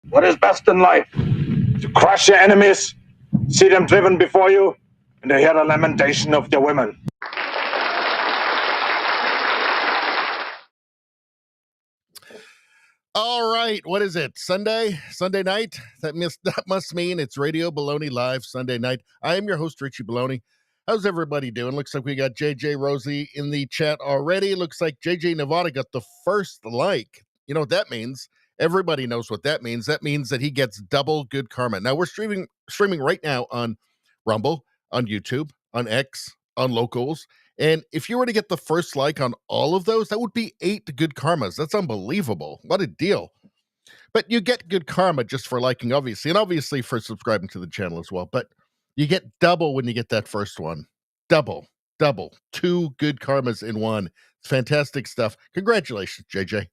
What is best in life? To crush your enemies, see them driven before you, and to hear the lamentation of their women. All right, what is it? Sunday night? That must mean it's Radio Baloney Live Sunday night. I am your host, Richie Baloney. How's everybody doing? Looks like we got JJ Rosie in the chat already. Looks like JJ Nevada got the first like. You know what that means? Everybody knows what that means. That means that he gets double good karma. Now we're streaming right now on Rumble, on YouTube, on X, on Locals. And if you were to get the first like on all of those, that would be 8 good karmas. That's unbelievable. What a deal. But you get good karma just for liking, obviously, and obviously for subscribing to the channel as well. But you get double when you get that first one. Double. 2 good karmas in one. It's fantastic stuff. Congratulations, JJ.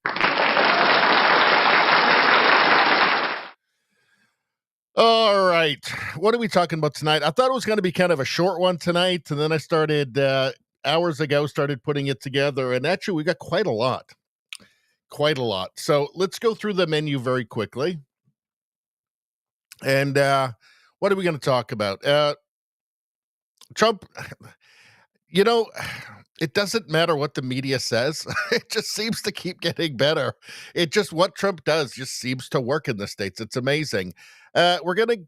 All right. What are we talking about tonight? I thought it was going to be kind of a short one tonight, and then I started hours ago, started putting it together, and actually we got quite a lot. So let's go through the menu very quickly. And what are we going to talk about? Trump, you know, it doesn't matter what the media says. It just seems to keep getting better. What Trump does just seems to work in the States. It's amazing. We're going to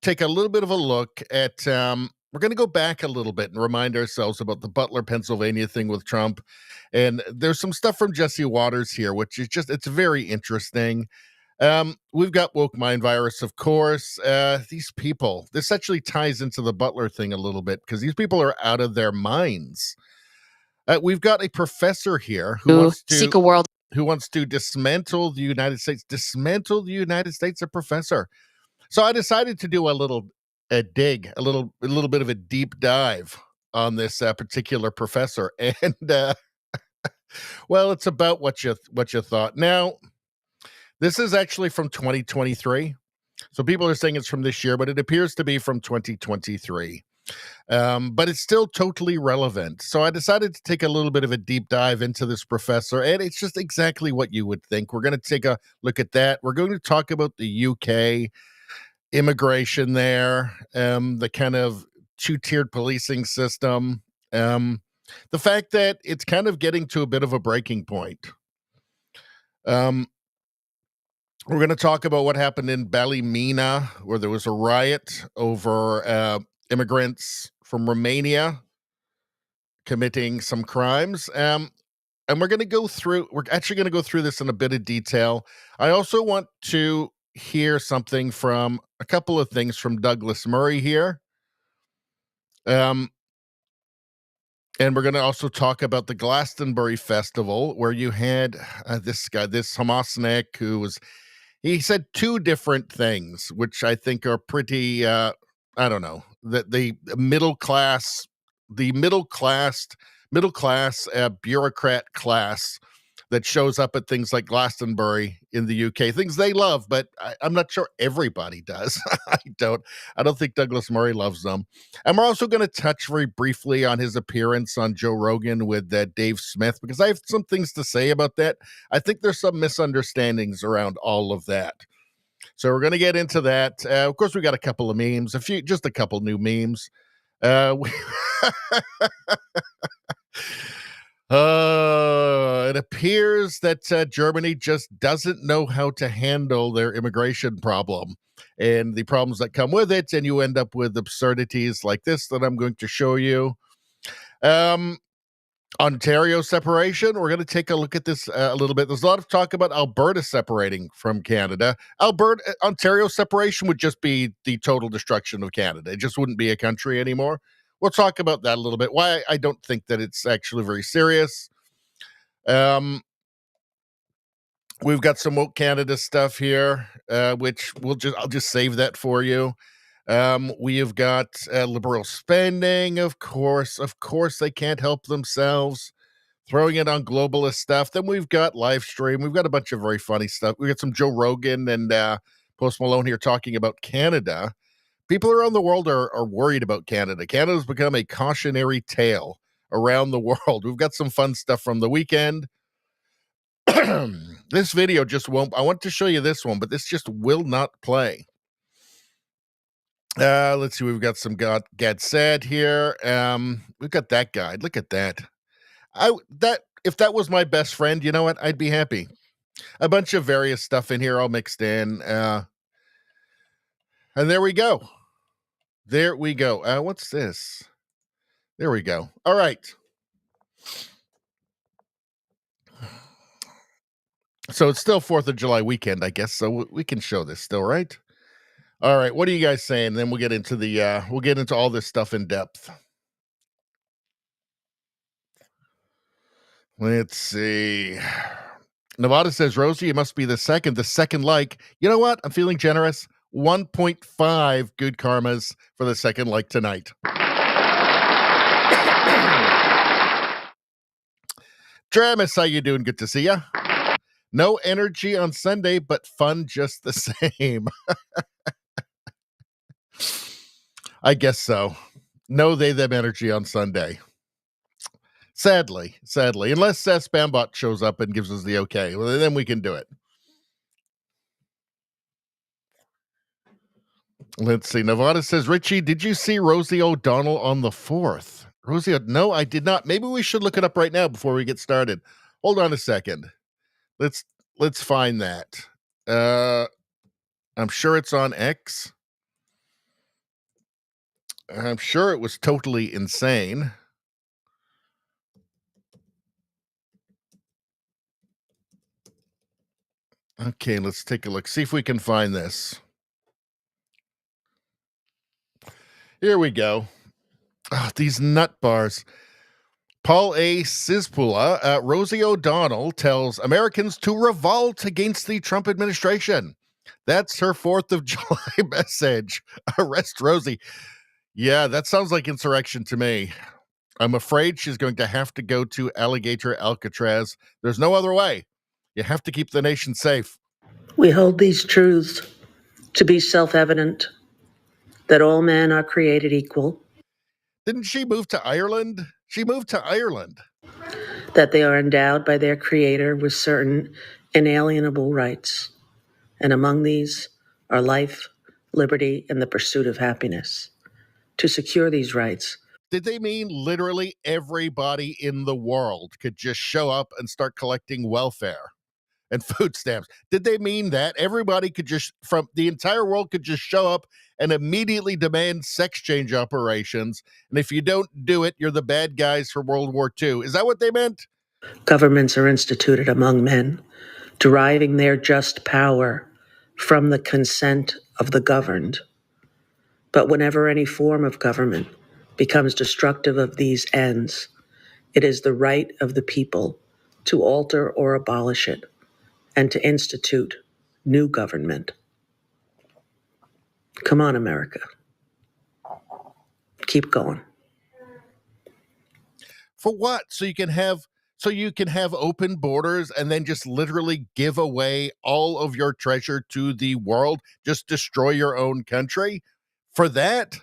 take a little bit of a look at, we're going to go back a little bit and remind ourselves about the Butler, Pennsylvania thing with Trump. And there's some stuff from Jesse Waters here, which is it's very interesting. We've got woke mind virus, of course. These people, this actually ties into the Butler thing a little bit because these people are out of their minds. We've got a professor here who wants to seek a world, who wants to dismantle the United States. A professor. So I decided to do a little dig, a little bit of a deep dive on this particular professor, and well, it's about what you thought. Now, this is actually from 2023, so people are saying it's from this year, but it appears to be from 2023. But it's still totally relevant. So I decided to take a little bit of a deep dive into this professor, and it's just exactly what you would think. We're going to take a look at that. We're going to talk about the UK immigration there, the kind of 2-tiered policing system, the fact that it's kind of getting to a bit of a breaking point. We're going to talk about what happened in Ballymena, where there was a riot over immigrants from Romania committing some crimes. And we're actually going to go through this in a bit of detail. I also want to hear something from a couple of things from Douglas Murray here. And we're going to also talk about the Glastonbury Festival, where you had this Hamasnik, he said 2 different things, which I think are pretty, I don't know, that the middle class bureaucrat class that shows up at things like Glastonbury in the UK, things they love, but I'm not sure everybody does. I don't think Douglas Murray loves them. And we're also going to touch very briefly on his appearance on Joe Rogan with Dave Smith, because I have some things to say about that. I think there's some misunderstandings around all of that. So we're going to get into that. Of course, we got a couple of memes, just a couple new memes. It appears that Germany just doesn't know how to handle their immigration problem and the problems that come with it, and you end up with absurdities like this that I'm going to show you. Ontario separation, we're going to take a look at this a little bit. There's a lot of talk about Alberta separating from Canada. Ontario separation would just be the total destruction of Canada. It just wouldn't be a country anymore. We'll talk about that a little bit, why I don't think that it's actually very serious. We've got some woke Canada stuff here, which I'll just save that for you. We have got liberal spending, of course they can't help themselves, throwing it on globalist stuff. Then we've got live stream. We've got a bunch of very funny stuff. We got some Joe Rogan and Post Malone here talking about Canada. People around the world are worried about Canada. Canada's become a cautionary tale around the world. We've got some fun stuff from the weekend. This video just won't. I want to show you this one, but this just will not play. Let's see. We've got some Gad Sad here. We've got that guy. Look at that. If that was my best friend, you know what? I'd be happy. A bunch of various stuff in here all mixed in. And there we go. There we go. What's this? There we go. All right. So it's still 4th of July weekend, I guess. So we can show this still, right? All right. What are you guys saying? Then we'll get into all this stuff in depth. Let's see. Nevada says, Rosie, it must be the second like. You know what? I'm feeling generous. 1.5 good karmas for the second like tonight. Dramus, how you doing? Good to see ya. No energy on Sunday, but fun just the same. I guess so. No they, them energy on Sunday. Sadly, unless Spambot shows up and gives us the okay, well, then we can do it. Let's see. Nevada says, Richie, did you see Rosie O'Donnell on the 4th? No, I did not. Maybe we should look it up right now before we get started. Hold on a second. Let's find that. I'm sure it's on X. I'm sure it was totally insane. Okay, let's take a look. See if we can find this. Here we go. Oh, these nut bars. Paul A. Sispula, Rosie O'Donnell tells Americans to revolt against the Trump administration. That's her 4th of July message. Arrest Rosie. Yeah, that sounds like insurrection to me. I'm afraid she's going to have to go to Alligator Alcatraz. There's no other way. You have to keep the nation safe. We hold these truths to be self-evident, that all men are created equal. Didn't she move to Ireland? She moved to Ireland. That they are endowed by their creator with certain inalienable rights. And among these are life, liberty, and the pursuit of happiness. To secure these rights. Did they mean literally everybody in the world could just show up and start collecting welfare and food stamps? Did they mean that everybody could just, from the entire world, could just show up and immediately demand sex change operations? And if you don't do it, you're the bad guys for World War II. Is that what they meant? Governments are instituted among men, deriving their just power from the consent of the governed. But whenever any form of government becomes destructive of these ends, it is the right of the people to alter or abolish it and to institute new government. Come on, America. Keep going. For what? So you can have open borders and then just literally give away all of your treasure to the world, just destroy your own country? For that,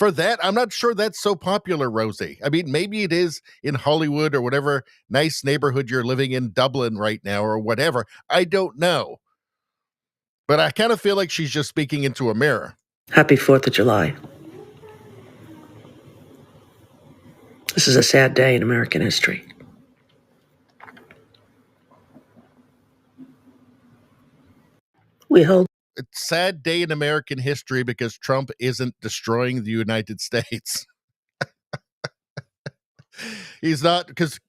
I'm not sure that's so popular, Rosie. I mean, maybe it is in Hollywood or whatever nice neighborhood you're living in, Dublin right now or whatever. I don't know. But I kind of feel like she's just speaking into a mirror. Happy 4th of July. This is a sad day in American history. We hold It's a sad day in American history because Trump isn't destroying the United States. He's not, because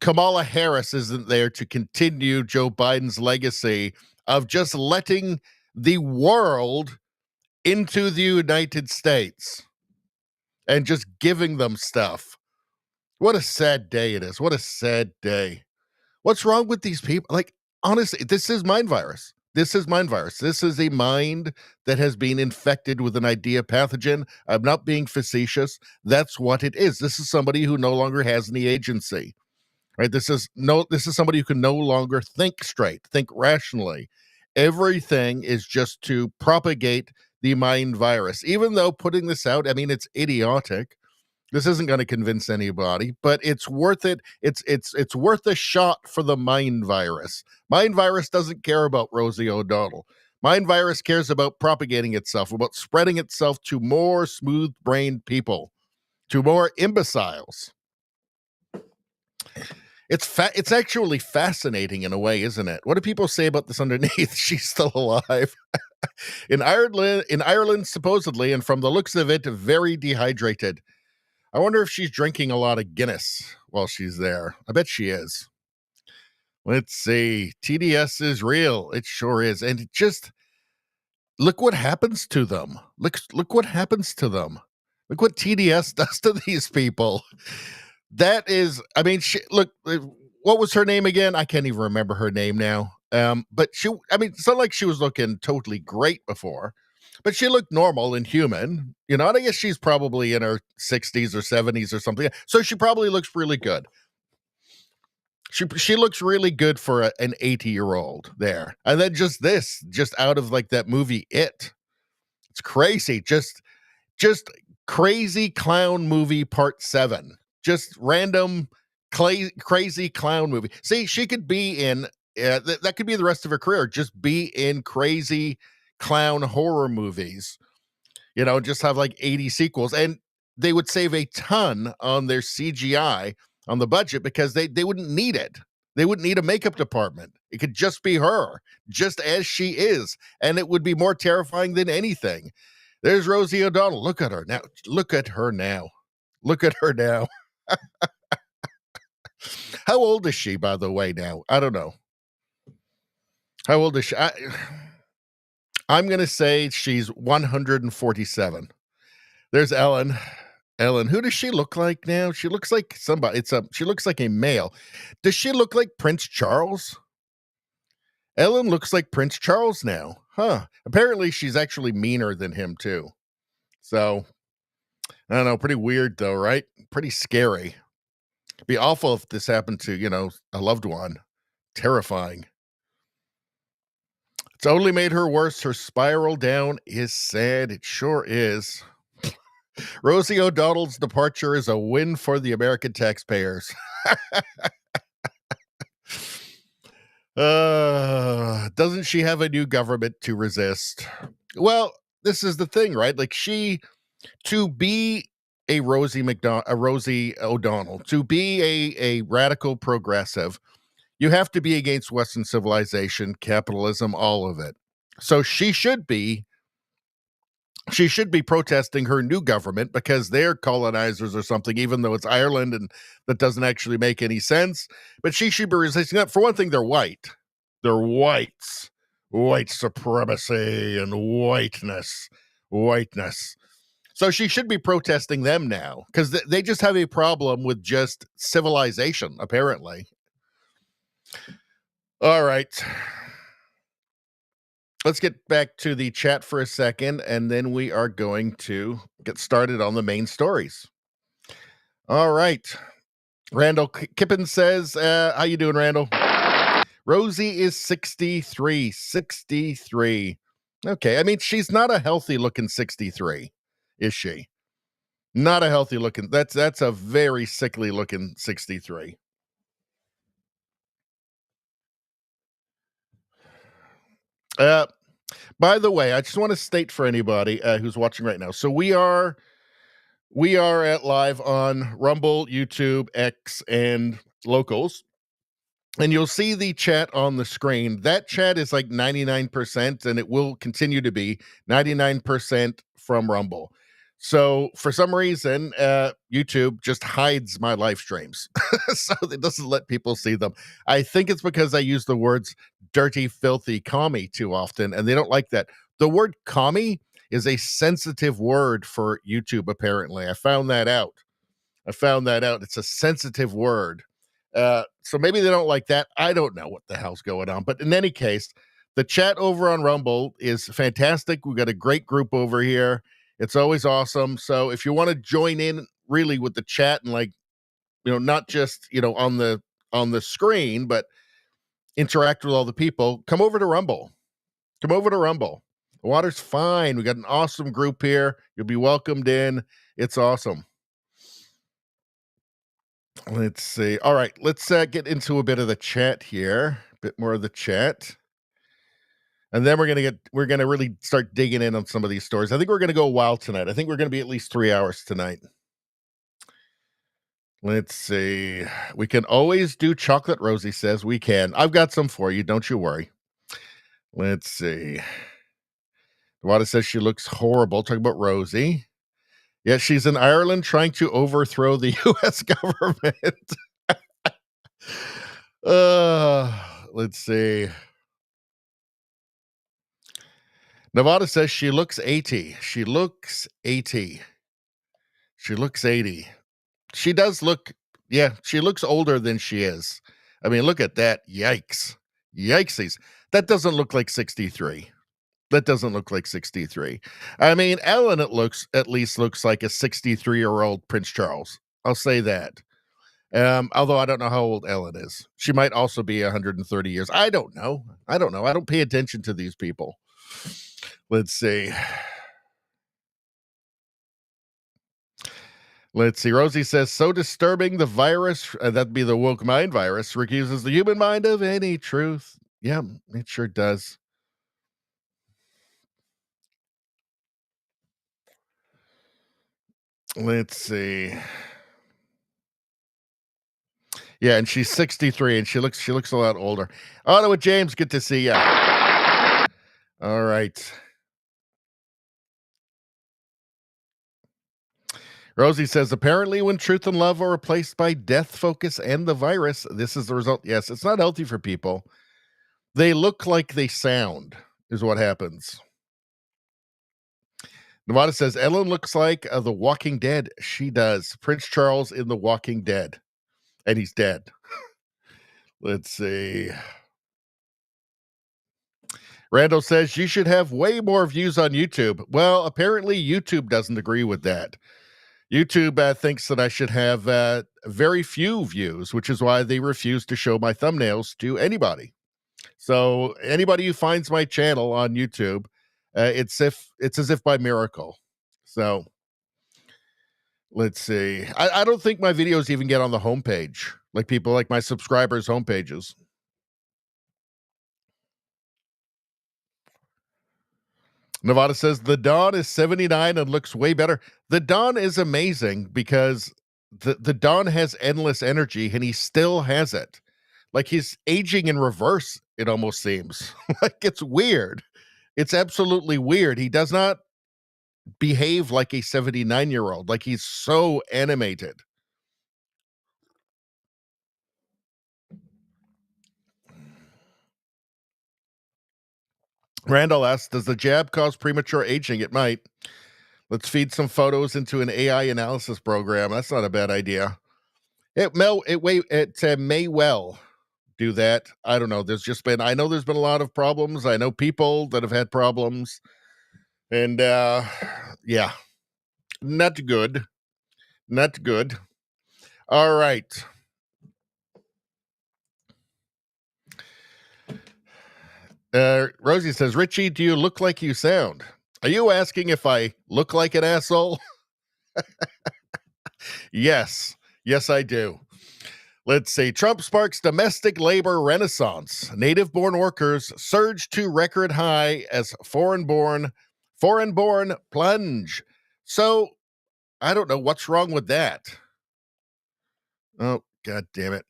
Kamala Harris isn't there to continue Joe Biden's legacy of just letting the world into the United States and just giving them stuff. What a sad day it is. What a sad day. What's wrong with these people? Like, honestly, this is mind virus. This is mind virus. This is a mind that has been infected with an idea pathogen. I'm not being facetious. That's what it is. This is somebody who no longer has any agency, right? This is somebody who can no longer think straight, think rationally. Everything is just to propagate the mind virus. Even though putting this out, I mean, it's idiotic. This isn't going to convince anybody, but it's worth it. It's worth a shot for the mind virus. Mind virus doesn't care about Rosie O'Donnell. Mind virus cares about propagating itself, about spreading itself to more smooth-brained people, to more imbeciles. It's actually fascinating in a way, isn't it? What do people say about this underneath? She's still alive. In Ireland, supposedly, and from the looks of it, very dehydrated. I wonder if she's drinking a lot of Guinness while she's there. I bet she is. Let's see. TDS is real. It sure is. And it just, look what happens to them. Look what happens to them. Look what TDS does to these people. That is, I mean, look, what was her name again? I can't even remember her name now. But it's not like she was looking totally great before, but she looked normal and human, and I guess she's probably in her 60s or 70s or something. So she probably looks really good. She looks really good for an 80-year-old there. And then just out of like that movie, It. It's crazy. Just crazy clown movie part 7. Just random crazy clown movie. See, she could be in that could be the rest of her career. Just be in crazy clown horror movies. Just have like 80 sequels, and they would save a ton on their CGI on the budget because they wouldn't need it. They wouldn't need a makeup department. It could just be her, just as she is, and it would be more terrifying than anything. There's Rosie O'Donnell. Look at her now. Look at her now. Look at her now. How old is she, by the way, now? I don't know. How old is she? I'm going to say she's 147. There's Ellen. Ellen, who does she look like now? She looks like somebody. She looks like a male. Does she look like Prince Charles? Ellen looks like Prince Charles now. Huh. Apparently she's actually meaner than him too. So, I don't know. Pretty weird though, right? Pretty scary. It'd be awful if this happened to, a loved one. Terrifying. It's only made her worse. Her spiral down is sad. It sure is. Rosie O'Donnell's departure is a win for the American taxpayers. Doesn't she have a new government to resist? Well, this is the thing, right? Like to be a Rosie O'Donnell, to be a radical progressive, you have to be against Western civilization, capitalism, all of it. So she should be protesting her new government because they're colonizers or something, even though it's Ireland and that doesn't actually make any sense. But she should be resisting that. For one thing, they're white. They're whites. White supremacy and whiteness. So she should be protesting them now because they just have a problem with just civilization, apparently. All right. Let's get back to the chat for a second, and then we are going to get started on the main stories. All right. Randall Kippen says, how you doing, Randall? Rosie is 63. 63. Okay. I mean, she's not a healthy-looking 63, is she? Not a healthy-looking. That's a very sickly-looking 63. By the way, I just want to state for anybody who's watching right now. So we are at live on Rumble, YouTube, X, and Locals. And you'll see the chat on the screen. That chat is like 99%, and it will continue to be 99% from Rumble. So for some reason, YouTube just hides my live streams. So it doesn't let people see them. I think it's because I use the words dirty, filthy, commie too often, and they don't like that. The word commie is a sensitive word for YouTube, apparently. I found that out. It's a sensitive word. So maybe they don't like that. I don't know what the hell's going on. But in any case, the chat over on Rumble is fantastic. We've got a great group over here. It's always awesome. So if you want to join in really with the chat and not just, on the screen, but interact with all the people, come over to Rumble. The water's fine. We got an awesome group here. You'll be welcomed in. It's awesome. Let's see. All right, let's get into a bit of the chat here. A bit more of the chat. And then we're gonna really start digging in on some of these stories. I think we're gonna go a while tonight. I think we're gonna be at least 3 hours tonight. Let's see. We can always do chocolate, Rosie says. We can. I've got some for you. Don't you worry. Let's see. Wada says she looks horrible. Talking about Rosie. Yeah, she's in Ireland trying to overthrow the U.S. government. Let's see. Nevada says she looks 80. She looks 80. She looks 80. She does look, yeah, she looks older than she is. I mean, look at that. Yikes. Yikesies. That doesn't look like 63. That doesn't look like 63. I mean, Ellen, at least looks like a 63-year-old Prince Charles. I'll say that. Although I don't know how old Ellen is. She might also be 130 years. I don't know. I don't pay attention to these people. Let's see. Rosie says, so disturbing the virus, that'd be the woke mind virus, recuses the human mind of any truth. Yeah, it sure does. Let's see. Yeah, and she's 63, and she looks a lot older. Ottawa James, good to see you. All right. Rosie says, apparently when truth and love are replaced by death focus and the virus, this is the result. Yes, it's not healthy for people. They look like they sound, is what happens. Nevada says, Ellen looks like The Walking Dead. She does. Prince Charles in The Walking Dead. And he's dead. Let's see. Randall says, you should have way more views on YouTube. Well, apparently YouTube doesn't agree with that. YouTube thinks that I should have very few views, which is why they refuse to show my thumbnails to anybody. So anybody who finds my channel on YouTube, it's as if by miracle. So let's see. I don't think my videos even get on the homepage, like people like my subscribers' homepages. Nevada says the Dawn is 79 and looks way better. The Dawn is amazing because the Dawn has endless energy and he still has it. Like he's aging in reverse, it almost seems. Like it's weird. It's absolutely weird. He does not behave like a 79-year-old. Like he's so animated. Randall asks, does the jab cause premature aging? It might. Let's feed some photos into an AI analysis program. That's not a bad idea. It may well do that. I don't know. I know there's been a lot of problems. I know people that have had problems. And yeah, not good. Not good. All right. Rosie says, Richie, do you look like you sound? Are you asking if I look like an asshole? Yes. Yes, I do. Let's see. Trump sparks domestic labor renaissance. Native-born workers surge to record high as foreign-born plunge. So, I don't know what's wrong with that. Oh, God damn it.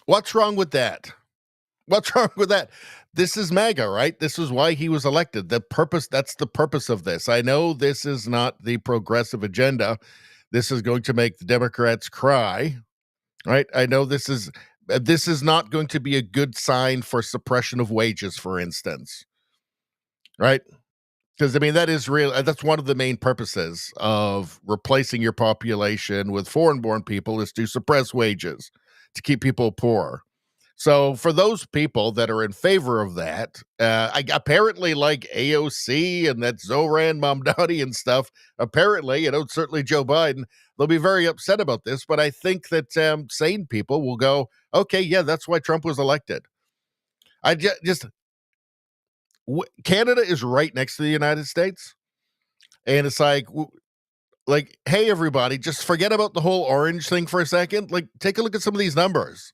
What's wrong with that? What's wrong with that? This is MAGA, right? This is why he was elected. That's the purpose of this. I know this is not the progressive agenda. This is going to make the Democrats cry, right? I know this is not going to be a good sign for suppression of wages, for instance, right? Because, I mean, that is real. That's one of the main purposes of replacing your population with foreign-born people is to suppress wages, to keep people poor. So for those people that are in favor of that, apparently like AOC and that Zoran Mamdani and stuff, apparently, certainly Joe Biden, they'll be very upset about this. But I think that sane people will go, okay, yeah, that's why Trump was elected. Canada is right next to the United States. And it's like, Like, hey, everybody, just forget about the whole orange thing for a second. Like, take a look at some of these numbers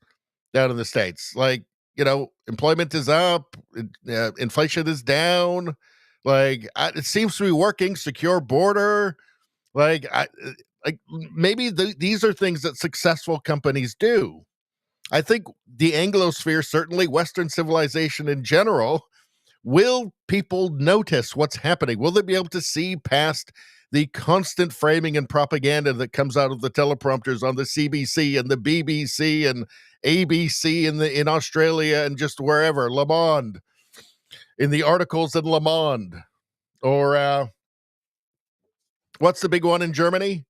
down in the States. Like, employment is up, inflation is down. Like, it seems to be working. Secure border. Like, maybe these are things that successful companies do. I think the Anglosphere, certainly Western civilization in general, will people notice what's happening? Will they be able to see past the constant framing and propaganda that comes out of the teleprompters on the CBC and the BBC and ABC in Australia and just wherever, Le Monde, in the articles in Le Monde, or what's the big one in Germany?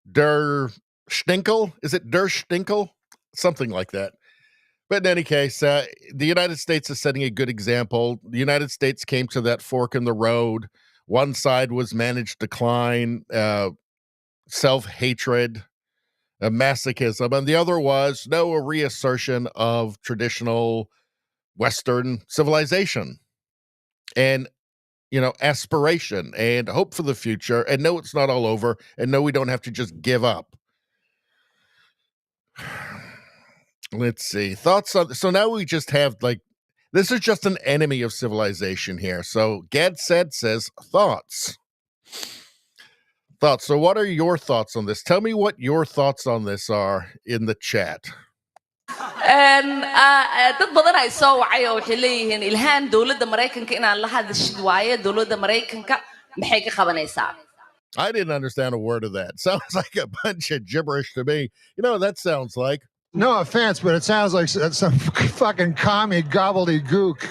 Der Stinkel? Is it Der Stinkel? Something like that. But in any case, the United States is setting a good example. The United States came to that fork in the road. One side was managed decline, self-hatred, masochism, and the other was a reassertion of traditional Western civilization and, aspiration and hope for the future. And no, it's not all over. And no, we don't have to just give up. Let's see. Thoughts on... So now we just have, this is just an enemy of civilization here. So Gad says, thoughts. Thoughts. So what are your thoughts on this? Tell me what your thoughts on this are in the chat. dad badan ay soo wacay oo waxay leeyihiin ilhaan dowladda Mareykanka inaan la hadashid waaye dowladda Mareykanka maxay ka qabanaysaa. I didn't understand a word of that. Sounds like a bunch of gibberish to me. That sounds like... No offense, but it sounds like some fucking commie gobbledygook.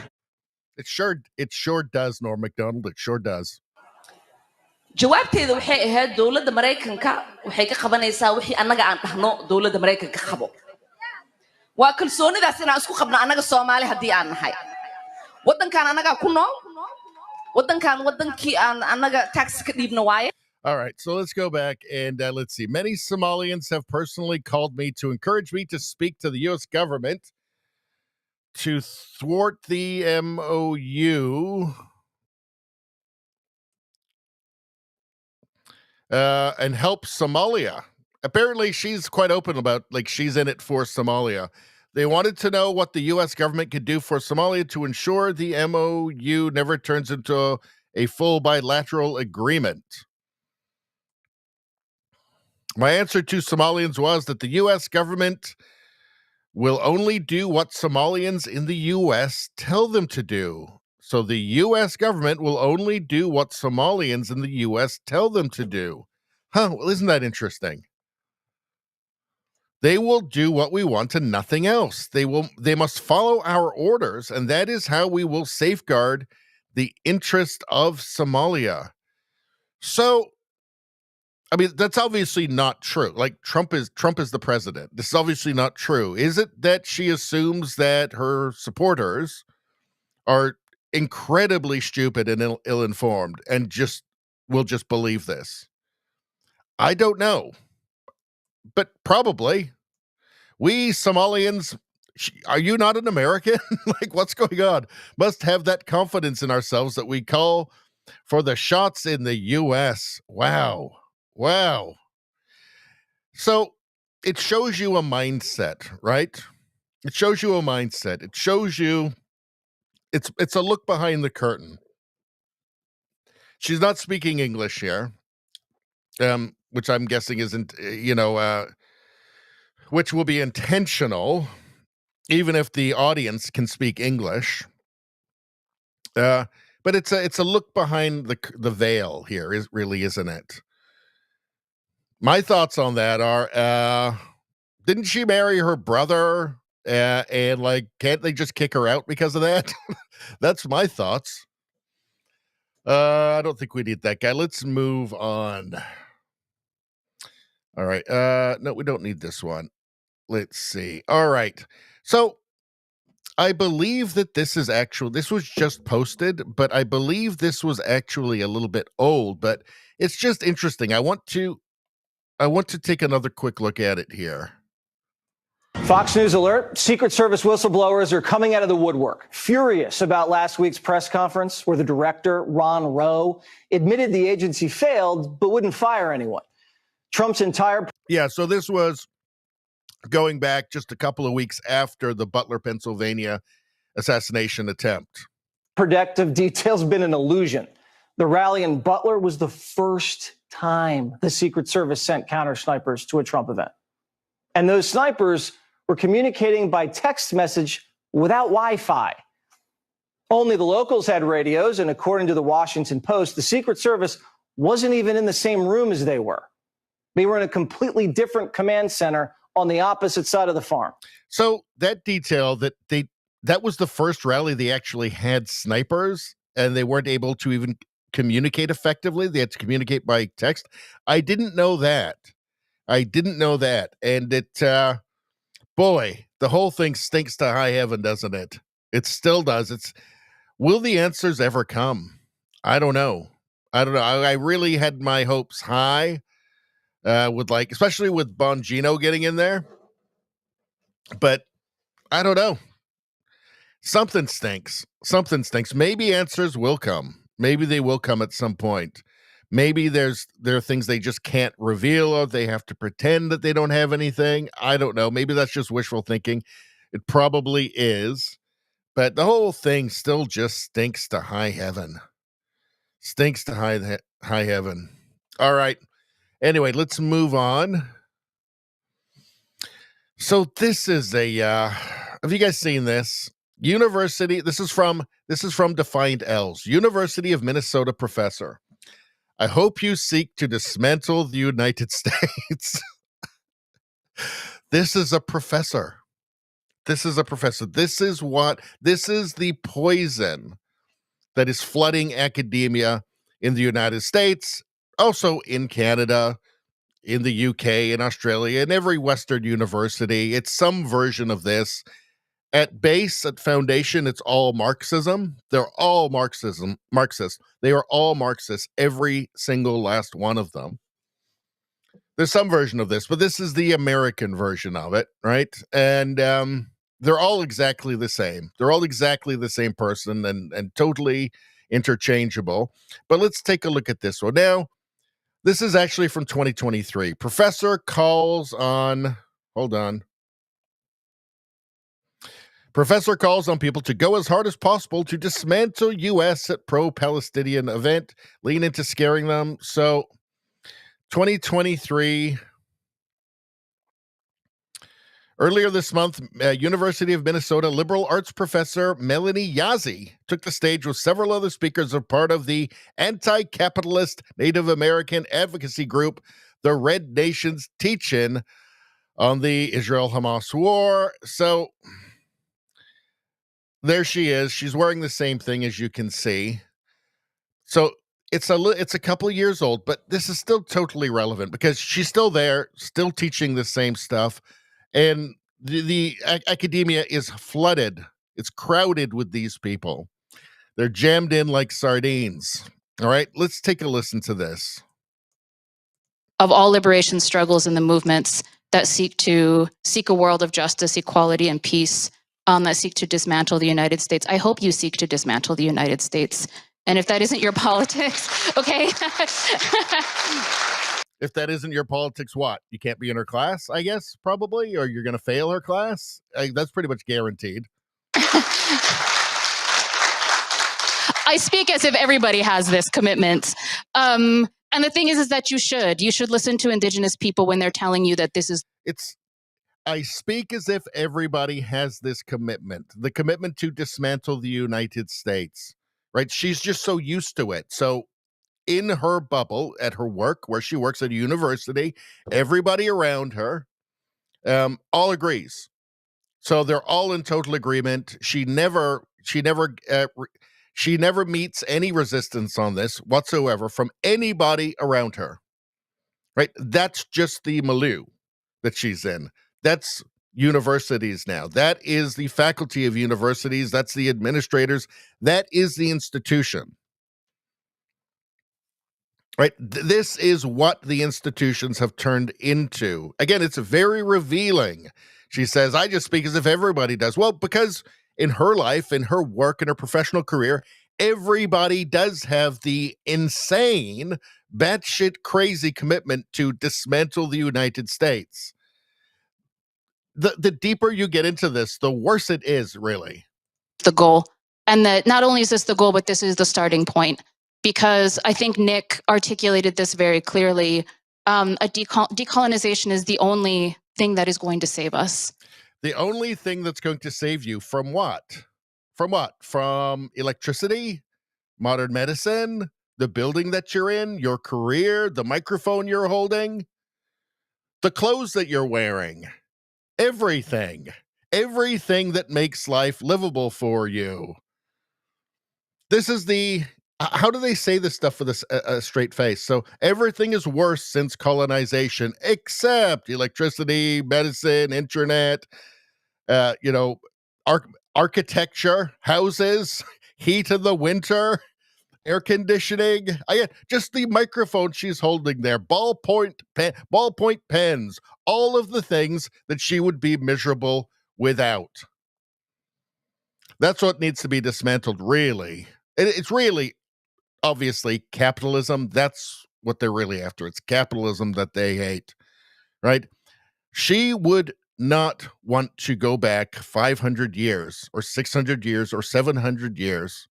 It sure does, Norm Macdonald. It sure does. jawaabteedu waxay ahayd dowladda Mareykanka waxay ka qabanaysaa wixii annaga aan dhahno dowladda Mareykanka qabo. waa kalsoonidaas inaan isku qabno annaga Soomaali haddii aan nahay. waddankan annaga ku nool. waddankan waddankii aan annaga tax ka dhiibno waaye. All right, so let's go back and let's see. Many Somalians have personally called me to encourage me to speak to the U.S. government to thwart the MOU and help Somalia. Apparently, she's quite open about, she's in it for Somalia. They wanted to know what the U.S. government could do for Somalia to ensure the MOU never turns into a full bilateral agreement. My answer to Somalians was that the U.S. government will only do what Somalians in the U.S. tell them to do. So the U.S. government will only do what Somalians in the U.S. tell them to do. Well, isn't that interesting? They will do what we want and nothing else. They must follow our orders, and that is how we will safeguard the interest of Somalia. So, I mean, that's obviously not true. Trump is the president. This is obviously not true. Is it that she assumes that her supporters are incredibly stupid and ill-informed and will just believe this? I don't know. But probably. We Somalians, are you not an American? What's going on? Must have that confidence in ourselves that we call for the shots in the U.S. Wow. So it shows you a mindset, right? It shows you a mindset. It shows you it's a look behind the curtain. She's not speaking English here, which I'm guessing isn't, which will be intentional, even if the audience can speak English. But it's a look behind the veil here, isn't it? My thoughts on that are, didn't she marry her brother? And can't they just kick her out because of that? That's my thoughts. I don't think we need that guy. Let's move on. All right. No, we don't need this one. Let's see. All right. So I believe that this was just posted, but I believe this was actually a little bit old, but it's just interesting. I want to take another quick look at it here. Fox News alert, Secret Service whistleblowers are coming out of the woodwork, furious about last week's press conference where the director, Ron Rowe, admitted the agency failed but wouldn't fire anyone. Trump's entire... Yeah, so this was going back just a couple of weeks after the Butler, Pennsylvania assassination attempt. Protective detail's been an illusion. The rally in Butler was the first time the Secret Service sent counter snipers to a Trump event. And those snipers were communicating by text message without Wi-Fi. Only the locals had radios, and according to the Washington Post, the Secret Service wasn't even in the same room as they were. They were in a completely different command center on the opposite side of the farm. So that detail that was the first rally they actually had snipers, and they weren't able to even communicate effectively. They had to communicate by text. I didn't know that. And it, boy, the whole thing stinks to high heaven, doesn't it? It still does. Will the answers ever come? I don't know. I really had my hopes high, especially with Bongino getting in there. But I don't know. Something stinks. Maybe answers will come. Maybe they will come at some point. Maybe there are things they just can't reveal, or they have to pretend that they don't have anything. I don't know. Maybe that's just wishful thinking. It probably is. But the whole thing still just stinks to high heaven. High heaven. All right. Anyway, let's move on. So this is have you guys seen this? University, this is from Defiant L's. University of Minnesota professor. I hope you seek to dismantle the United States. This is a professor. This is the poison that is flooding academia in the United States, also in Canada, in the UK, in Australia, in every Western university. It's some version of this. At base, at foundation, it's all Marxism. They're all Marxist. They are all Marxists, every single last one of them. There's some version of this, but this is the American version of it, right? And they're all exactly the same. They're all exactly the same person and totally interchangeable. But let's take a look at this one. Now, this is actually from 2023. Professor calls on people to go as hard as possible to dismantle U.S. at pro-Palestinian event, lean into scaring them. So, 2023, earlier this month, University of Minnesota liberal arts professor Melanie Yazzie took the stage with several other speakers as part of the anti-capitalist Native American advocacy group, the Red Nations Teach-In on the Israel-Hamas war. So, there she is. She's wearing the same thing, as you can see. So it's a couple years old, but this is still totally relevant because she's still there, still teaching the same stuff, and the academia is flooded. It's crowded with these people. They're jammed in like sardines. All right, let's take a listen to this. Of all liberation struggles and the movements that seek a world of justice, equality, and peace, that seek to dismantle the United States. I hope you seek to dismantle the United States. And if that isn't your politics, okay? If that isn't your politics, what? You can't be in her class, I guess, probably, or you're going to fail her class? That's pretty much guaranteed. I speak as if everybody has this commitment. And the thing is that you should listen to Indigenous people when they're telling you that this is... I speak as if everybody has this commitment, the commitment to dismantle the United States, right? She's just so used to it. So in her bubble at her work, where she works at a university, everybody around her all agrees. So they're all in total agreement. She never meets any resistance on this whatsoever from anybody around her, right? That's just the milieu that she's in. That's universities now. That is the faculty of universities. That's the administrators. That is the institution. Right? This is what the institutions have turned into. Again, it's very revealing She says, I just speak as if everybody does. Well, because in her life, in her work, in her professional career, everybody does have the insane, batshit crazy commitment to dismantle the United States. The deeper you get into this, the worse it is, really. The goal. And that not only is this the goal, but this is the starting point. Because I think Nick articulated this very clearly. Decolonization is the only thing that is going to save us. The only thing that's going to save you from what? From what? From electricity, modern medicine, the building that you're in, your career, the microphone you're holding, the clothes that you're wearing, everything that makes life livable for you. This is the, how do they say this stuff with a straight face? So everything is worse since colonization, except electricity, medicine, internet, architecture, houses, heat in the winter, air conditioning. Just the microphone she's holding there, ballpoint pens, all of the things that she would be miserable without. That's what needs to be dismantled, really. It's really, obviously, capitalism. That's what they're really after. It's capitalism that they hate, right? She would not want to go back 500 years or 600 years or 700 years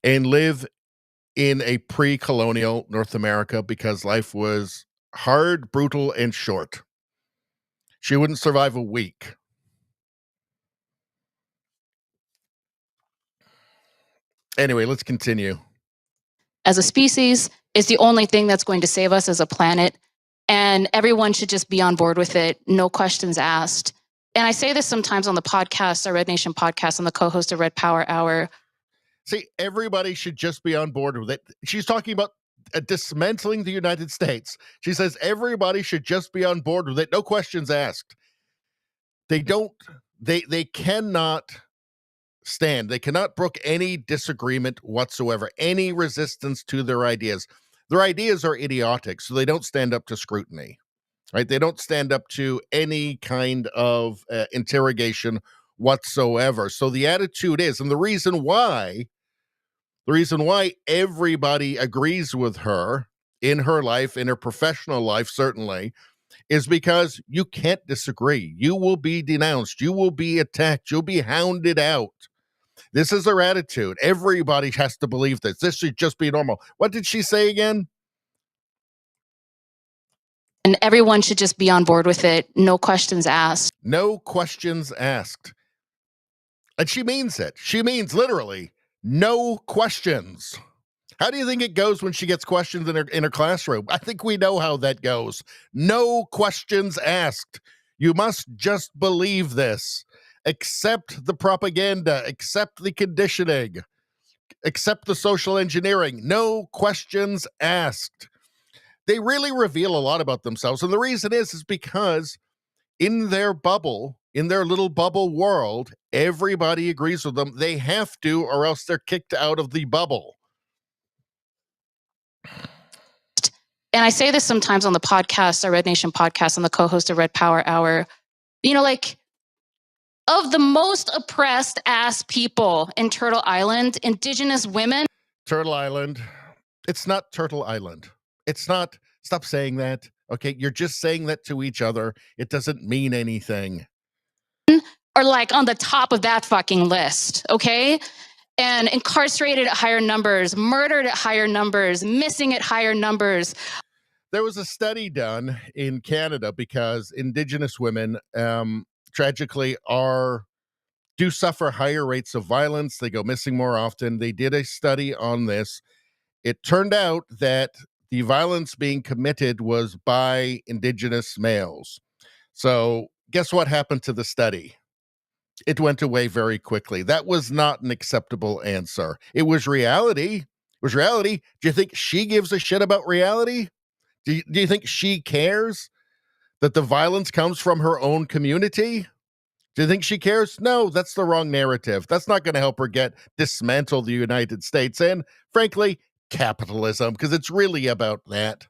and live in a pre-colonial North America because life was hard, brutal, and short. She wouldn't survive a week. Anyway, let's continue. As a species, is the only thing that's going to save us as a planet. And everyone should just be on board with it. No questions asked. And I say this sometimes on the podcast, our Red Nation podcast, on the co-host of Red Power Hour. See, everybody should just be on board with it. She's talking about dismantling the United States. She says everybody should just be on board with it. No questions asked. They cannot stand. They cannot brook any disagreement whatsoever, any resistance to their ideas. Their ideas are idiotic, so they don't stand up to scrutiny, right? They don't stand up to any kind of interrogation whatsoever. So the attitude is, and the reason why everybody agrees with her in her life, in her professional life, certainly, is because you can't disagree. You will be denounced. You will be attacked. You'll be hounded out. This is her attitude. Everybody has to believe this. This should just be normal. What did she say again? And everyone should just be on board with it. No questions asked. No questions asked. And she means it. She means literally no questions. How do you think it goes when she gets questions in her classroom? I think we know how that goes. No questions asked. You must just believe this. Accept the propaganda. Accept the conditioning. Accept the social engineering. No questions asked. They really reveal a lot about themselves. And the reason is because in their bubble, in their little bubble world, everybody agrees with them. They have to, or else they're kicked out of the bubble. And I say this sometimes on the podcast, our Red Nation podcast, on the co-host of Red Power Hour. Of the most oppressed ass people in Turtle Island, Indigenous women. Turtle Island. It's not Turtle Island. It's not. Stop saying that. Okay, you're just saying that to each other. It doesn't mean anything. Are on the top of that fucking list, okay? And incarcerated at higher numbers, murdered at higher numbers, missing at higher numbers. There was a study done in Canada because Indigenous women tragically do suffer higher rates of violence. They go missing more often. They did a study on this. It turned out that the violence being committed was by Indigenous males. So guess what happened to the study? It went away very quickly. That was not an acceptable answer. It was reality. It was reality. Do you think she gives a shit about reality? Do you think she cares that the violence comes from her own community? Do you think she cares? No, that's the wrong narrative. That's not going to help her dismantle the United States and, frankly, capitalism, because it's really about that.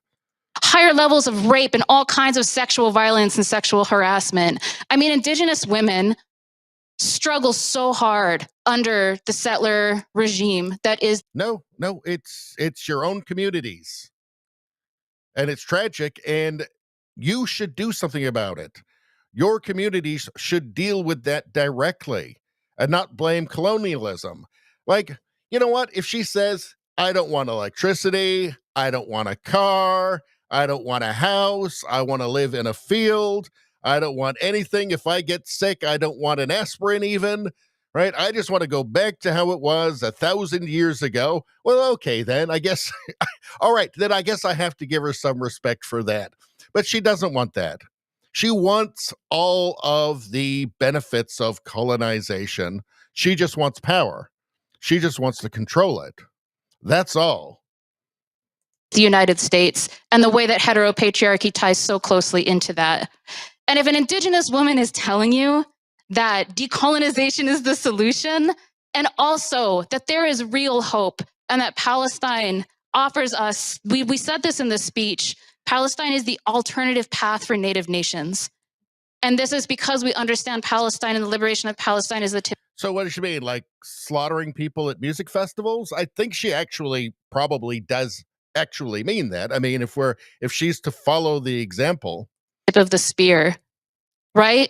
higher levels of rape and all kinds of sexual violence and sexual harassment. I mean, Indigenous women struggle so hard under the settler regime that is No, it's your own communities. And it's tragic, and you should do something about it. Your communities should deal with that directly and not blame colonialism. Like, you know what? If she says, I don't want electricity, I don't want a car, I don't want a house, I want to live in a field, I don't want anything. If I get sick, I don't want an aspirin even, right? I just want to go back to how it was 1,000 years ago. Well, okay, then I guess, all right, then I guess I have to give her some respect for that. But she doesn't want that. She wants all of the benefits of colonization. She just wants power. She just wants to control it. That's all. the United States and the way that heteropatriarchy ties so closely into that. And if an Indigenous woman is telling you that decolonization is the solution, and also that there is real hope and that Palestine offers us, we said this in the speech, Palestine is the alternative path for Native nations. And this is because we understand Palestine and the liberation of Palestine is the tip. So what does she mean? Like slaughtering people at music festivals? I think she actually probably does actually mean that. I mean, if she's to follow the example. Tip of the spear, right?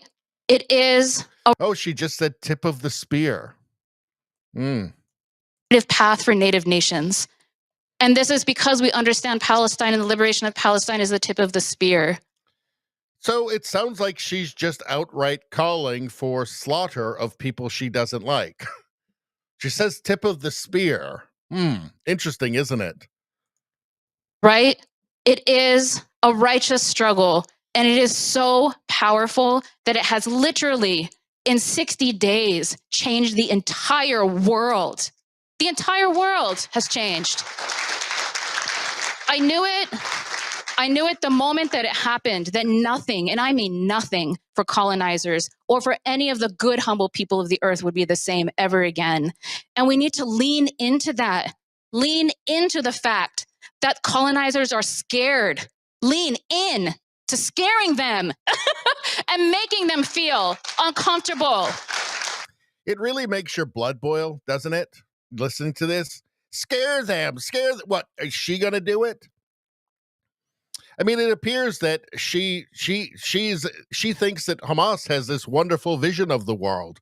It is a Oh, she just said tip of the spear. path for Native nations. And this is because we understand Palestine and the liberation of Palestine is the tip of the spear. So it sounds like she's just outright calling for slaughter of people she doesn't like. She says tip of the spear. Interesting, isn't it? Right? It is a righteous struggle, and it is so powerful that it has literally, in 60 days, changed the entire world. The entire world has changed. I knew it the moment that it happened, that nothing, and I mean nothing, for colonizers or for any of the good, humble people of the earth would be the same ever again. And we need to lean into that, lean into the fact that colonizers are scared. Lean in to scaring them and making them feel uncomfortable. It really makes your blood boil, doesn't it? Listening to this. Scare them. What? Is she going to do it? I mean, it appears that she thinks that Hamas has this wonderful vision of the world.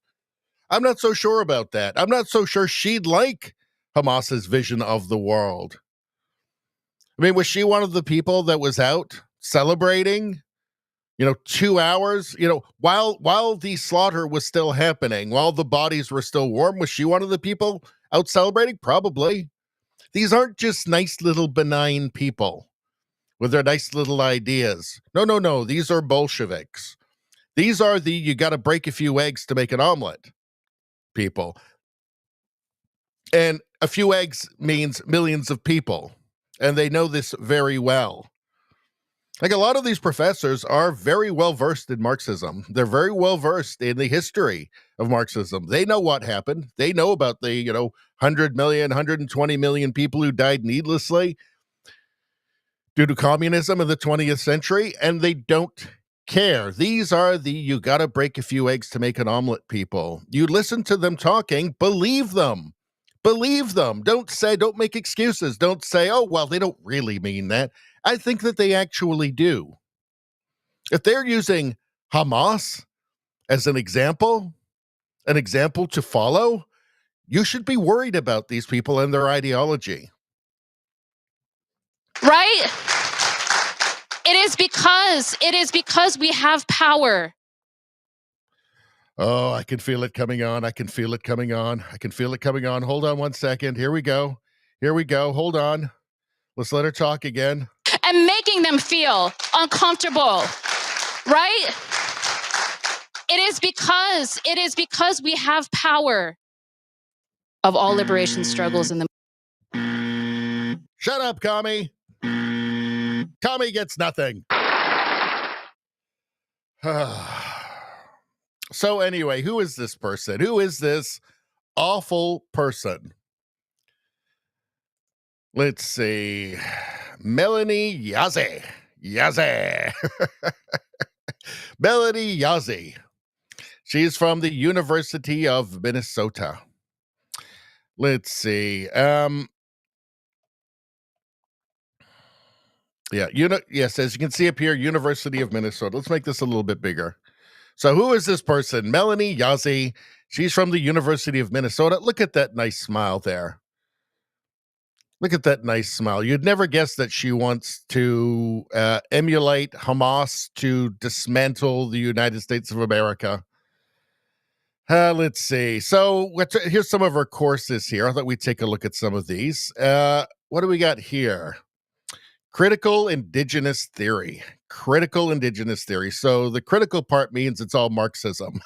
I'm not so sure about that. I'm not so sure she'd like Hamas's vision of the world. I mean, was she one of the people that was out celebrating, 2 hours, while the slaughter was still happening, while the bodies were still warm? Was she one of the people out celebrating? Probably. These aren't just nice little benign people with their nice little ideas. No. These are Bolsheviks. These are the you got to break a few eggs to make an omelet people. And a few eggs means millions of people. And they know this very well. Like, a lot of these professors are very well versed in Marxism. They're very well versed in the history of Marxism. They know what happened. They know about the, 100 million, 120 million people who died needlessly due to communism in the 20th century, and they don't care. These are the you got to break a few eggs to make an omelet people. You listen to them talking, believe them. Believe them. Don't make excuses. Don't say, oh, well, they don't really mean that. I think that they actually do. If they're using Hamas as an example to follow, you should be worried about these people and their ideology. Right? It is because we have power. Oh, I can feel it coming on. I can feel it coming on. Hold on 1 second. Here we go. Hold on. Let's let her talk again. And making them feel uncomfortable. Right? It is because we have power of all liberation struggles in the. Shut up, Commie. Commie gets nothing. So anyway, who is this person? Who is this awful person? Let's see. Melanie Yazzie. Yazzie. Melanie Yazzie. She's from the University of Minnesota. Let's see. Yeah, yes, as you can see up here, University of Minnesota. Let's make this a little bit bigger. So who is this person? Melanie Yazzie. She's from the University of Minnesota. Look at that nice smile there. Look at that nice smile. You'd never guess that she wants to emulate Hamas to dismantle the United States of America. Let's see. So here's some of her courses here. I thought we'd take a look at some of these. What do we got here? Critical Indigenous Theory. Critical Indigenous Theory. So the critical part means it's all Marxism.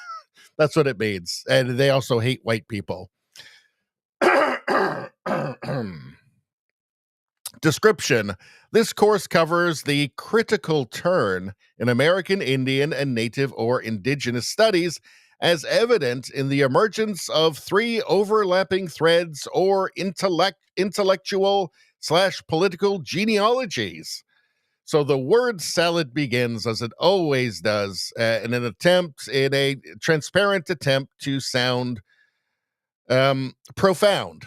That's what it means. And they also hate white people. Description. This course covers the critical turn in American Indian and Native or Indigenous studies as evident in the emergence of three overlapping threads or intellectual/political genealogies. So the word salad begins, as it always does, in a transparent attempt to sound profound,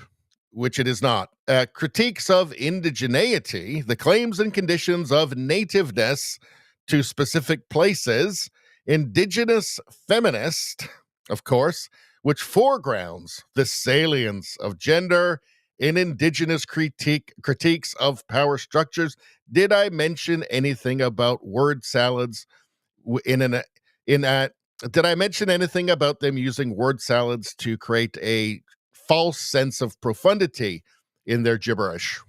which it is not. Critiques of indigeneity, the claims and conditions of nativeness to specific places, indigenous feminist, of course, which foregrounds the salience of gender in indigenous critiques of power structures. Did I mention anything about word salads did I mention anything about them using word salads to create a false sense of profundity in their gibberish?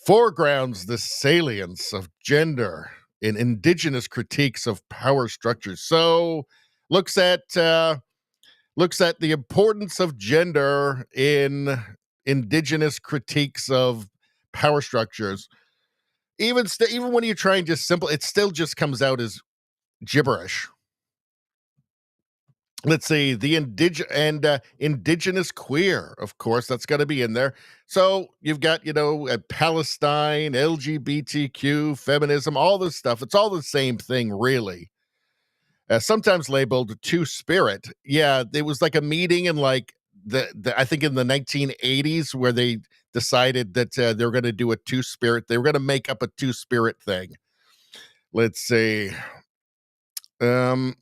Foregrounds the salience of gender in indigenous critiques of power structures. So looks at the importance of gender in indigenous critiques of power structures. Even when you try and just it still just comes out as gibberish. Let's see, the indigenous queer, of course, that's got to be in there. So you've got, Palestine, LGBTQ, feminism, all this stuff. It's all the same thing, really. Sometimes labeled two-spirit. Yeah, it was like a meeting in I think in the 1980s where they decided that they were going to do a two-spirit. They were going to make up a two-spirit thing. Let's see. And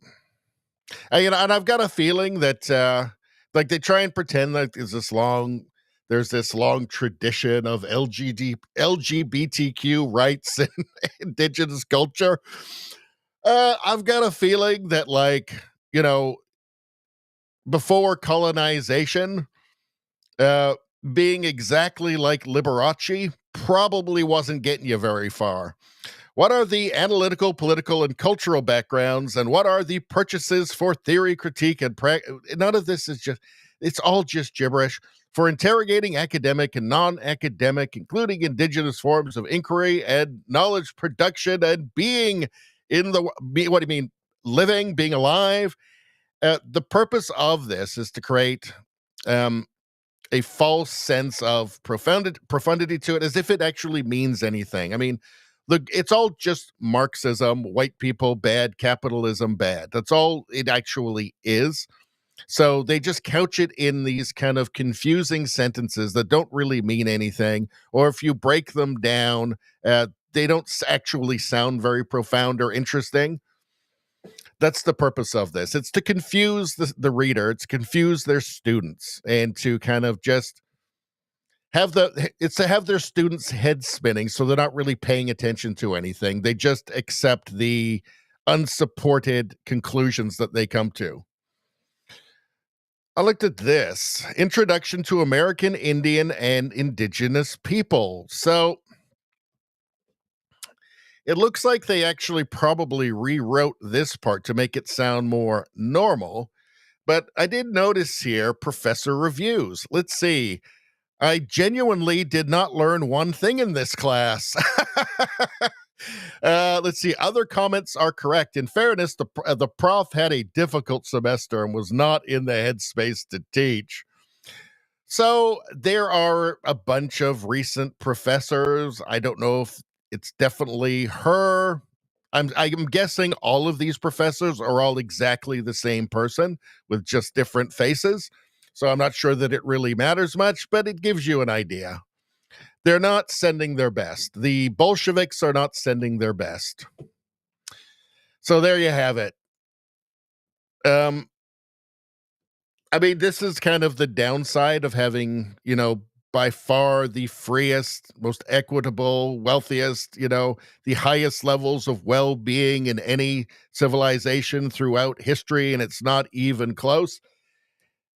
I've got a feeling that they try and pretend like there's this long tradition of LGBTQ rights and indigenous culture. I've got a feeling that before colonization, being exactly like Liberace probably wasn't getting you very far. What are the analytical, political, and cultural backgrounds, and what are the purchases for theory, critique, and none of this is it's all just gibberish. For interrogating academic and non-academic, including indigenous forms of inquiry and knowledge production and being what do you mean? Living, being alive. The purpose of this is to create a false sense of profundity to it, as if it actually means anything. I mean, it's all just Marxism, white people bad, capitalism bad. That's all it actually is. So they just couch it in these kind of confusing sentences that don't really mean anything. Or if you break them down, they don't actually sound very profound or interesting. That's the purpose of this. It's to confuse the reader. It's to confuse their students and to kind of just it's to have their students' heads spinning so they're not really paying attention to anything. They just accept the unsupported conclusions that they come to. I looked at this. Introduction to American Indian and Indigenous People. So it looks like they actually probably rewrote this part to make it sound more normal. But I did notice here professor reviews. Let's see. I genuinely did not learn one thing in this class. Let's see. Other comments are correct. In fairness, the prof had a difficult semester and was not in the headspace to teach. So there are a bunch of recent professors. I don't know It's definitely her. I'm guessing all of these professors are all exactly the same person with just different faces. So I'm not sure that it really matters much, but it gives you an idea. They're not sending their best. The Bolsheviks are not sending their best. So there you have it. I mean, this is kind of the downside of having, by far the freest, most equitable, wealthiest, the highest levels of well-being in any civilization throughout history, and it's not even close,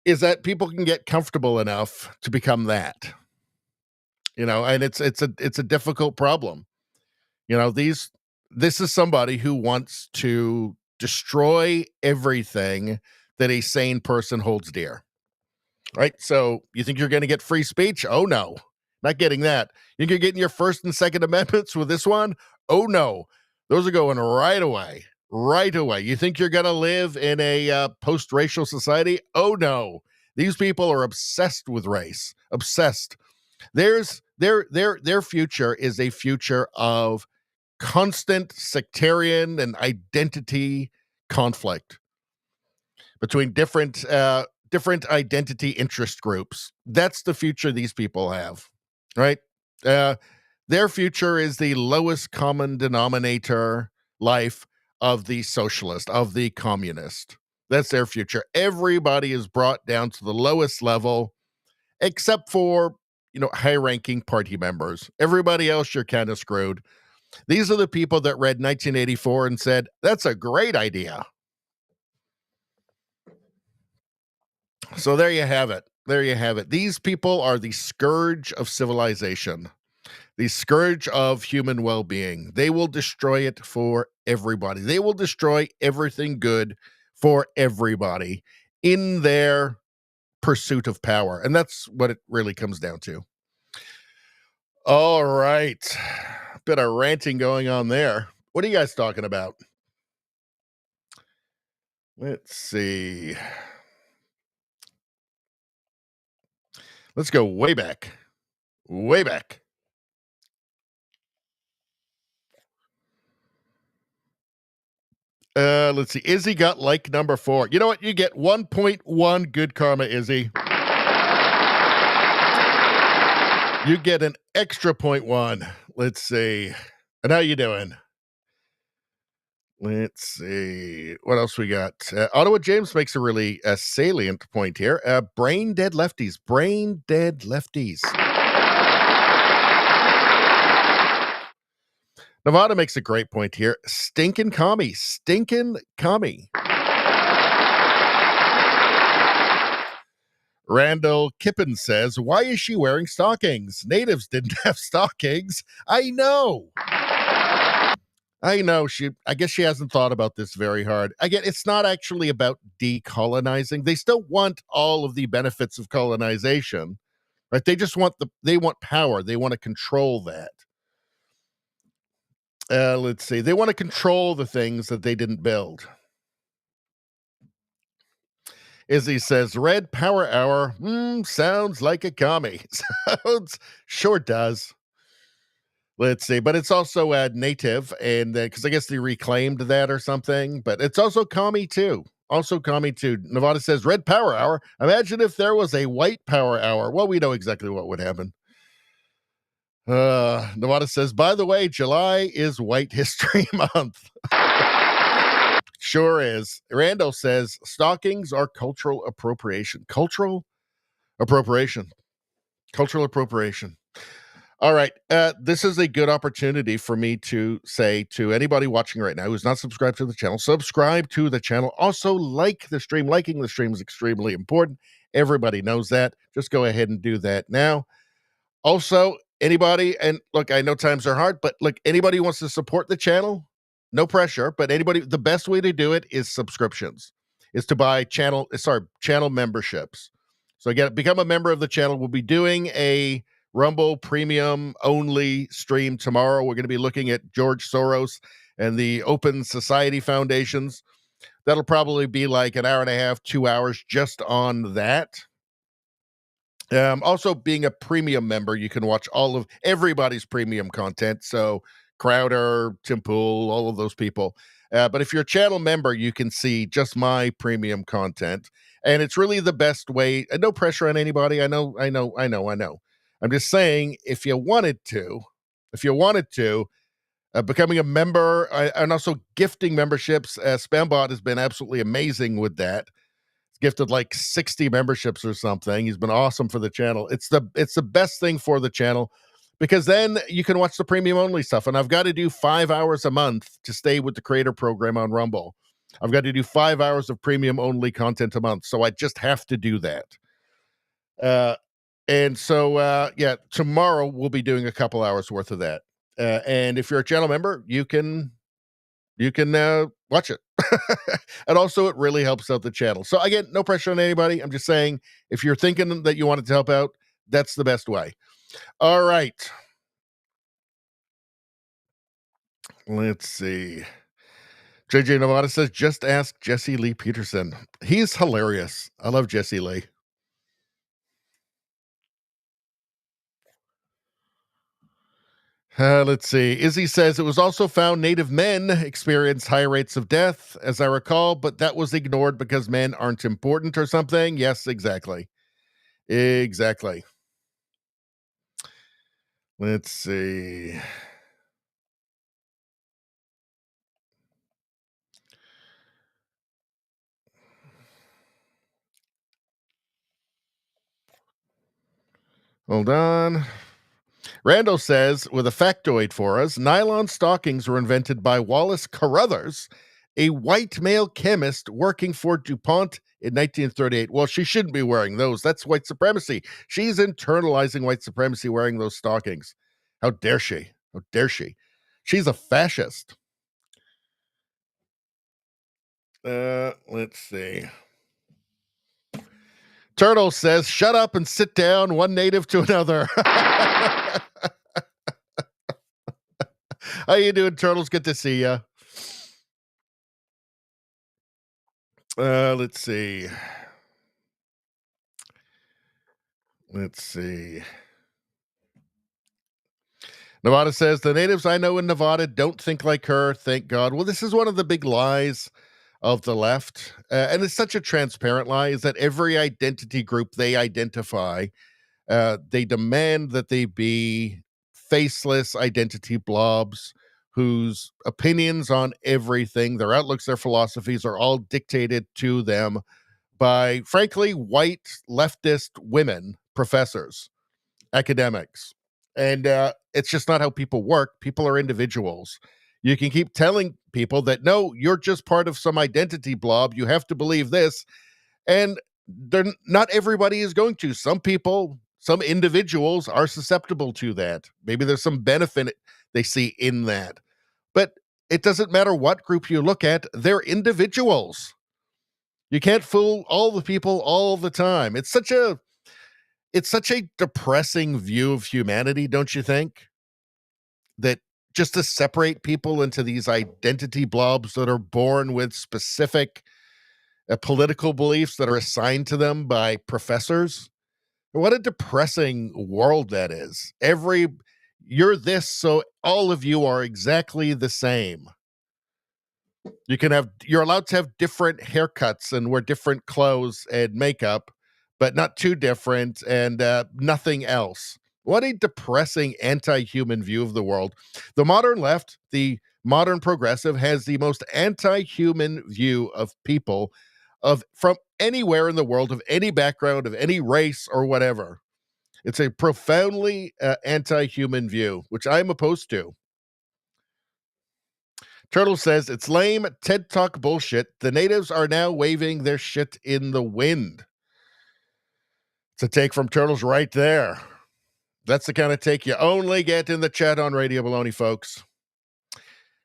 is that people can get comfortable enough to become that. And it's a difficult problem. This is somebody who wants to destroy everything that a sane person holds dear. Right? So you think you're going to get free speech? Oh, no. Not getting that. You think you're getting your First and Second Amendments with this one? Oh, no. Those are going right away. Right away. You think you're going to live in a post-racial society? Oh, no. These people are obsessed with race. Obsessed. Their future is a future of constant sectarian and identity conflict between different identity interest groups. That's the future these people have, right? Their future is the lowest common denominator life of the socialist, of the communist. That's their future. Everybody is brought down to the lowest level, except for, high-ranking party members. Everybody else, you're kind of screwed. These are the people that read 1984 and said, that's a great idea. So there you have it. There you have it. These people are the scourge of civilization, the scourge of human well-being. They will destroy it for everybody. They will destroy everything good for everybody in their pursuit of power. And that's what it really comes down to. All right. Bit of ranting going on there. What are you guys talking about? Let's see. Let's go way back. Way back. Let's see. Izzy got like number 4. You know what? You get 1.1 good karma, Izzy. You get an extra 0.1. Let's see. And how you doing? Let's see. What else we got? Ottawa James makes a really salient point here. Brain dead lefties. Brain dead lefties. Nevada makes a great point here. Stinkin' commie. Stinkin' commie. Randall Kippen says, why is she wearing stockings? Natives didn't have stockings. I know. I guess she hasn't thought about this very hard. Again, it's not actually about decolonizing. They still want all of the benefits of colonization, right? They just want they want power. They want to control that. Let's see. They want to control the things that they didn't build. Izzy says, Red Power Hour, sounds like a commie. Sounds, sure does. Let's see, but it's also native, and because I guess they reclaimed that or something, but it's also commie too. Also commie too. Nevada says, Red Power Hour. Imagine if there was a White Power Hour. Well, we know exactly what would happen. Nevada says, by the way, July is White History Month. Sure is. Randall says, stockings are cultural appropriation. Cultural appropriation. Cultural appropriation. All right. This is a good opportunity for me to say to anybody watching right now who's not subscribed to the channel, subscribe to the channel. Also, like the stream. Liking the stream is extremely important. Everybody knows that. Just go ahead and do that now. Also, anybody, and look, I know times are hard, but look, anybody who wants to support the channel, no pressure, but anybody, the best way to do it is subscriptions, is to buy channel memberships. So again, become a member of the channel. We'll be doing a Rumble Premium only stream tomorrow. We're going to be looking at George Soros and the Open Society Foundations. That'll probably be like an hour and a half, 2 hours just on that. Also, being a premium member, you can watch all of everybody's premium content. So Crowder, Tim Pool, all of those people. But if you're a channel member, you can see just my premium content. And it's really the best way. No pressure on anybody. I know. I'm just saying, if you wanted to, becoming a member and also gifting memberships, Spambot has been absolutely amazing with that. He's gifted like 60 memberships or something. He's been awesome for the channel. It's the best thing for the channel, because then you can watch the premium only stuff. And I've got to do 5 hours a month to stay with the creator program on Rumble. I've got to do 5 hours of premium only content a month. So I just have to do that. And so, tomorrow we'll be doing a couple hours worth of that. And if you're a channel member, you can watch it. And also it really helps out the channel. So again, no pressure on anybody. I'm just saying, if you're thinking that you wanted to help out, that's the best way. All right. Let's see. JJ Nevada says, just ask Jesse Lee Peterson. He's hilarious. I love Jesse Lee. Let's see. Izzy says, it was also found Native men experience high rates of death, as I recall, but that was ignored because men aren't important or something. Yes, exactly. Exactly. Let's see. Hold on. Randall says, with a factoid for us, nylon stockings were invented by Wallace Carruthers, a white male chemist working for DuPont in 1938. Well, she shouldn't be wearing those. That's white supremacy. She's internalizing white supremacy wearing those stockings. How dare she? How dare she? She's a fascist. Let's see. Turtle says, shut up and sit down, one native to another. How you doing, Turtles? Good to see you. Let's see. Nevada says, the natives I know in Nevada don't think like her, thank God. Well, this is one of the big lies of the left. And it's such a transparent lie, is that every identity group they identify, they demand that they be faceless identity blobs whose opinions on everything, their outlooks, their philosophies are all dictated to them by, frankly, white leftist women, professors, academics. And it's just not how people work. People are individuals. You can keep telling people that, no, you're just part of some identity blob. You have to believe this. And not everybody is going to. Some people, some individuals are susceptible to that. Maybe there's some benefit they see in that. But it doesn't matter what group you look at. They're individuals. You can't fool all the people all the time. It's such a depressing view of humanity, don't you think? That just to separate people into these identity blobs that are born with specific political beliefs that are assigned to them by professors. What a depressing world that is. You're this, so all of you are exactly the same. You're allowed to have different haircuts and wear different clothes and makeup, but not too different, and nothing else. What a depressing anti-human view of the world. The modern left, the modern progressive, has the most anti-human view of people from anywhere in the world, of any background, of any race or whatever. It's a profoundly anti-human view, which I'm opposed to. Turtle says, it's lame TED Talk bullshit. The natives are now waving their shit in the wind. It's a take from Turtles right there. That's the kind of take you only get in the chat on Radio Baloney, folks.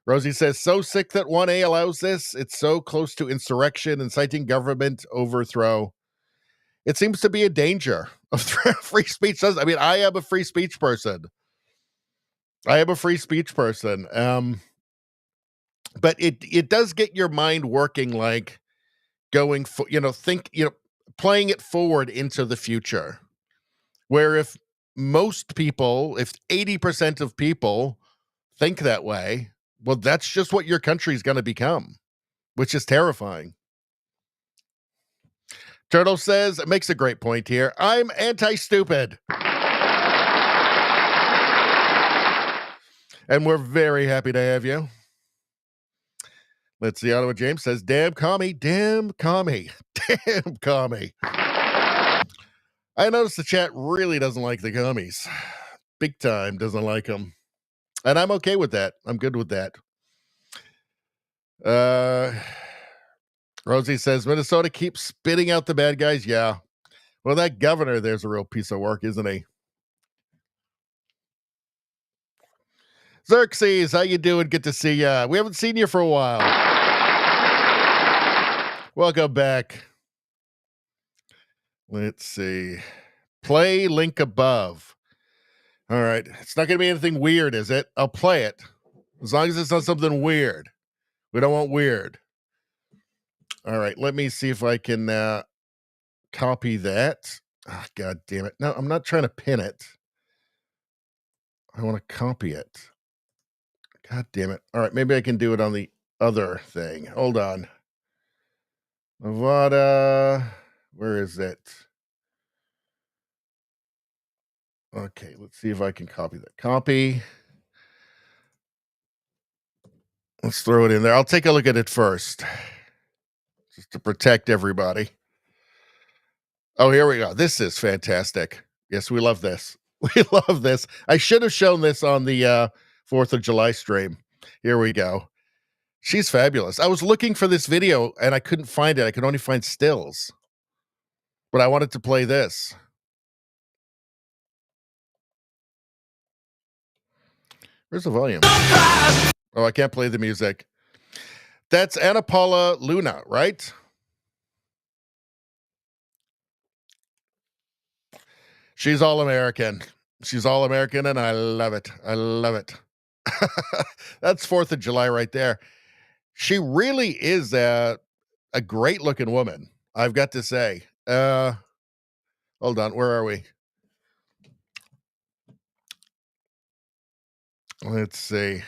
Rosie says, so sick that 1A allows this. It's so close to insurrection, inciting government overthrow. It seems to be a danger of free speech. I mean, I am a free speech person. But it does get your mind working, like going for, playing it forward into the future, where if most people, if 80% of people think that way, well, that's just what your country is going to become, which is terrifying. Turtle says, it makes a great point here. I'm anti-stupid. And we're very happy to have you. Let's see. Ottawa James says, damn commie, damn commie, damn commie. I noticed the chat really doesn't like the commies. Big time doesn't like them. And I'm okay with that. I'm good with that. Rosie says, Minnesota keeps spitting out the bad guys. Yeah. Well, that governor there's a real piece of work, isn't he? Xerxes, how you doing? Good to see ya. We haven't seen you for a while. Welcome back. Let's see. Play link above. All right. It's not going to be anything weird, is it? I'll play it. As long as it's not something weird. We don't want weird. All right. Let me see if I can copy that. Oh, God damn it. No, I'm not trying to pin it. I want to copy it. God damn it. All right. Maybe I can do it on the other thing. Hold on. Nevada. Where is it? Okay. Let's see if I can copy that. Copy. Let's throw it in there. I'll take a look at it first. Just to protect everybody. Oh, here we go. This is fantastic. Yes, we love this. We love this. I should have shown this on the 4th of July stream. Here we go. She's fabulous. I was looking for this video and I couldn't find it. I could only find stills. But I wanted to play this. Where's the volume? Oh, I can't play the music. That's Ana Paula Luna, right? She's all American. She's all American, and I love it. I love it. That's 4th of July right there. She really is a great looking woman, I've got to say. Hold on. Where are we? Let's see.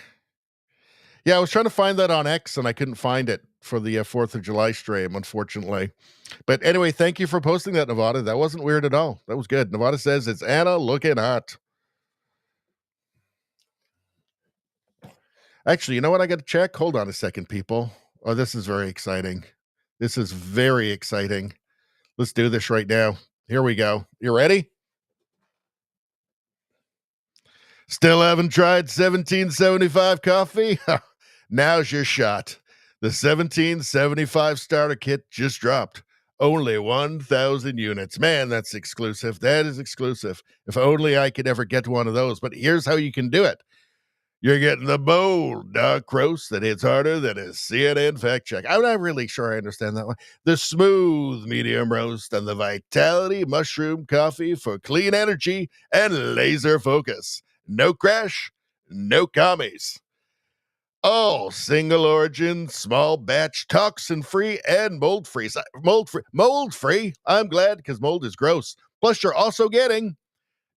Yeah, I was trying to find that on X, and I couldn't find it for the 4th of July stream, unfortunately. But anyway, thank you for posting that, Nevada. That wasn't weird at all. That was good. Nevada says it's Anna looking hot. Actually, you know what? I got to check. Hold on a second, people. Oh, this is very exciting. This is very exciting. Let's do this right now. Here we go. You ready? Still haven't tried 1775 coffee? Now's your shot. The 1775 starter kit just dropped. Only 1,000 units. Man, that's exclusive. That is exclusive. If only I could ever get one of those. But here's how you can do it. You're getting the bold dark roast that hits harder than a CNN fact check. I'm not really sure I understand that one. The smooth medium roast and the vitality mushroom coffee for clean energy and laser focus. No crash, no commies. All single origin, small batch, toxin free, and mold free. Mold free. I'm glad because mold is gross. Plus, you're also getting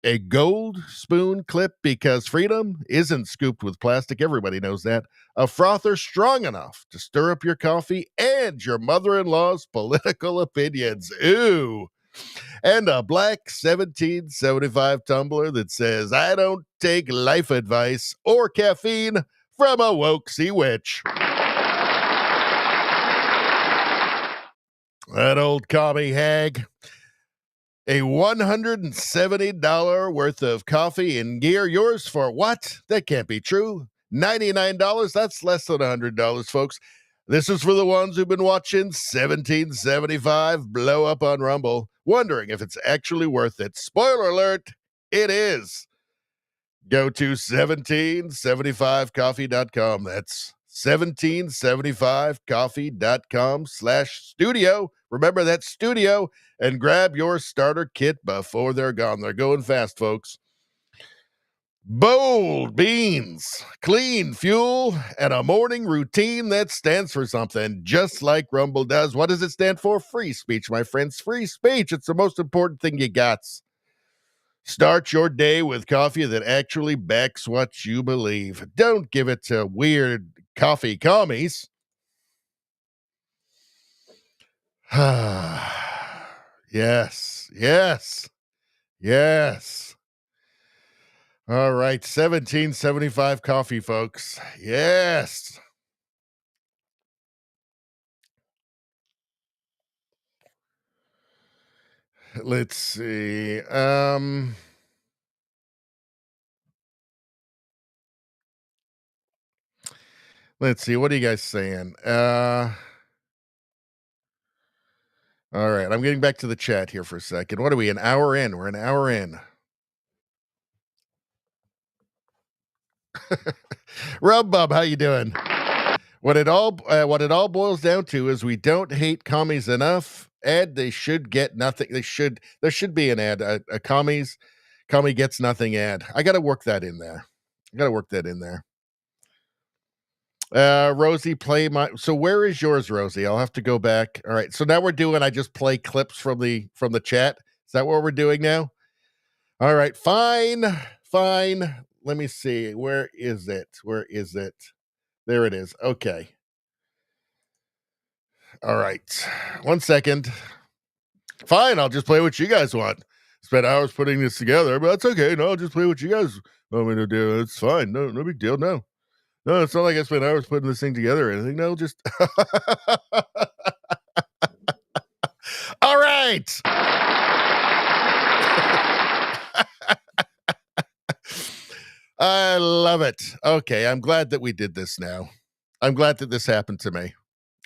a gold spoon clip because freedom isn't scooped with plastic. Everybody knows that. A frother strong enough to stir up your coffee and your mother-in-law's political opinions. Ooh. And a black 1775 tumbler that says, I don't take life advice or caffeine from a wokesy witch. That old commie hag. A $170 worth of coffee and gear. Yours for what? That can't be true. $99. That's less than $100, folks. This is for the ones who've been watching 1775 blow up on Rumble, wondering if it's actually worth it. Spoiler alert, it is. Go to 1775coffee.com. That's 1775coffee.com/studio. Remember that studio and grab your starter kit before they're gone. They're going fast, folks. Bold beans, clean fuel, and a morning routine that stands for something, just like Rumble does. What does it stand for? Free speech, my friends. Free speech. It's the most important thing you got. Start your day with coffee that actually backs what you believe. Don't give it to weird coffee commies. Yes, yes, yes. All right, 1775 coffee, folks. Yes. Let's see. Let's see. What are you guys saying? All right, I'm getting back to the chat here for a second. What are we? An hour in. We're an hour in. Rubbub, how you doing? What it all boils down to is we don't hate commies enough. Ad, they should get nothing. There should be an ad. A commie gets nothing ad. I got to work that in there. Rosie, play my. So where is yours, Rosie? I'll have to go back. All right. So now we're doing. I just play clips from the chat. Is that what we're doing now? All right. Fine. Let me see. Where is it? There it is. Okay. All right. 1 second. Fine. I'll just play what you guys want. Spent hours putting this together, but that's okay. No, I'll just play what you guys want me to do. It's fine. No big deal. No, it's not like I spent hours putting this thing together or anything. No, just. All right. I love it. Okay. I'm glad that we did this now. I'm glad that this happened to me.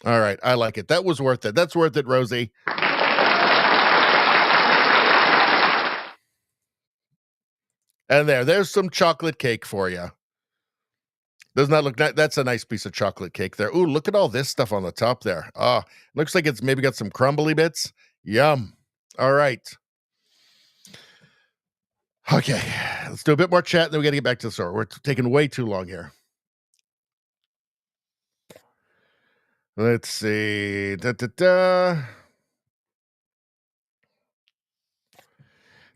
All right. I like it. That was worth it. That's worth it, Rosie. And there's some chocolate cake for you. Doesn't that look nice? That's a nice piece of chocolate cake there. Ooh, look at all this stuff on the top there. Looks like it's maybe got some crumbly bits. Yum. All right. Okay, let's do a bit more chat, and then we got to get back to the story. We're taking way too long here. Let's see.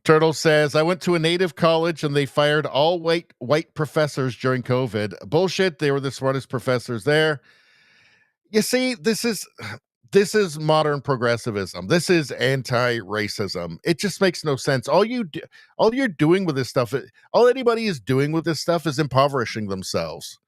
Turtle says, I went to a native college and they fired all white professors during COVID. Bullshit. They were the smartest professors there. You see, this is modern progressivism. This is anti-racism. It just makes no sense. All you're doing with this stuff, all anybody is doing with this stuff is impoverishing themselves.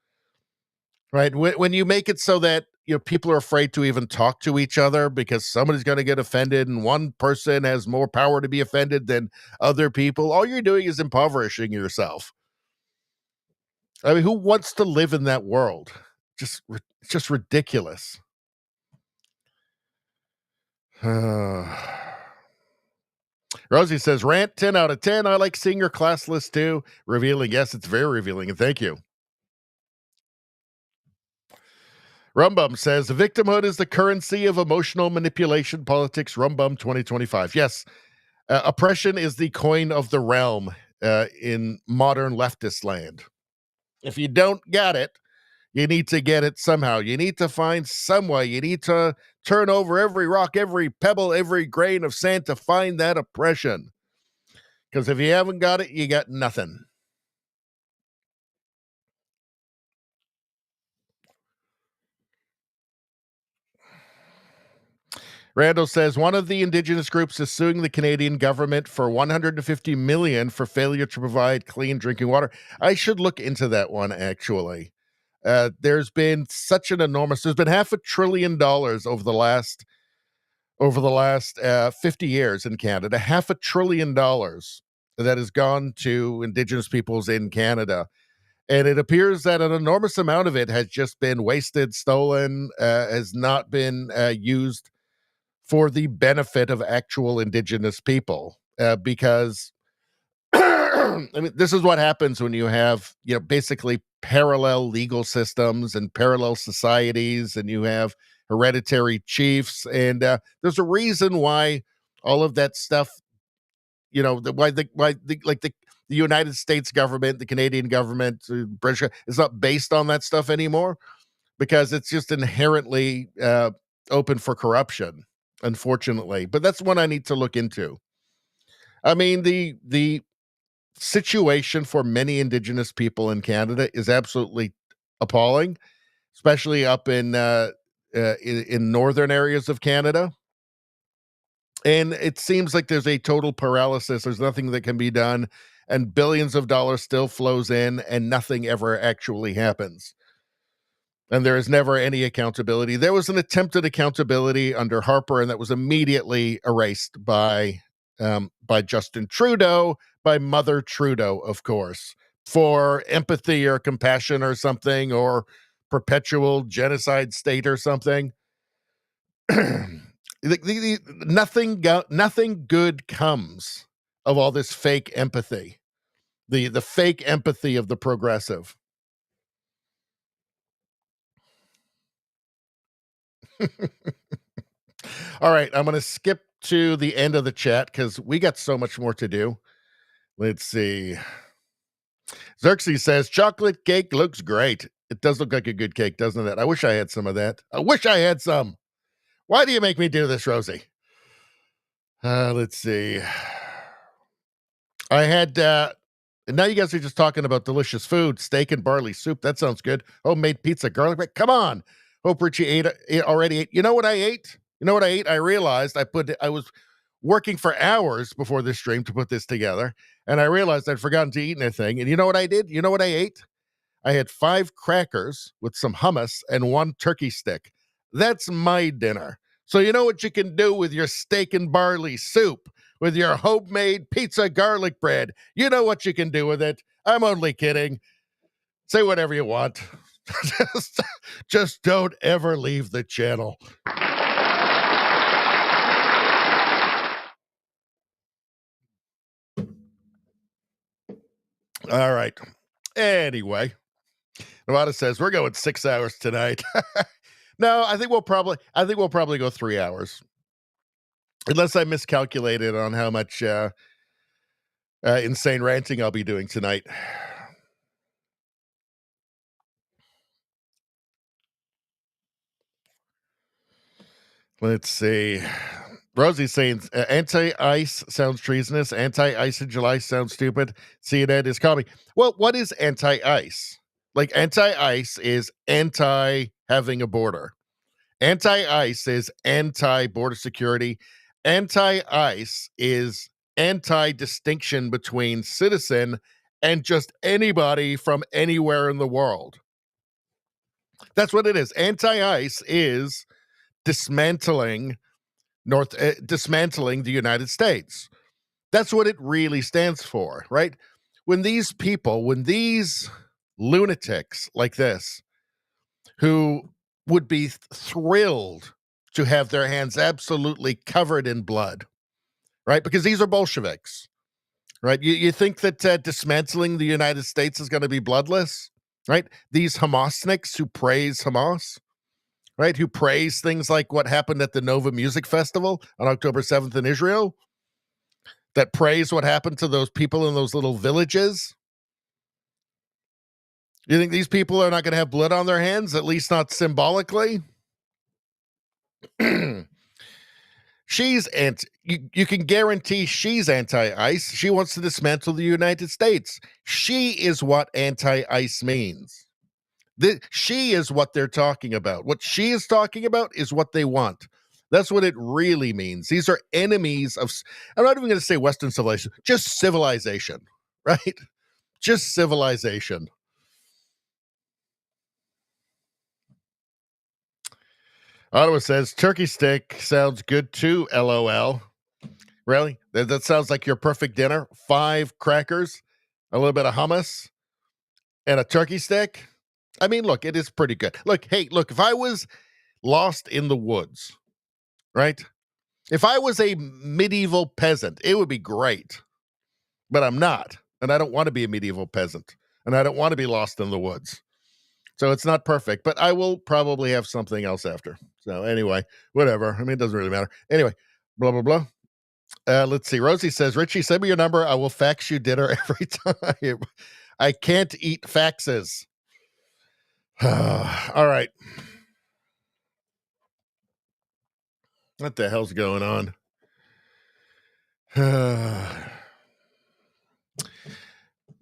Right? When you make it so that people are afraid to even talk to each other because somebody's going to get offended and one person has more power to be offended than other people, all you're doing is impoverishing yourself. I mean, who wants to live in that world? Just ridiculous. Rosie says, rant 10 out of 10. I like seeing your class list too. Revealing. Yes, it's very revealing. And thank you. Rumbum says, victimhood is the currency of emotional manipulation politics. Rumbum 2025. Yes, oppression is the coin of the realm in modern leftist land. If you don't get it, you need to get it somehow. You need to find some way. You need to turn over every rock, every pebble, every grain of sand to find that oppression. Because if you haven't got it, you got nothing. Randall says one of the indigenous groups is suing the Canadian government for $150 million for failure to provide clean drinking water. I should look into that one, actually. There's been such an enormous, there's been $500 billion over the last 50 years in Canada, $500 billion that has gone to indigenous peoples in Canada. And it appears that an enormous amount of it has just been wasted, stolen, has not been used for the benefit of actual indigenous people, because I mean, this is what happens when you have, basically parallel legal systems and parallel societies, and you have hereditary chiefs. And there's a reason why all of that stuff, the United States government, the Canadian government, British, is not based on that stuff anymore, because it's just inherently open for corruption, unfortunately. But that's one I need to look into. I mean, the situation for many Indigenous people in Canada is absolutely appalling, especially up in northern areas of Canada. And it seems like there's a total paralysis. There's nothing that can be done, and billions of dollars still flows in, and nothing ever actually happens. And there is never any accountability. There was an attempt at accountability under Harper, and that was immediately erased by Justin Trudeau, by Mother Trudeau, of course, for empathy or compassion or something, or perpetual genocide state or something. Nothing good comes of all this fake empathy, the fake empathy of the progressive. All right, I'm going to skip to the end of the chat because we got so much more to do. Let's see. Xerxes says, chocolate cake looks great. It does look like a good cake, doesn't it? I wish I had some of that. I wish I had some. Why do you make me do this, Rosie? Let's see. I had, and now you guys are just talking about delicious food, steak and barley soup. That sounds good. Homemade pizza, garlic bread. Come on. Hope Richie already ate. You know what I ate? I realized I was working for hours before this stream to put this together, and I realized I'd forgotten to eat anything. And you know what I did? You know what I ate? I had 5 crackers with some hummus and 1 turkey stick. That's my dinner. So you know what you can do with your steak and barley soup, with your homemade pizza garlic bread. You know what you can do with it. I'm only kidding. Say whatever you want. just don't ever leave the channel. All right. Anyway, Nevada says we're going 6 hours tonight. No, I think we'll probably go 3 hours. Unless I miscalculated on how much insane ranting I'll be doing tonight. Let's see. Rosie's saying anti-ice sounds treasonous. Anti-ice in July sounds stupid. CNN is calling me. Well, what is anti-ice? Like, anti-ice is anti-having a border. Anti-ice is anti-border security. Anti-ice is anti-distinction between citizen and just anybody from anywhere in the world. That's what it is. Anti-ice is dismantling the United States. That's what it really stands for, right? When these lunatics like this, who would be thrilled to have their hands absolutely covered in blood, right? Because these are Bolsheviks, right? You think that dismantling the United States is going to be bloodless, right? These Hamasniks who praise Hamas, right? Who praise things like what happened at the Nova Music Festival on October 7th in Israel, that praise what happened to those people in those little villages. You think these people are not going to have blood on their hands, at least not symbolically? She's you can guarantee she's anti-ice. She wants to dismantle the United States. She is what anti-ice means. She is what they're talking about. What she is talking about is what they want. That's what it really means. These are enemies of, I'm not even going to say Western civilization, just civilization, right? Just civilization. Ottawa says, turkey stick sounds good too, LOL. Really? That sounds like your perfect dinner? 5 crackers, a little bit of hummus, and a turkey stick? I mean, look, it is pretty good. Look, if I was lost in the woods, right? If I was a medieval peasant, it would be great. But I'm not, and I don't want to be a medieval peasant, and I don't want to be lost in the woods. So it's not perfect, but I will probably have something else after. So anyway, whatever. I mean, it doesn't really matter. Anyway, blah, blah, blah. Let's see. Rosie says, Richie, send me your number. I will fax you dinner every time. I can't eat faxes. All right. What the hell's going on?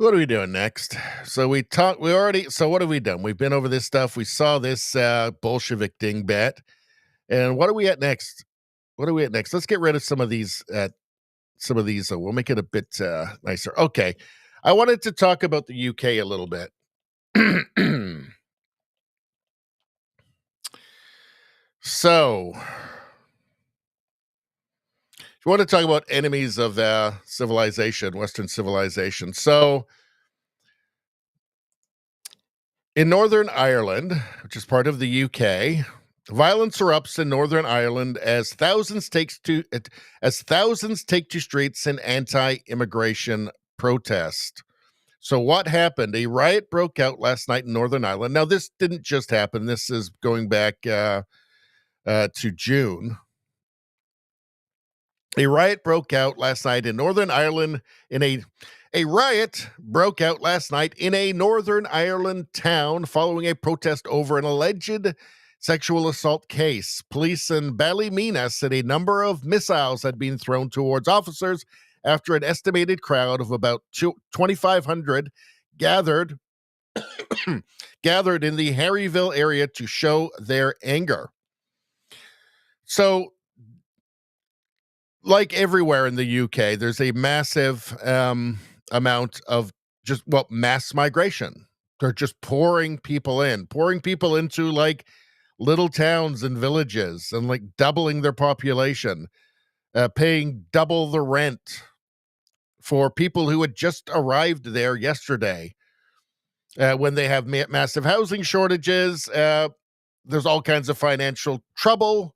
What are we doing next? So what have we done? We've been over this stuff. We saw this Bolshevik dingbat. And what are we at next? Let's get rid of some of these. We'll make it a bit nicer. Okay. I wanted to talk about the UK a little bit. So, if you want to talk about enemies of civilization, Western civilization. So, in Northern Ireland, which is part of the UK, violence erupts in Northern Ireland as thousands take to streets in anti-immigration protest. So what happened? A riot broke out last night in Northern Ireland. Now, this didn't just happen. This is going back to June. A riot broke out last night in Northern Ireland a riot broke out last night in a Northern Ireland town following a protest over an alleged sexual assault case. Police in Ballymena said a number of missiles had been thrown towards officers after an estimated crowd of about 2,500 gathered in the Harryville area to show their anger. So, like everywhere in the UK, there's a massive amount of mass migration. They're just pouring people into like little towns and villages and like doubling their population, paying double the rent for people who had just arrived there yesterday. When they have massive housing shortages, there's all kinds of financial trouble,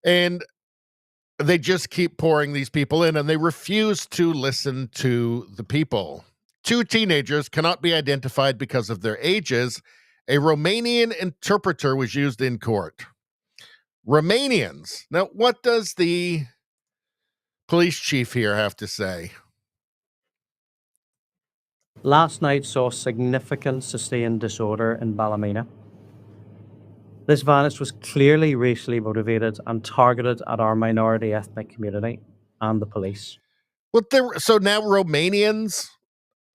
and they just keep pouring these people in, and they refuse to listen to the people. 2 teenagers cannot be identified because of their ages. A Romanian interpreter was used in court. Romanians. Now, what does the police chief here have to say? Last night saw significant sustained disorder in Ballymena. This violence was clearly racially motivated and targeted at our minority ethnic community and the police. Well, so now Romanians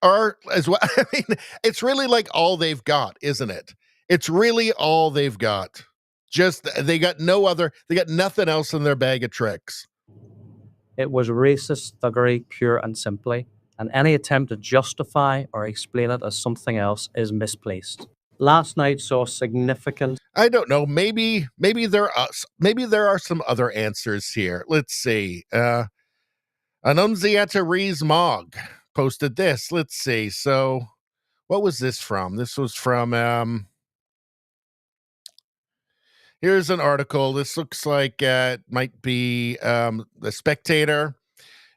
are as well. I mean, it's really like all they've got, isn't it? It's really all they've got. Just they got nothing else in their bag of tricks. It was racist thuggery, pure and simply, and any attempt to justify or explain it as something else is misplaced. Last night saw significant. I don't know. Maybe there are some other answers here. Let's see. Annunziata Rees-Mogg posted this. Let's see. So, what was this from? This was from. Here's an article. This looks like it might be The Spectator.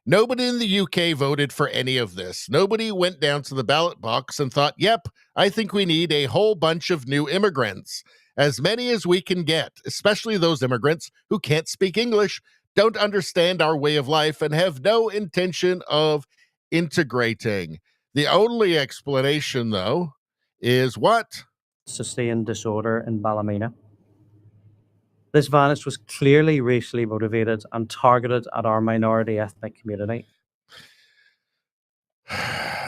Nobody in the UK voted for any of this. Nobody went down to the ballot box and thought, yep, I think we need a whole bunch of new immigrants. As many as we can get, especially those immigrants who can't speak English, don't understand our way of life, and have no intention of integrating. The only explanation, though, is what? Sustained disorder in Ballymena. This violence was clearly racially motivated and targeted at our minority ethnic community.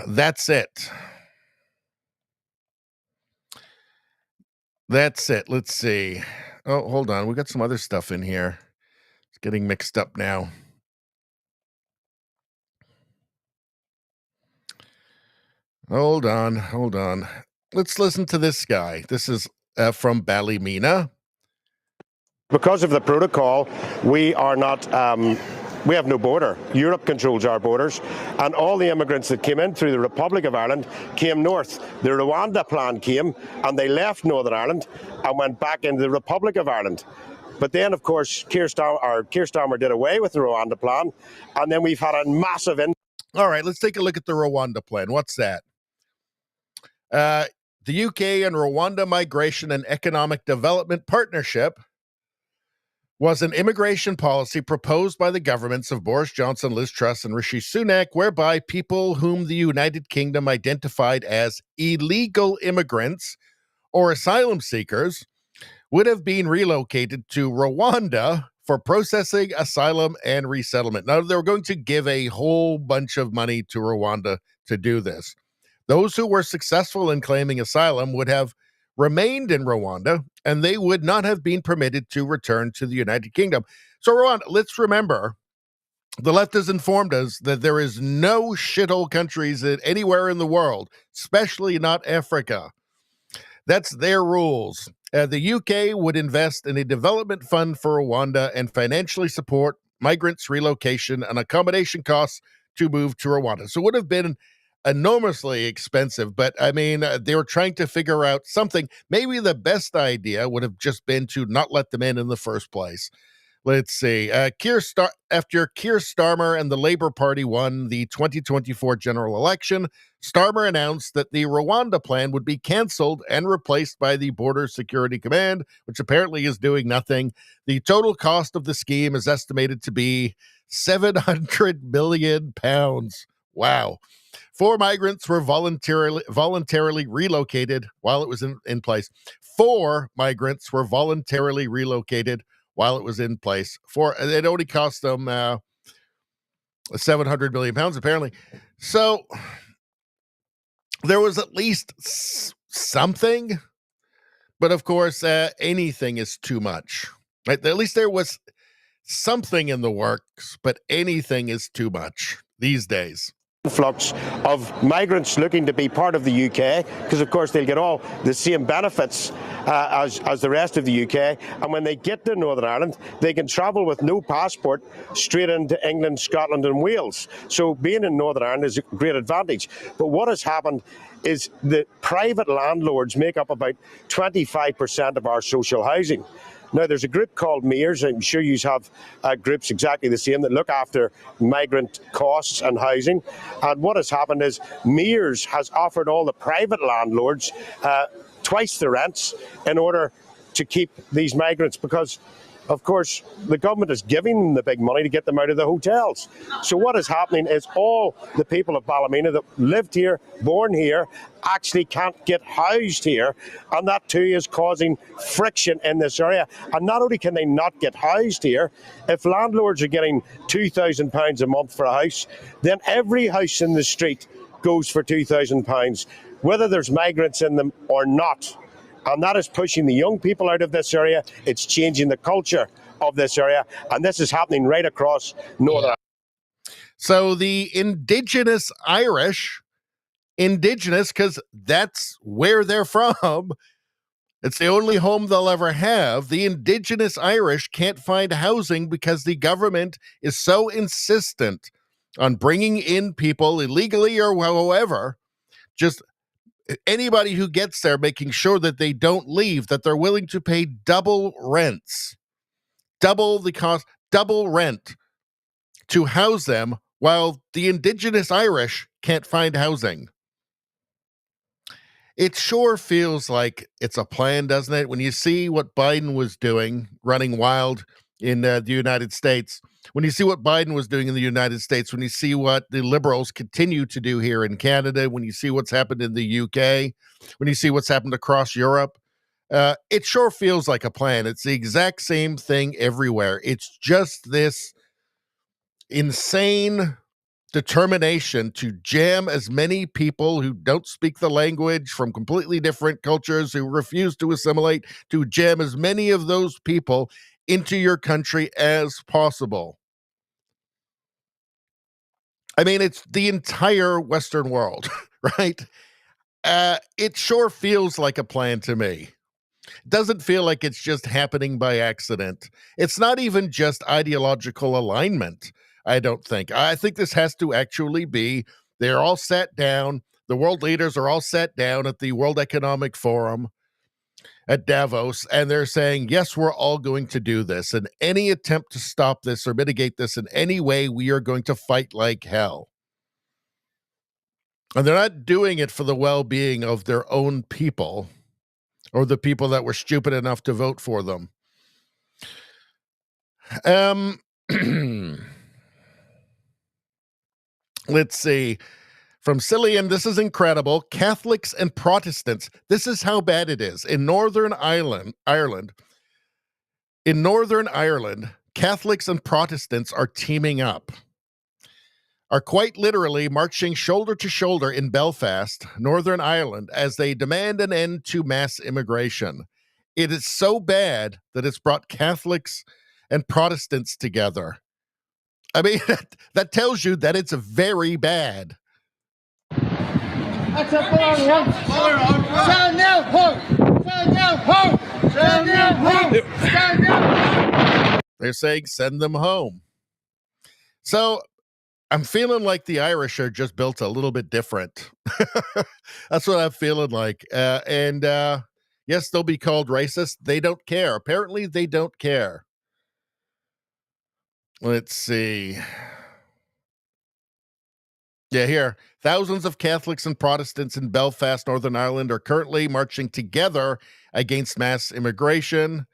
That's it. Let's see. Oh, hold on. We got some other stuff in here. It's getting mixed up now. Hold on. Let's listen to this guy. This is from Ballymena. Because of the protocol, we are not. We have no border. Europe controls our borders, and all the immigrants that came in through the Republic of Ireland came north. The Rwanda plan came, and they left Northern Ireland and went back into the Republic of Ireland. But then, of course, Keir Starmer did away with the Rwanda plan, and then we've had a massive. All right, let's take a look at the Rwanda plan. What's that? The UK and Rwanda Migration and Economic Development Partnership was an immigration policy proposed by the governments of Boris Johnson, Liz Truss, and Rishi Sunak, whereby people whom the United Kingdom identified as illegal immigrants or asylum seekers would have been relocated to Rwanda for processing, asylum, and resettlement. Now, they were going to give a whole bunch of money to Rwanda to do this. Those who were successful in claiming asylum would have remained in Rwanda, and they would not have been permitted to return to the United Kingdom. So, Rwanda, let's remember, the left has informed us that there is no shithole countries anywhere in the world, especially not Africa. That's their rules. The UK would invest in a development fund for Rwanda and financially support migrants' relocation and accommodation costs to move to Rwanda. So it would have been enormously expensive, but I mean, they were trying to figure out something. Maybe the best idea would have just been to not let them in the first place. Let's see. After Keir Starmer and the Labour Party won the 2024 general election, Starmer announced that the Rwanda plan would be canceled and replaced by the Border Security Command, which apparently is doing nothing. The total cost of the scheme is estimated to be £700 million. Wow. 4 migrants were voluntarily relocated while it was in place. 4 migrants were voluntarily relocated while it was in place. It only cost them £700 million, apparently. So there was at least something, but of course, anything is too much. Right? At least there was something in the works, but anything is too much these days. Influx of migrants looking to be part of the UK, because of course they'll get all the same benefits as the rest of the UK, and when they get to Northern Ireland they can travel with no passport straight into England, Scotland and Wales. So being in Northern Ireland is a great advantage. But what has happened is the private landlords make up about 25% of our social housing. Now, there's a group called MEARS, I'm sure you have groups exactly the same that look after migrant costs and housing. And what has happened is MEARS has offered all the private landlords twice the rents in order to keep these migrants, because of course, the government is giving them the big money to get them out of the hotels. So what is happening is all the people of Ballymena that lived here, born here, actually can't get housed here, and that too is causing friction in this area. And not only can they not get housed here, if landlords are getting £2,000 a month for a house, then every house in the street goes for £2,000, whether there's migrants in them or not. And that is pushing the young people out of this area. It's changing the culture of this area. And this is happening right across Northern Ireland. So the indigenous Irish, because that's where they're from, it's the only home they'll ever have. The indigenous Irish can't find housing because the government is so insistent on bringing in people illegally or however, just anybody who gets there, making sure that they don't leave, that they're willing to pay double rents, double the cost, double rent to house them, while the indigenous Irish can't find housing. It sure feels like it's a plan, doesn't it? When you see what Biden was doing, running wild in the United States, when you see what Biden was doing in the United States, when you see what the liberals continue to do here in Canada, when you see what's happened in the UK, when you see what's happened across Europe, it sure feels like a plan. It's the exact same thing everywhere. It's just this insane determination to jam as many people who don't speak the language from completely different cultures, who refuse to assimilate, to jam as many of those people into your country as possible. I mean, it's the entire Western world, right? It sure feels like a plan to me. It doesn't feel like it's just happening by accident. It's not even just ideological alignment, I don't think. I think this has to actually be, they're all sat down, the world leaders are all sat down at the World Economic Forum at Davos, and they're saying, yes, we're all going to do this, and any attempt to stop this or mitigate this in any way, we are going to fight like hell. And they're not doing it for the well-being of their own people or the people that were stupid enough to vote for them. Let's see. From Cillian, this is incredible. Catholics and Protestants. This is how bad it is. In Northern Ireland, Catholics and Protestants are teaming up. are quite literally marching shoulder to shoulder in Belfast, Northern Ireland, as they demand an end to mass immigration. It is so bad that it's brought Catholics and Protestants together. I mean, that tells you that it's very bad. They're saying send them home. So I'm feeling like the Irish are just built a little bit different. That's what I'm feeling like. Yes, they'll be called racist. They don't care. Apparently, they don't care. Let's see. Yeah, here. Thousands of Catholics and Protestants in Belfast, Northern Ireland, are currently marching together against mass immigration.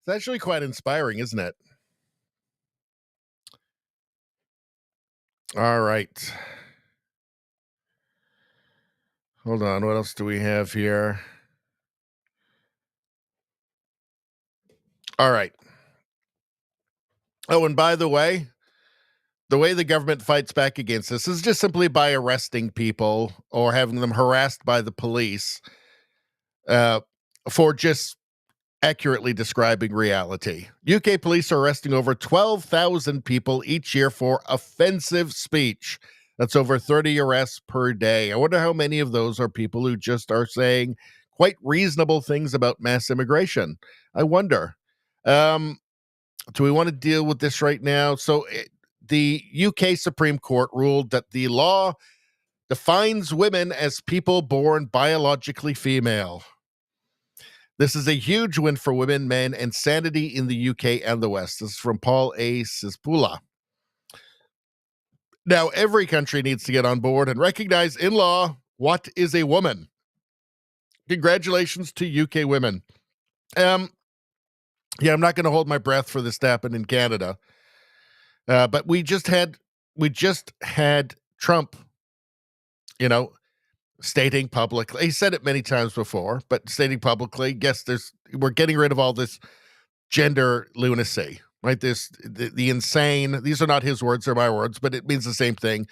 It's actually quite inspiring, isn't it? All right. Hold on. What else do we have here? All right. Oh, and by the way the government fights back against this is just simply by arresting people or having them harassed by the police for just accurately describing reality. UK police are arresting over 12,000 people each year for offensive speech. That's over 30 arrests per day. I wonder how many of those are people who just are saying quite reasonable things about mass immigration. I wonder. Do we want to deal with this right now? So the UK Supreme Court ruled that the law defines women as people born biologically female. This is a huge win for women, men, and sanity in the UK and the West. This is from Paul A. Cispula. Now, every country needs to get on board and recognize in law what is a woman. Congratulations to UK women. Yeah, I'm not going to hold my breath for this to happen in Canada. But we just had Trump, stating publicly. He said it many times before, but stating publicly, yes, we're getting rid of all this gender lunacy, right? The insane. These are not his words; they're my words, but it means the same thing.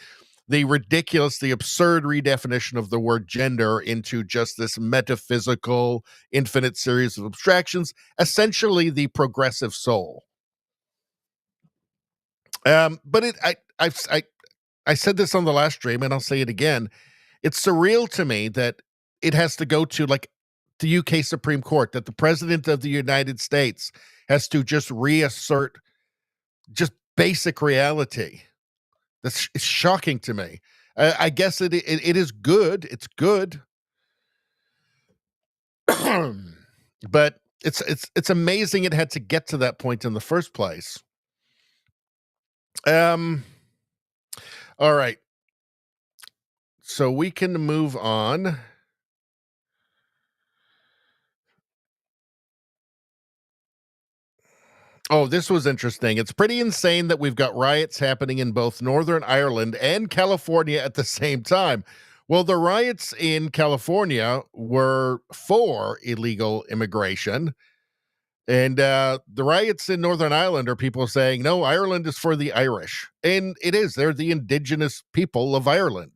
The ridiculous, the absurd redefinition of the word gender into just this metaphysical, infinite series of abstractions, essentially the progressive soul. But I said this on the last stream, and I'll say it again. It's surreal to me that it has to go to like the UK Supreme Court, that the President of the United States has to just reassert just basic reality. It's shocking to me. I guess it is good. It's good, but it's amazing it had to get to that point in the first place. All right. So we can move on. Oh, this was interesting. It's pretty insane that we've got riots happening in both Northern Ireland and California at the same time. Well, the riots in California were for illegal immigration. And the riots in Northern Ireland are people saying, no, Ireland is for the Irish. And it is. They're the indigenous people of Ireland.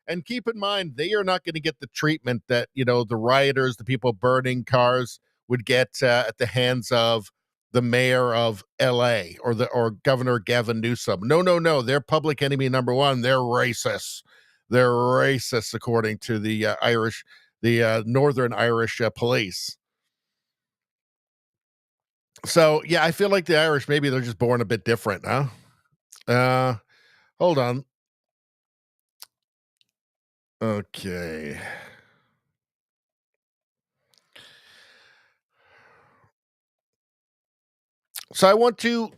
And keep in mind, they are not going to get the treatment that, the rioters, the people burning cars would get at the hands of the mayor of LA or Governor Gavin Newsom. No. They're public enemy number one. They're racist. They're racist, according to the Northern Irish police. So, yeah, I feel like the Irish, maybe they're just born a bit different, huh? Hold on. Okay. So I want to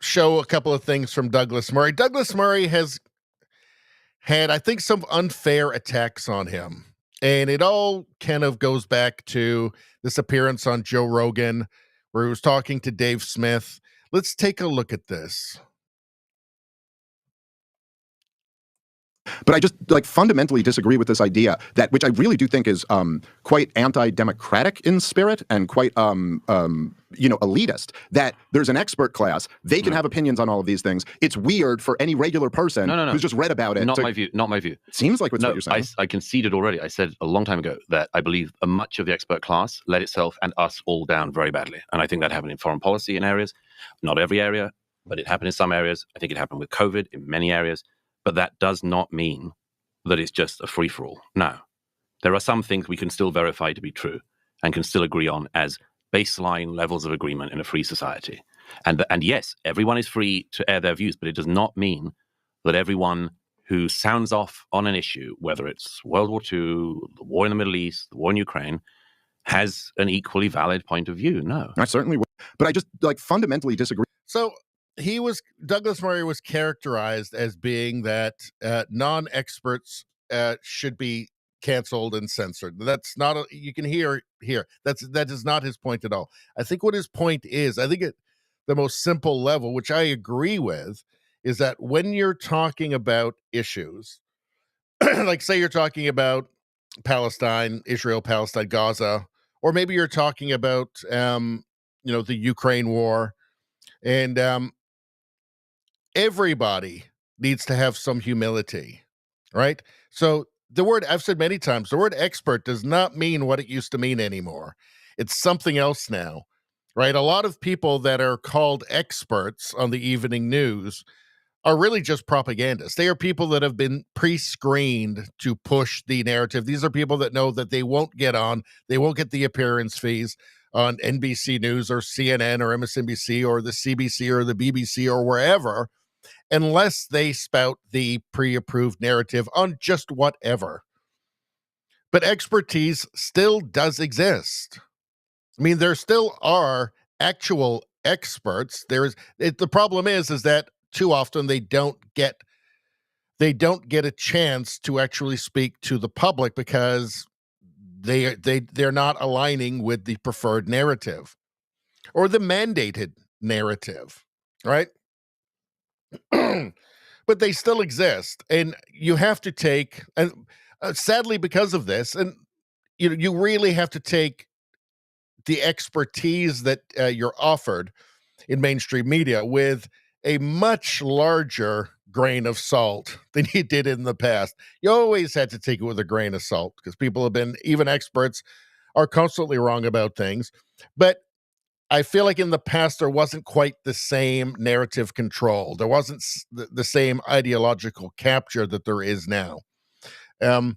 show a couple of things from Douglas Murray. Douglas Murray has had, I think, some unfair attacks on him. And it all kind of goes back to this appearance on Joe Rogan, where he was talking to Dave Smith. Let's take a look at this. But I just fundamentally disagree with this idea that, which I really do think is quite anti-democratic in spirit and quite elitist, that there's an expert class. They can have opinions on all of these things. It's weird for any regular person who's just read about it. Not my view. Not my view. Seems like what you're saying. I conceded already. I said a long time ago that I believe much of the expert class let itself and us all down very badly. And I think that happened in foreign policy in areas, not every area, but it happened in some areas. I think it happened with COVID in many areas. But that does not mean that it's just a free-for-all. No. There are some things we can still verify to be true and can still agree on as baseline levels of agreement in a free society. And yes, everyone is free to air their views, but it does not mean that everyone who sounds off on an issue, whether it's World War II, the war in the Middle East, the war in Ukraine, has an equally valid point of view. No. I certainly would. But I just fundamentally disagree. So Douglas Murray was characterized as being that non-experts should be canceled and censored. That's not you can hear here. That is not his point at all. I think what his point is, I think at the most simple level, which I agree with, is that when you're talking about issues, like say you're talking about Palestine, Israel, Palestine, Gaza, or maybe you're talking about the Ukraine war, and everybody needs to have some humility, right? So I've said many times, the word expert does not mean what it used to mean anymore. It's something else now, right? A lot of people that are called experts on the evening news are really just propagandists. They are people that have been pre-screened to push the narrative. These are people that know that they won't get the appearance fees on NBC News or CNN or MSNBC or the CBC or the BBC or wherever, unless they spout the pre-approved narrative on just whatever. But expertise still does exist. I mean, there still are actual experts. The problem is that too often they don't get a chance to actually speak to the public because they're not aligning with the preferred narrative or the mandated narrative, right? But they still exist, and you have to take, and sadly because of this, and you really have to take the expertise that you're offered in mainstream media with a much larger grain of salt than you did in the past. You always had to take it with a grain of salt because people have been, even experts are constantly wrong about things. But I feel like in the past, there wasn't quite the same narrative control. There wasn't the same ideological capture that there is now. And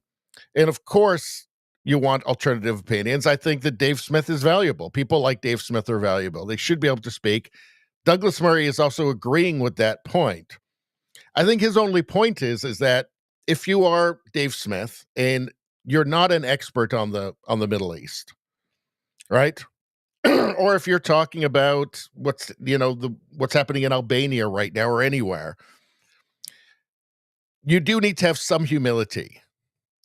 of course, you want alternative opinions. I think that Dave Smith is valuable. People like Dave Smith are valuable. They should be able to speak. Douglas Murray is also agreeing with that point. I think his only point is that if you are Dave Smith and you're not an expert on the Middle East, right? Or if you're talking about what's happening in Albania right now or anywhere, you do need to have some humility.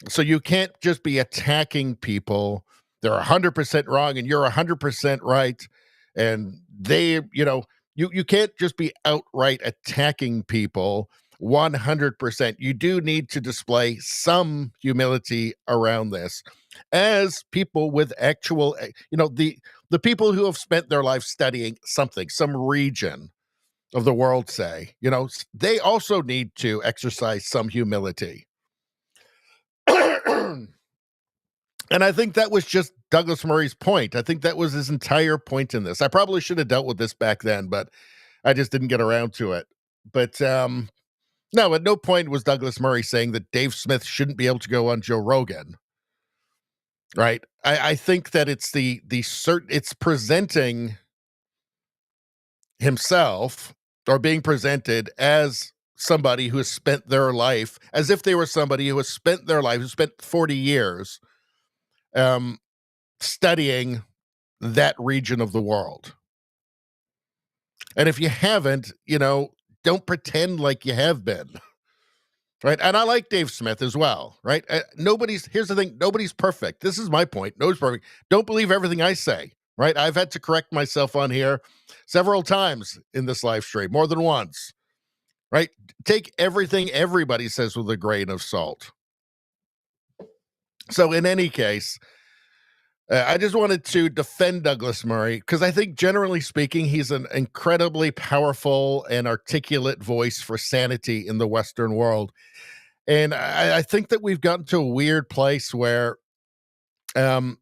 So you can't just be attacking people. They're 100% wrong and you're 100% right. And you can't just be outright attacking people 100%. You do need to display some humility around this as people with actual, the people who have spent their life studying something, some region of the world, say, they also need to exercise some humility. And I think that was just Douglas Murray's point. I think that was his entire point in this. I probably should have dealt with this back then, but I just didn't get around to it. But no, at no point was Douglas Murray saying that Dave Smith shouldn't be able to go on Joe Rogan. Right. I think that it's it's presenting himself or being presented as somebody who has spent their life, as if they were somebody who has spent their life, who spent 40 years studying that region of the world. And if you haven't, don't pretend like you have been. Right. And I like Dave Smith as well. Right. Here's the thing. Nobody's perfect. This is my point. Nobody's perfect. Don't believe everything I say. Right. I've had to correct myself on here several times in this live stream, more than once. Right. Take everything everybody says with a grain of salt. So in any case, I just wanted to defend Douglas Murray because I think, generally speaking, he's an incredibly powerful and articulate voice for sanity in the Western world. And I think that we've gotten to a weird place where, the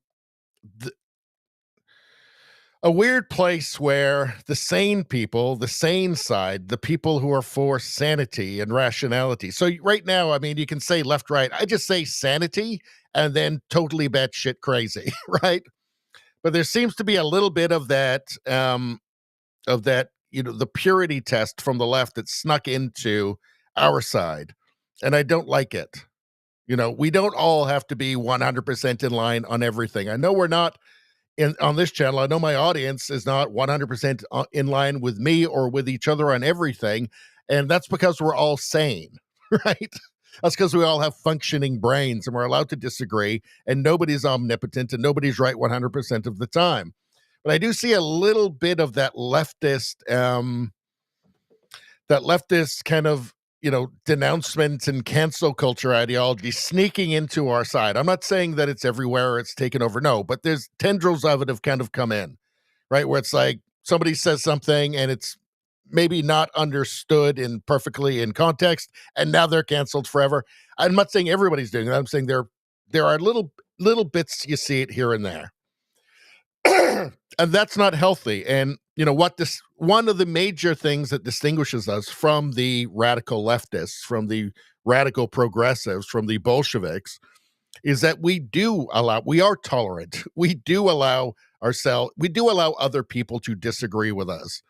sane people, the sane side, the people who are for sanity and rationality. So right now, I mean, you can say left, right. I just say sanity and then totally batshit crazy, right? But there seems to be a little bit of that, the purity test from the left that snuck into our side. And I don't like it. We don't all have to be 100% in line on everything. I know we're not on this channel. I know my audience is not 100% in line with me or with each other on everything. And that's because we're all sane, right? That's because we all have functioning brains and we're allowed to disagree, and nobody's omnipotent and nobody's right 100% of the time. But I do see a little bit of that leftist kind of, denouncement and cancel culture ideology sneaking into our side. I'm not saying that it's everywhere or it's taken over. No, but there's tendrils of it have kind of come in, right? Where it's like somebody says something and it's maybe not understood perfectly in context, and now they're canceled forever. I'm not saying everybody's doing that. I'm saying there are little bits you see it here and there. And that's not healthy. And one of the major things that distinguishes us from the radical leftists, from the radical progressives, from the Bolsheviks, is that we are tolerant. We do allow other people to disagree with us.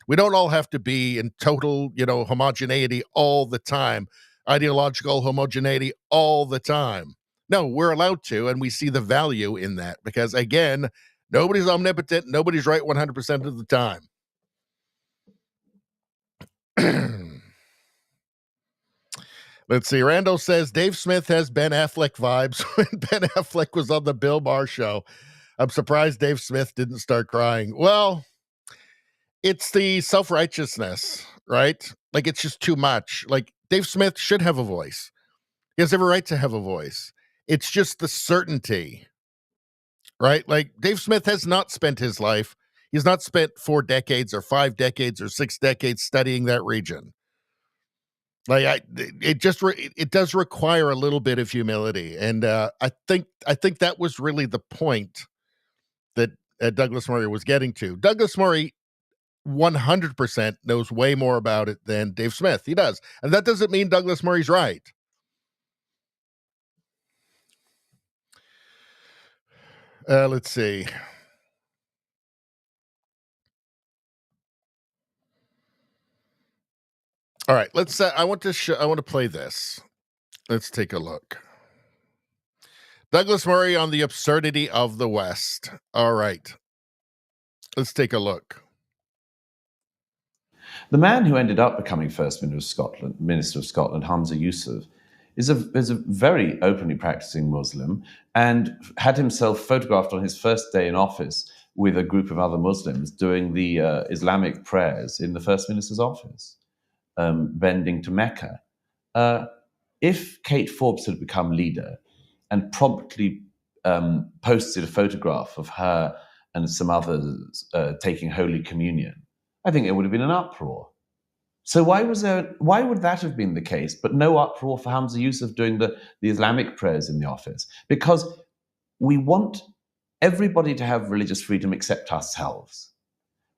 We don't all have to be in total, homogeneity all the time, ideological homogeneity all the time. No, we're allowed to, and we see the value in that because, again, nobody's omnipotent. Nobody's right 100% of the time. Let's see. Randall says Dave Smith has Ben Affleck vibes when Ben Affleck was on the Bill Maher show. I'm surprised Dave Smith didn't start crying. Well, it's the self-righteousness, right? Like, it's just too much. Like, Dave Smith should have a voice. He has every right to have a voice. It's just the certainty, right? Like, Dave Smith has not spent his life. He's not spent 4 decades or 5 decades or 6 decades studying that region. Like, it does require a little bit of humility, and I think that was really the point that Douglas Murray was getting to. Douglas Murray 100% knows way more about it than Dave Smith. He does, and that doesn't mean Douglas Murray's right. Let's see. All right, let's. I want to play this. Let's take a look. Douglas Murray on the absurdity of the West. All right, let's take a look. The man who ended up becoming First Minister of Scotland, Hamza Yusuf, is a very openly practicing Muslim and had himself photographed on his first day in office with a group of other Muslims doing the Islamic prayers in the First Minister's office, bending to Mecca. If Kate Forbes had become leader and promptly posted a photograph of her and some others taking Holy Communion, I think it would have been an uproar. So why would that have been the case, but no uproar for Hamza Yusuf doing the Islamic prayers in the office? Because we want everybody to have religious freedom except ourselves.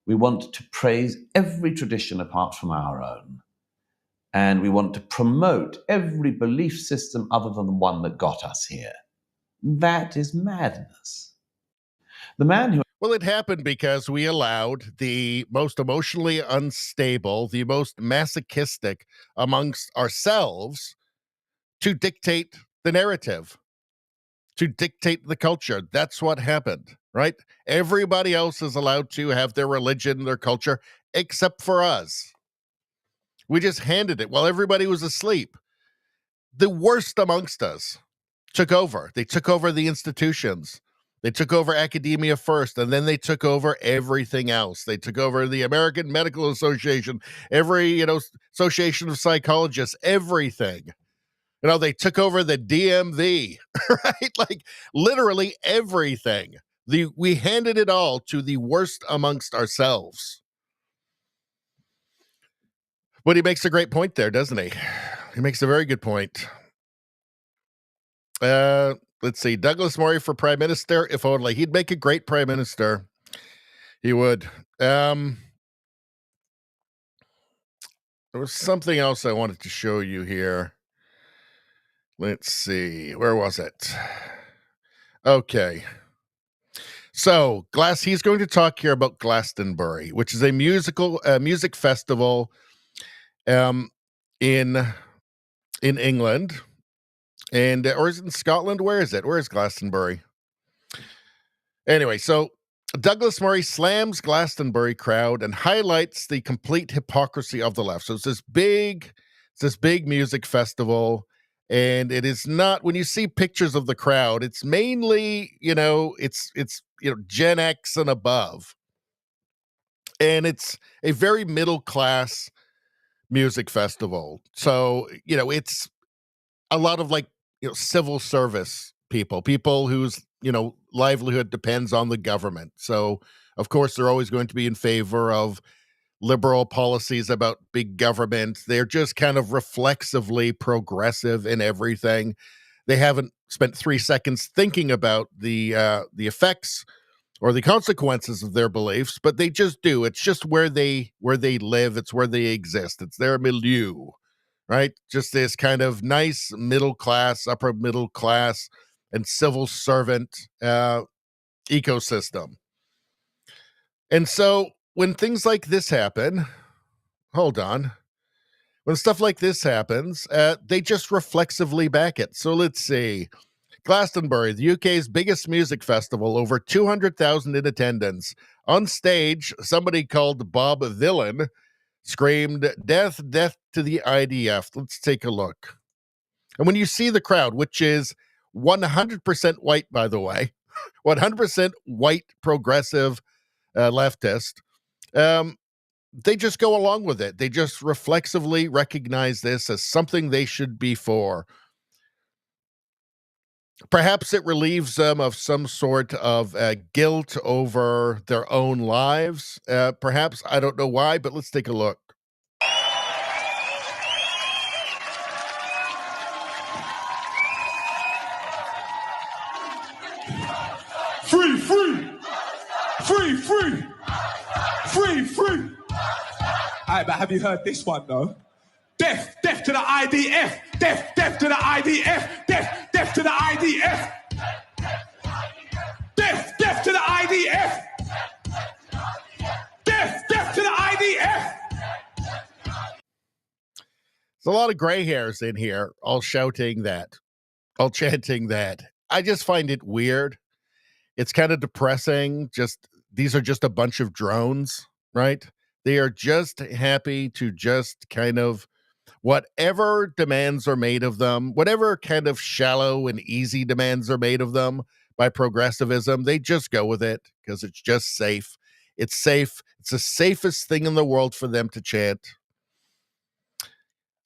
We want to praise every tradition apart from our own. And we want to promote every belief system other than the one that got us here. That is madness. The man who... Well, it happened because we allowed the most emotionally unstable, the most masochistic amongst ourselves to dictate the narrative, to dictate the culture. That's what happened. right? Everybody else is allowed to have their religion, their culture, except for us. We just handed it while everybody was asleep. The worst amongst us took over. They took over the institutions. They took over academia first, and then they took over everything else. They took over the American Medical Association, every, Association of Psychologists, everything. They took over the DMV, right? Like literally everything. We handed it all to the worst amongst ourselves. But he makes a great point there, doesn't he? He makes a very good point. Let's see. Douglas Murray for prime minister. If only. He'd make a great prime minister. He would. There was something else I wanted to show you here. Let's see. Where was it? Okay. So, he's going to talk here about Glastonbury, which is a music festival in England. And or is it in Scotland? Where is it? Where is Glastonbury? Anyway, so Douglas Murray slams Glastonbury crowd and highlights the complete hypocrisy of the left. So it's this big music festival, and it is not, when you see pictures of the crowd, it's mainly, it's Gen X and above. And it's a very middle class music festival. So, it's a lot of civil service people whose, livelihood depends on the government. So, of course, they're always going to be in favor of liberal policies about big government. They're just kind of reflexively progressive in everything. They haven't spent 3 seconds thinking about the effects or the consequences of their beliefs, but they just do. It's just where they live. It's where they exist. It's their milieu. Right? Just this kind of nice middle class, upper middle class, and civil servant ecosystem. And so when things like this happen, when stuff like this happens, they just reflexively back it. So let's see. Glastonbury, the UK's biggest music festival, over 200,000 in attendance. On stage, somebody called Bob Dylan screamed, "Death, death to the IDF." Let's take a look. And when you see the crowd, which is 100% white, by the way, 100% white progressive leftist, they just go along with it. They just reflexively recognize this as something they should be for. Perhaps it relieves them of some sort of guilt over their own lives. Perhaps, I don't know why, but let's take a look. Free, free, free, free, free, free. All right, but have you heard this one though? Death, death to the IDF. Death, death to the IDF. Death, death to the IDF. Death, death to the IDF. Death, death to the IDF. There's a lot of gray hairs in here, all shouting that, all chanting that. I just find it weird. It's kind of depressing. These are just a bunch of drones, right? They are just happy to just kind of, whatever demands are made of them, whatever kind of shallow and easy demands are made of them by progressivism, they just go with it because it's just safe. It's safe. It's the safest thing in the world for them to chant.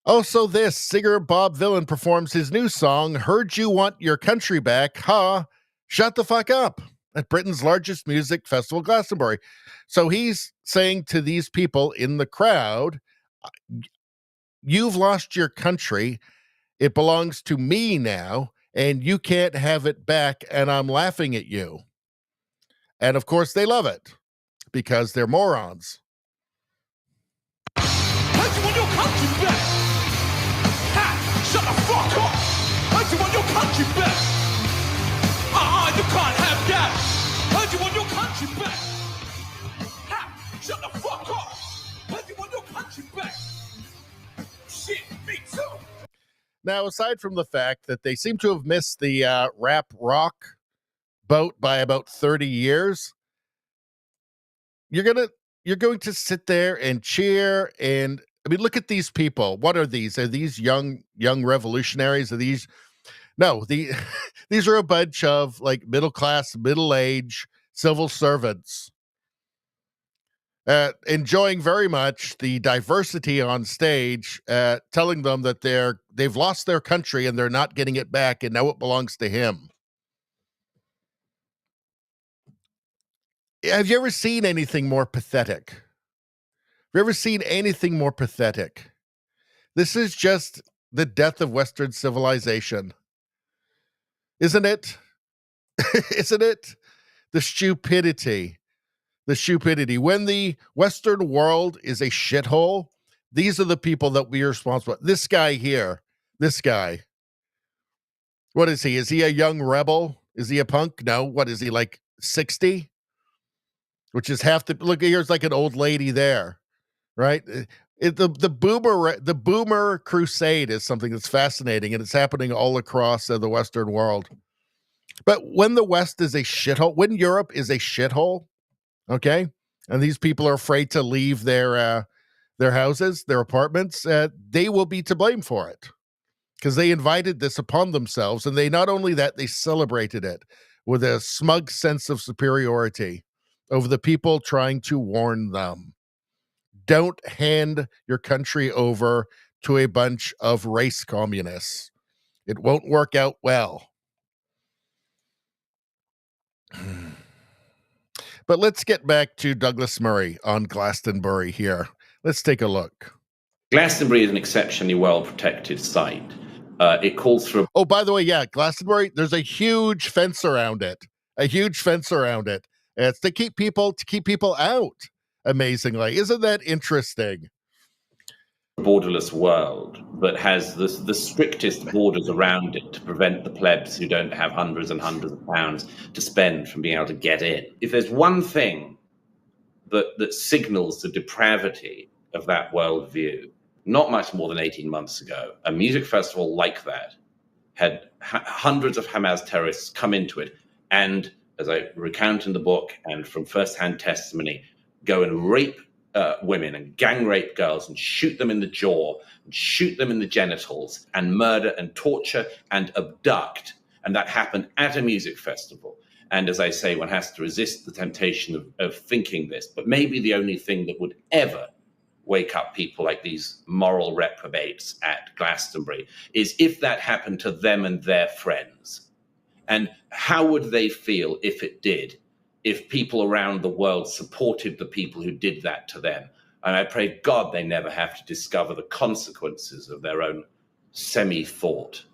Also, singer Bob Dylan performs his new song, "Heard You Want Your Country Back, Huh? Shut the fuck up," at Britain's largest music festival, Glastonbury. So he's saying to these people in the crowd, you've lost your country. It belongs to me now, and you can't have it back, and I'm laughing at you. And of course, they love it because they're morons. Heard you want your country back. Ha! Shut the fuck up. Heard you want your country back. You can't have that. Heard you want your country back. Ha! Shut the fuck up. Heard you want your country back. Shit, me too. Now, aside from the fact that they seem to have missed the rap rock boat by about 30 years, you're going to sit there and cheer. And I mean, look at these people. What are these? Are these young revolutionaries? Are these no, these are a bunch of like middle class, middle age civil servants enjoying very much the diversity on stage, telling them that they've lost their country and they're not getting it back, and now it belongs to him. Have you ever seen anything more pathetic? Have you ever seen anything more pathetic? This is just the death of Western civilization. Isn't it? Isn't it? The stupidity. The stupidity. When the Western world is a shithole, these are the people that we are responsible. This guy here, this guy. What is he? Is he a young rebel? Is he a punk? No. What is he, like 60? Which is half the look. Here's like an old lady there, right? The boomer crusade is something that's fascinating, and it's happening all across the Western world. But when the West is a shithole, when Europe is a shithole, okay, and these people are afraid to leave their houses, their apartments, they will be to blame for it because they invited this upon themselves, and they not only that, they celebrated it with a smug sense of superiority over the people trying to warn them. Don't hand your country over to a bunch of race communists. It won't work out well. But let's get back to Douglas Murray on Glastonbury here. Let's take a look. Glastonbury is an exceptionally well-protected site. It calls for... Oh, by the way, yeah, Glastonbury, there's a huge fence around it. A huge fence around it. It's to keep people out, amazingly. Isn't that interesting? Borderless world, but has the strictest borders around it to prevent the plebs who don't have hundreds and hundreds of pounds to spend from being able to get in. If there's one thing that signals the depravity of that worldview, not much more than 18 months ago, a music festival like that had hundreds of Hamas terrorists come into it and, as I recount in the book and from first-hand testimony, go and rape women and gang rape girls and shoot them in the jaw and shoot them in the genitals and murder and torture and abduct. And that happened at a music festival. And as I say, one has to resist the temptation of thinking this. But maybe the only thing that would ever wake up people like these moral reprobates at Glastonbury is if that happened to them and their friends. And how would they feel if it did? If people around the world supported the people who did that to them. And I pray God they never have to discover the consequences of their own semi-thought.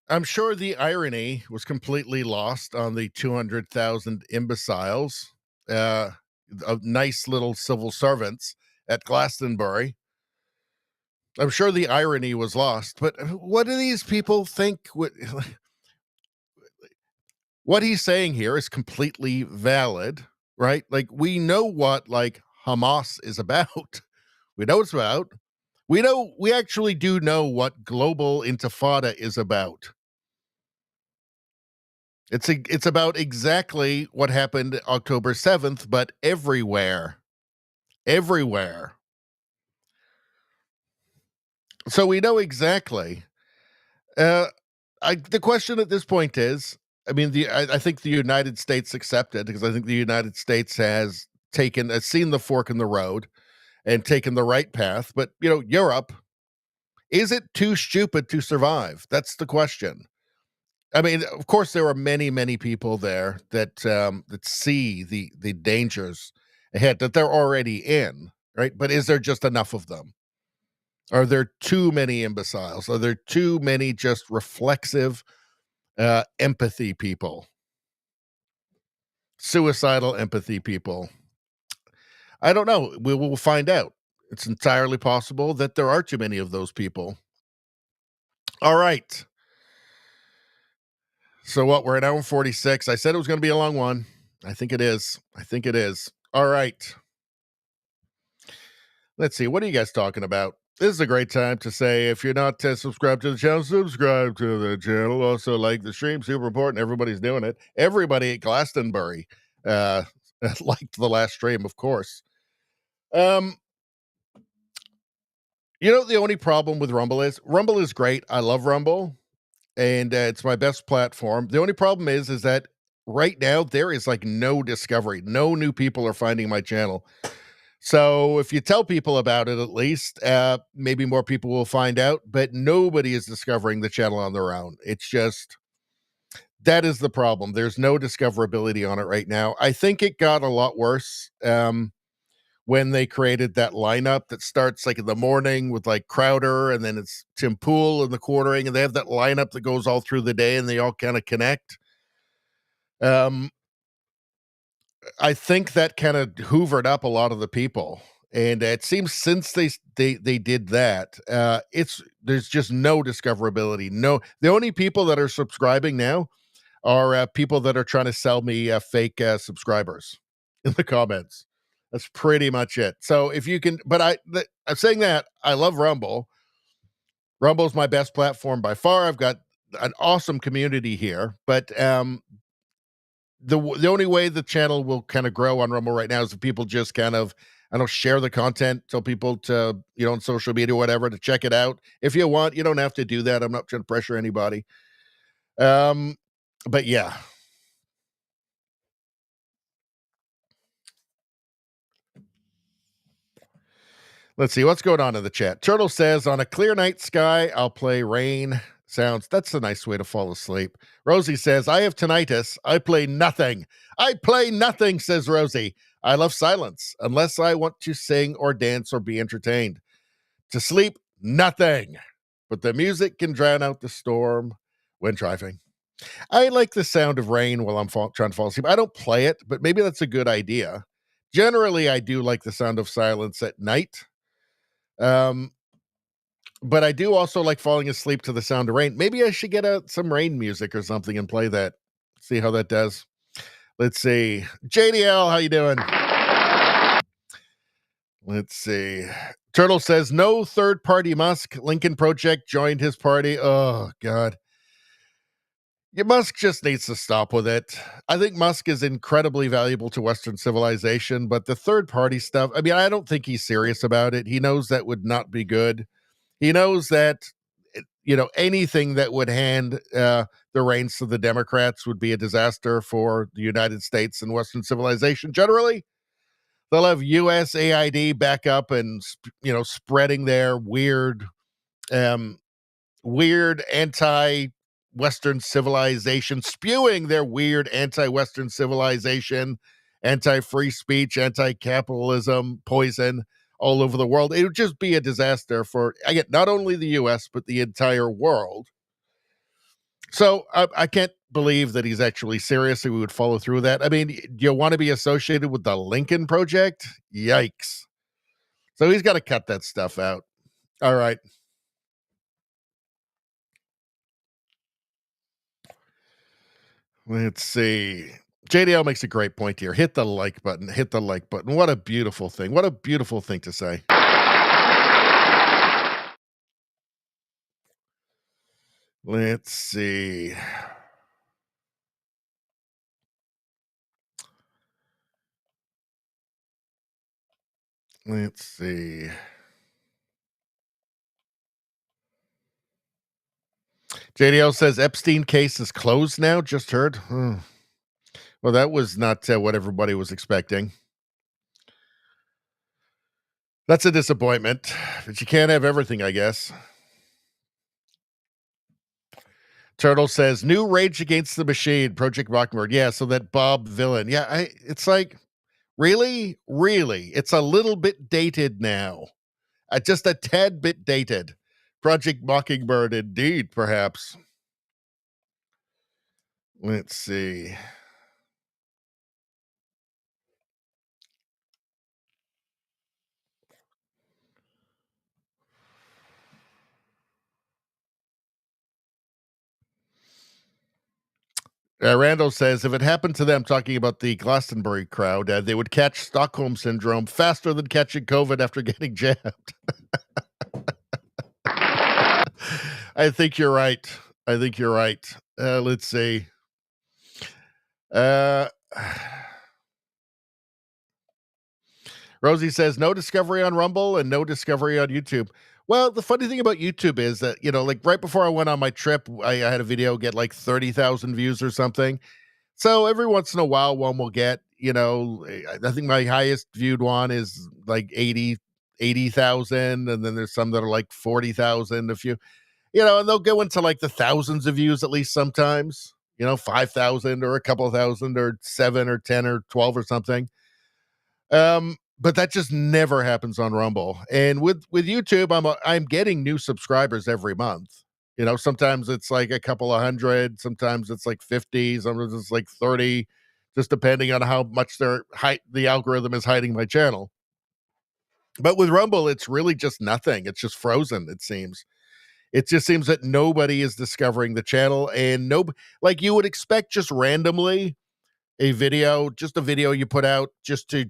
I'm sure the irony was completely lost on the 200,000 imbeciles, of nice little civil servants at Glastonbury. I'm sure the irony was lost, but what do these people think? What he's saying here is completely valid, right? Like, we know what like Hamas is about. We know it's about. We actually do know what global intifada is about. It's about exactly what happened October 7th, but everywhere. Everywhere. So we know exactly. The question at this point is, I mean, I think the United States accepted, because I think the United States has seen the fork in the road and taken the right path. But, Europe, is it too stupid to survive? That's the question. I mean, of course, there are many, many people there that see the dangers ahead that they're already in, right? But is there just enough of them? Are there too many imbeciles? Are there too many just reflexive empathy people? Suicidal empathy people? I don't know. We will find out. It's entirely possible that there are too many of those people. All right. So what? We're at hour 46. I said it was going to be a long one. I think it is. All right. Let's see. What are you guys talking about? This is a great time to say, if you're not subscribed to the channel, subscribe to the channel. Also, like the stream, super important. Everybody's doing it. Everybody at Glastonbury liked the last stream, of course. You know, the only problem with Rumble is great. I love Rumble, and it's my best platform. The only problem is that right now there is like no discovery. No new people are finding my channel. So if you tell people about it, at least, maybe more people will find out, but nobody is discovering the channel on their own. It's just, that is the problem. There's no discoverability on it right now. I think it got a lot worse when they created that lineup that starts like in the morning with like Crowder, and then it's Tim Pool in the quartering, and they have that lineup that goes all through the day and they all kind of connect. I think that kind of hoovered up a lot of the people, and it seems since they did that, there's just no discoverability. No, the only people that are subscribing now are people that are trying to sell me fake subscribers in the comments. That's pretty much it. So if you can, but I'm saying that I love Rumble. Rumble's my best platform by far. I've got an awesome community here, but the only way the channel will kind of grow on Rumble right now is if people just kind of, I don't share the content, tell people to, on social media or whatever, to check it out. If you want, you don't have to do that. I'm not trying to pressure anybody. But yeah. Let's see what's going on in the chat. Turtle says, on a clear night sky, I'll play Rain Sounds. That's a nice way to fall asleep. Rosie says, I have tinnitus. I play nothing. I play nothing, says Rosie. I love silence, unless I want to sing or dance or be entertained. To sleep, nothing. But the music can drown out the storm when driving. I like the sound of rain while I'm trying to fall asleep. I don't play it, but maybe that's a good idea. Generally, I do like the sound of silence at night. But I do also like falling asleep to the sound of rain. Maybe I should get out some rain music or something and play that. See how that does. Let's see. JDL, how you doing? Let's see. Turtle says, no third-party Musk. Lincoln Project joined his party. Oh, God. Yeah, Musk just needs to stop with it. I think Musk is incredibly valuable to Western civilization, but the third-party stuff, I mean, I don't think he's serious about it. He knows that would not be good. He knows that, anything that would hand the reins to the Democrats would be a disaster for the United States and Western civilization generally. They'll have USAID back up and, spreading their weird anti-Western civilization, spewing their weird anti-Western civilization, anti-free speech, anti-capitalism poison all over the world. It would just be a disaster for, again, not only the U.S., but the entire world. So I can't believe that he's actually serious. He would follow through with that. I mean, do you want to be associated with the Lincoln Project? Yikes. So he's got to cut that stuff out. All right. Let's see. JDL makes a great point here. Hit the like button. Hit the like button. What a beautiful thing. What a beautiful thing to say. Let's see. Let's see. JDL says Epstein case is closed now. Just heard. Well, that was not what everybody was expecting. That's a disappointment, but you can't have everything, I guess. Turtle says new Rage Against the Machine, Project Mockingbird. Yeah, so that Bob villain. Yeah, it's like, really? It's a little bit dated now. Just a tad bit dated. Project Mockingbird, indeed, perhaps. Let's see. Randall says, if it happened to them, talking about the Glastonbury crowd, they would catch Stockholm syndrome faster than catching COVID after getting jabbed. I think you're right. Let's see. Rosie says, no discovery on Rumble and no discovery on YouTube. Well, the funny thing about YouTube is that, like right before I went on my trip, I had a video get like 30,000 views or something. So every once in a while, one will get, I think my highest viewed one is like 80,000. And then there's some that are like 40,000, a few, and they'll go into like the thousands of views at least sometimes, 5,000 or a couple of thousand or 7 or 10 or 12 or something. But that just never happens on Rumble. And with YouTube, I'm getting new subscribers every month. Sometimes it's like a couple of hundred, sometimes it's like 50, sometimes it's like 30, just depending on how much the algorithm is hiding my channel. But with Rumble, it's really just nothing. It's just frozen, it seems. It just seems that nobody is discovering the channel, and like you would expect just randomly a video you put out just to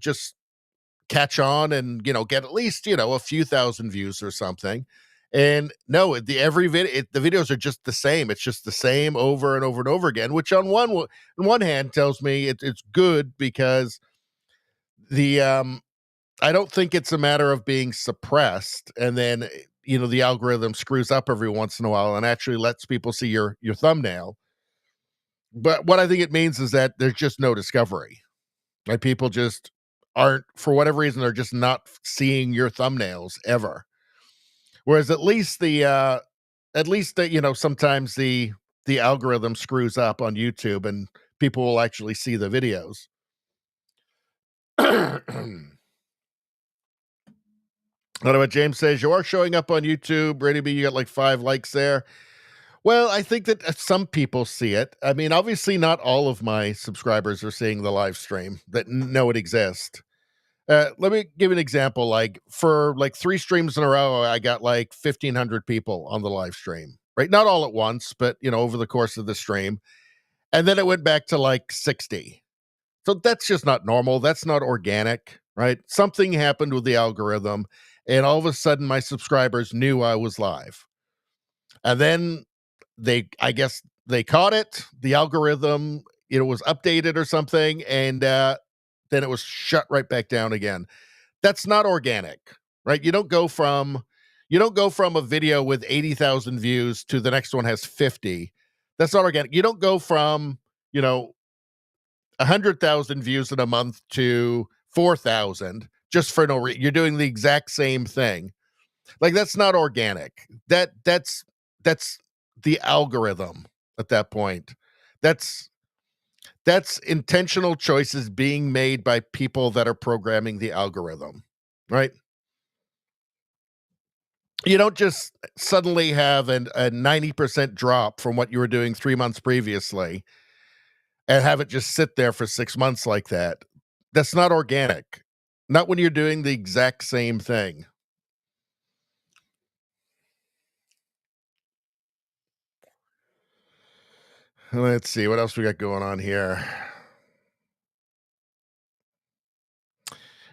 catch on and get at least a few thousand views or something. And no, the videos are just the same. It's just the same over and over and over again, which on one hand tells me it's good, because I don't think it's a matter of being suppressed and then the algorithm screws up every once in a while and actually lets people see your thumbnail. But what I think it means is that there's just no discovery. Like, people just aren't, for whatever reason, they're just not seeing your thumbnails ever. Whereas at least sometimes the algorithm screws up on YouTube and people will actually see the videos. What about James says, you are showing up on YouTube, Brady B, you got like 5 likes there. Well, I think that some people see it. I mean, obviously not all of my subscribers are seeing the live stream that know it exists. Let me give an example. Like, for like 3 streams in a row, I got like 1,500 people on the live stream, right? Not all at once, but over the course of the stream. And then it went back to like 60. So that's just not normal. That's not organic, right? Something happened with the algorithm, and all of a sudden my subscribers knew I was live. And then I guess they caught it. The algorithm, was updated or something, and then it was shut right back down again. That's not organic, right? You don't go from a video with 80,000 views to the next one has 50. That's not organic. You don't go from, 100,000 views in a month to 4,000 just for no reason. You're doing the exact same thing. Like, that's not organic. That's the algorithm at that point. That's intentional choices being made by people that are programming the algorithm, right? You don't just suddenly have a 90% drop from what you were doing 3 months previously and have it just sit there for 6 months like that. That's not organic. Not when you're doing the exact same thing. Let's see what else we got going on here.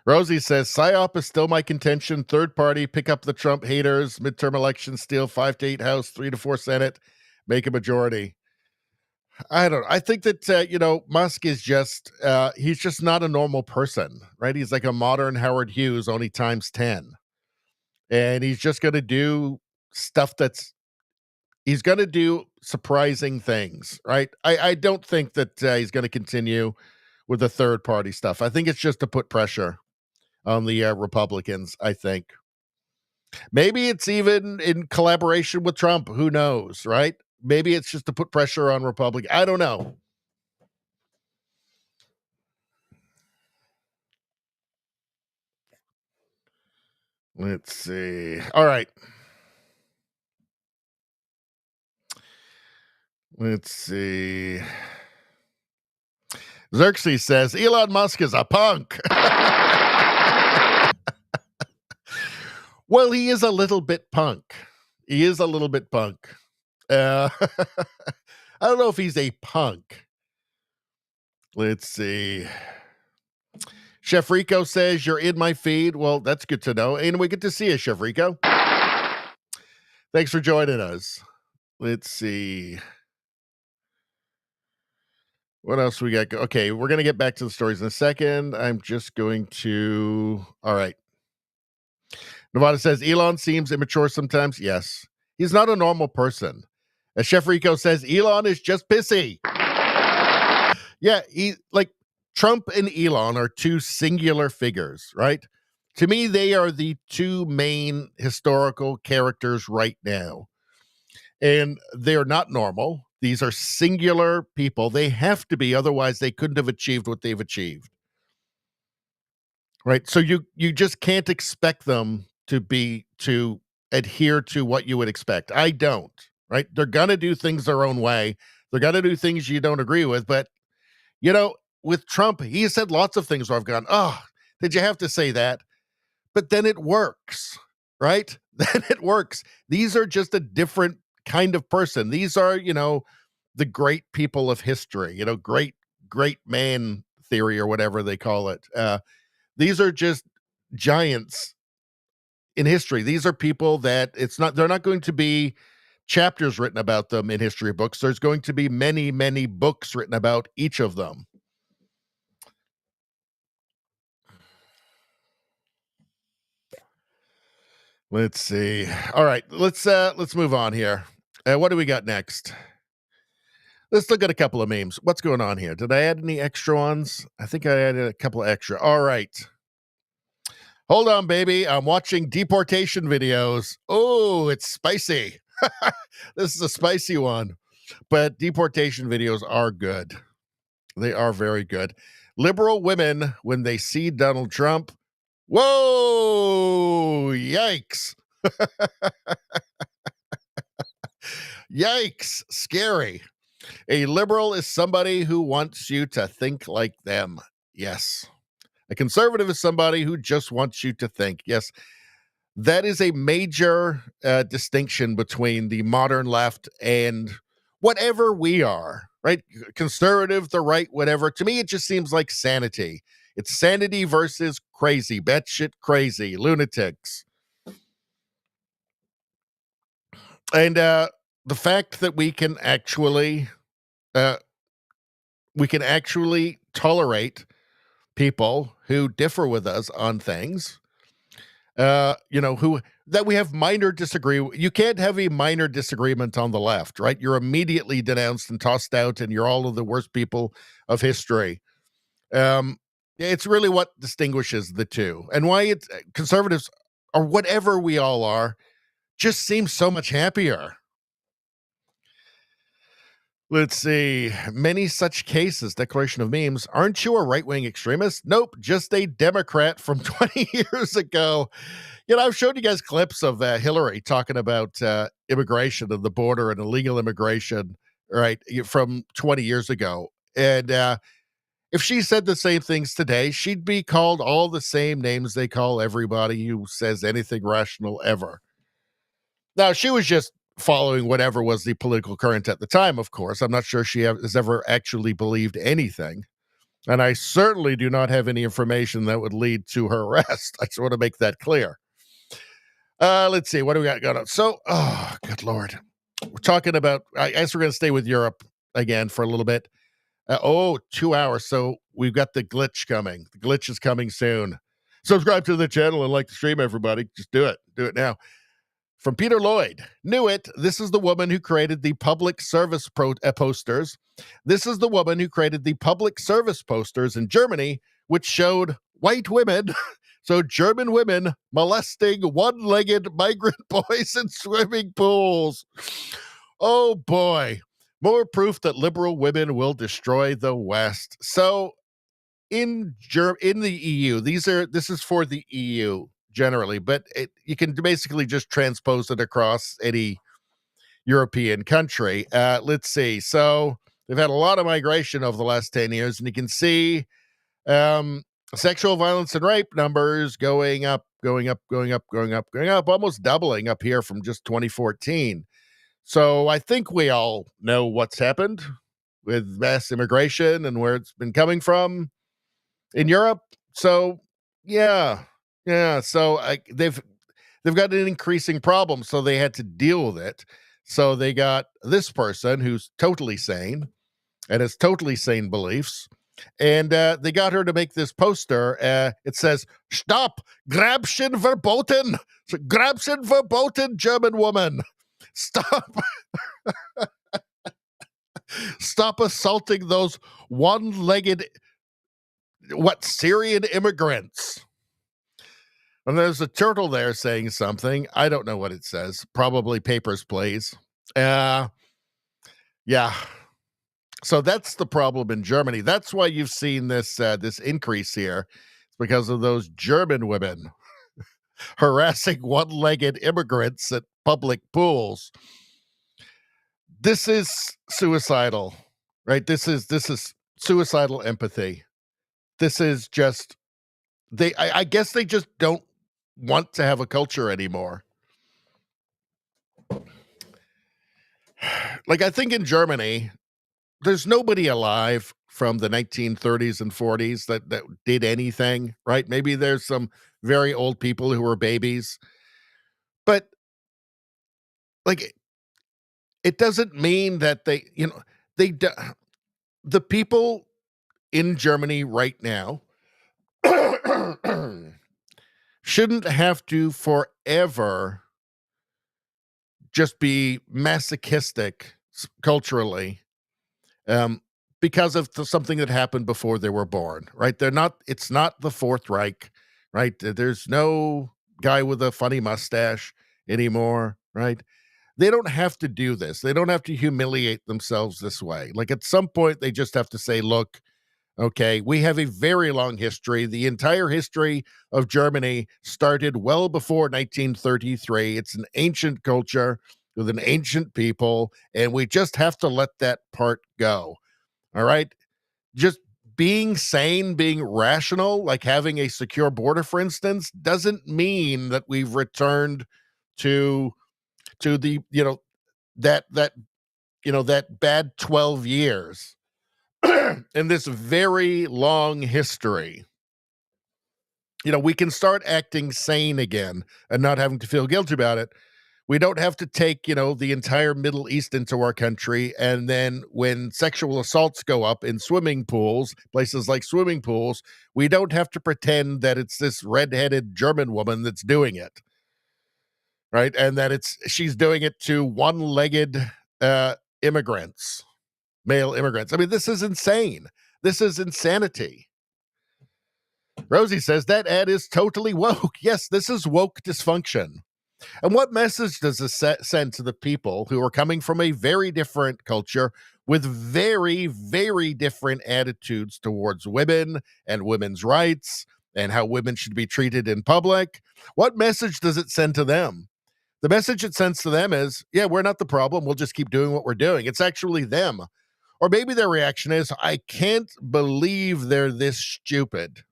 Rosie says, PSYOP is still my contention. Third party, pick up the Trump haters. Midterm elections, steal 5 to 8 House, 3 to 4 Senate, make a majority. I don't know. I think that, Musk is just, he's just not a normal person, right? He's like a modern Howard Hughes, only times 10. And he's just going to do stuff he's going to do surprising things, right? I don't think that he's going to continue with the third party stuff. I think it's just to put pressure on the Republicans, I think. Maybe it's even in collaboration with Trump. Who knows, right? Maybe it's just to put pressure on Republicans. I don't know. Let's see. All right. Let's see. Xerxes says, Elon Musk is a punk. Well, he is a little bit punk. I don't know if he's a punk. Let's see. Chef Rico says you're in my feed. Well, that's good to know. And we get to see you, Chef Rico. Thanks for joining us. Let's see. What else we got? Okay, we're going to get back to the stories in a second. I'm just going to. All right. Nevada says Elon seems immature sometimes. Yes. He's not a normal person. As Chef Rico says, Elon is just pissy. Yeah, Trump and Elon are two singular figures, right? To me, they are the two main historical characters right now. And they're not normal. These are singular people. They have to be, otherwise they couldn't have achieved what they've achieved. Right? So you just can't expect them to adhere to what you would expect. I don't, right? They're gonna do things their own way. They're gonna do things you don't agree with, but with Trump, he said lots of things where I've gone, oh, did you have to say that? But then it works, right? Then it works. These are just a different kind of person. These are, the great people of history, great man theory or whatever they call it. These are just giants in history. These are people that they're not going to be chapters written about them in history books. There's going to be many, many books written about each of them. Let's see. All right, let's move on here. What do we got next? Let's look at a couple of memes. What's going on here? Did I add any extra ones? I think I added a couple of extra. All right. Hold on, baby. I'm watching deportation videos. Oh, it's spicy. This is a spicy one. But deportation videos are good. They are very good. Liberal women, when they see Donald Trump, whoa, yikes. Yikes, scary. A liberal is somebody who wants you to think like them. Yes. A conservative is somebody who just wants you to think. Yes. That is a major distinction between the modern left and whatever we are, right? Conservative, the right, whatever. To me, it just seems like sanity. It's sanity versus crazy, batshit crazy, lunatics. And the fact that we can actually tolerate people who differ with us on things, that we have minor disagreement. You can't have a minor disagreement on the left, right? You're immediately denounced and tossed out, and you're all of the worst people of history. It's really what distinguishes the two, and why it's conservatives or whatever we all are just seems so much happier. Let's see. Many such cases, declaration of memes. Aren't you a right-wing extremist? Nope, just a Democrat from 20 years ago. I've showed you guys clips of Hillary talking about immigration and the border and illegal immigration, right, from 20 years ago. And if she said the same things today, she'd be called all the same names they call everybody who says anything rational ever. Now, she was just following whatever was the political current at the time, of course. I'm not sure she has ever actually believed anything. And I certainly do not have any information that would lead to her arrest. I just want to make that clear. Let's see. What do we got going on? So, oh, good Lord. We're talking about, I guess we're going to stay with Europe again for a little bit. 2 hours. So we've got the glitch coming. The glitch is coming soon. Subscribe to the channel and like the stream, everybody. Just do it. Do it now. From Peter Lloyd. Knew it. This is the woman who created the public service posters. This is the woman who created the public service posters in Germany, which showed white women, so German women, molesting one-legged migrant boys in swimming pools. Oh, boy. More proof that liberal women will destroy the West. So in the EU, this is for the EU generally, but you can basically just transpose it across any European country. Let's see. So they've had a lot of migration over the last 10 years, and you can see sexual violence and rape numbers going up, almost doubling up here from just 2014. So I think we all know what's happened. with mass immigration and where it's been coming from in Europe. So yeah. So they've got an increasing problem, so they had to deal with it. So they got this person who's totally sane and has totally sane beliefs. And they got her to make this poster. It says, "Stop Grabschen verboten. Grabschen verboten, German woman. Stop." Stop assaulting those one-legged, Syrian immigrants. And there's a turtle there saying something. I don't know what it says. Probably Papers, Please. Yeah. So that's the problem in Germany. That's why you've seen this increase here. It's because of those German women harassing one-legged immigrants at public pools. This is suicidal, right? This is suicidal empathy. This is just I guess they just don't want to have a culture anymore. Like, I think in Germany, there's nobody alive from the 1930s and 40s that did anything, right? Maybe there's some very old people who were babies, but like, it doesn't mean that the people in Germany right now shouldn't have to forever just be masochistic culturally because of something that happened before they were born, right? It's not the Fourth Reich, right? There's no guy with a funny mustache anymore, right? They don't have to do this. They don't have to humiliate themselves this way. Like, at some point, they just have to say, look, okay, we have a very long history. The entire history of Germany started well before 1933. It's an ancient culture with an ancient people, and we just have to let that part go. All right? Just being sane, being rational, like having a secure border, for instance, doesn't mean that we've returned to the, that bad 12 years in this very long history. We can start acting sane again and not having to feel guilty about it. We don't have to take, the entire Middle East into our country. And then when sexual assaults go up in swimming pools, places like swimming pools, we don't have to pretend that it's this redheaded German woman that's doing it. Right. And that she's doing it to one-legged immigrants, male immigrants. I mean, this is insane. This is insanity. Rosie says that ad is totally woke. Yes, this is woke dysfunction. And what message does this send to the people who are coming from a very different culture with very, very different attitudes towards women and women's rights and how women should be treated in public? What message does it send to them? The message it sends to them is, yeah, we're not the problem. We'll just keep doing what we're doing. It's actually them. Or maybe their reaction is, I can't believe they're this stupid.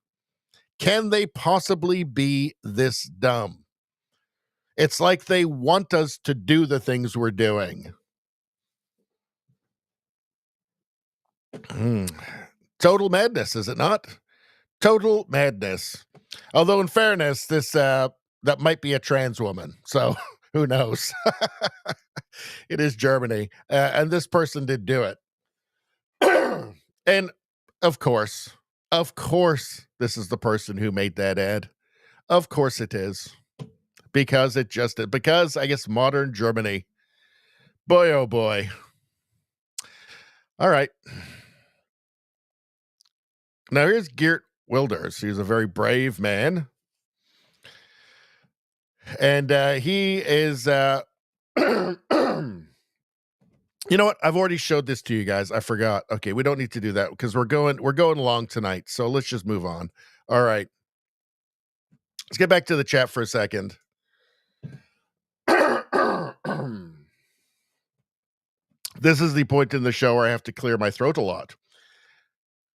Can they possibly be this dumb? It's like they want us to do the things we're doing. Total madness, is it not? Total madness. Although, in fairness, this that might be a trans woman. So who knows? It is Germany. And this person did do it. And of course, this is the person who made that ad. Of course it is. Because I guess modern Germany. Boy, oh boy. All right. Now here's Geert Wilders. He's a very brave man. And he is you know what? I've already showed this to you guys. I forgot. Okay, we don't need to do that because we're going long tonight. So let's just move on. All right. Let's get back to the chat for a second. This is the point in the show where I have to clear my throat a lot.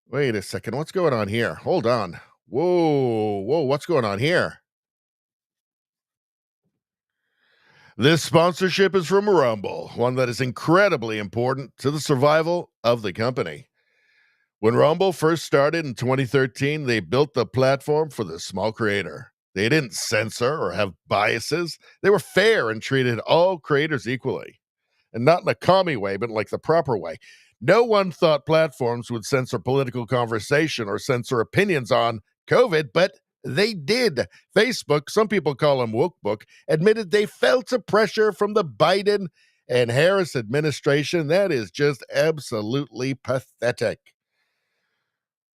Wait a second. What's going on here? Hold on. Whoa, what's going on here? This sponsorship is from Rumble, one that is incredibly important to the survival of the company. When Rumble first started in 2013, they built the platform for the small creator. They didn't censor or have biases. They were fair and treated all creators equally. And not in a commie way, but like the proper way. No one thought platforms would censor political conversation or censor opinions on COVID, but they did. Facebook, some people call them wokebook, admitted they felt a pressure from the Biden and Harris administration. That is just absolutely pathetic.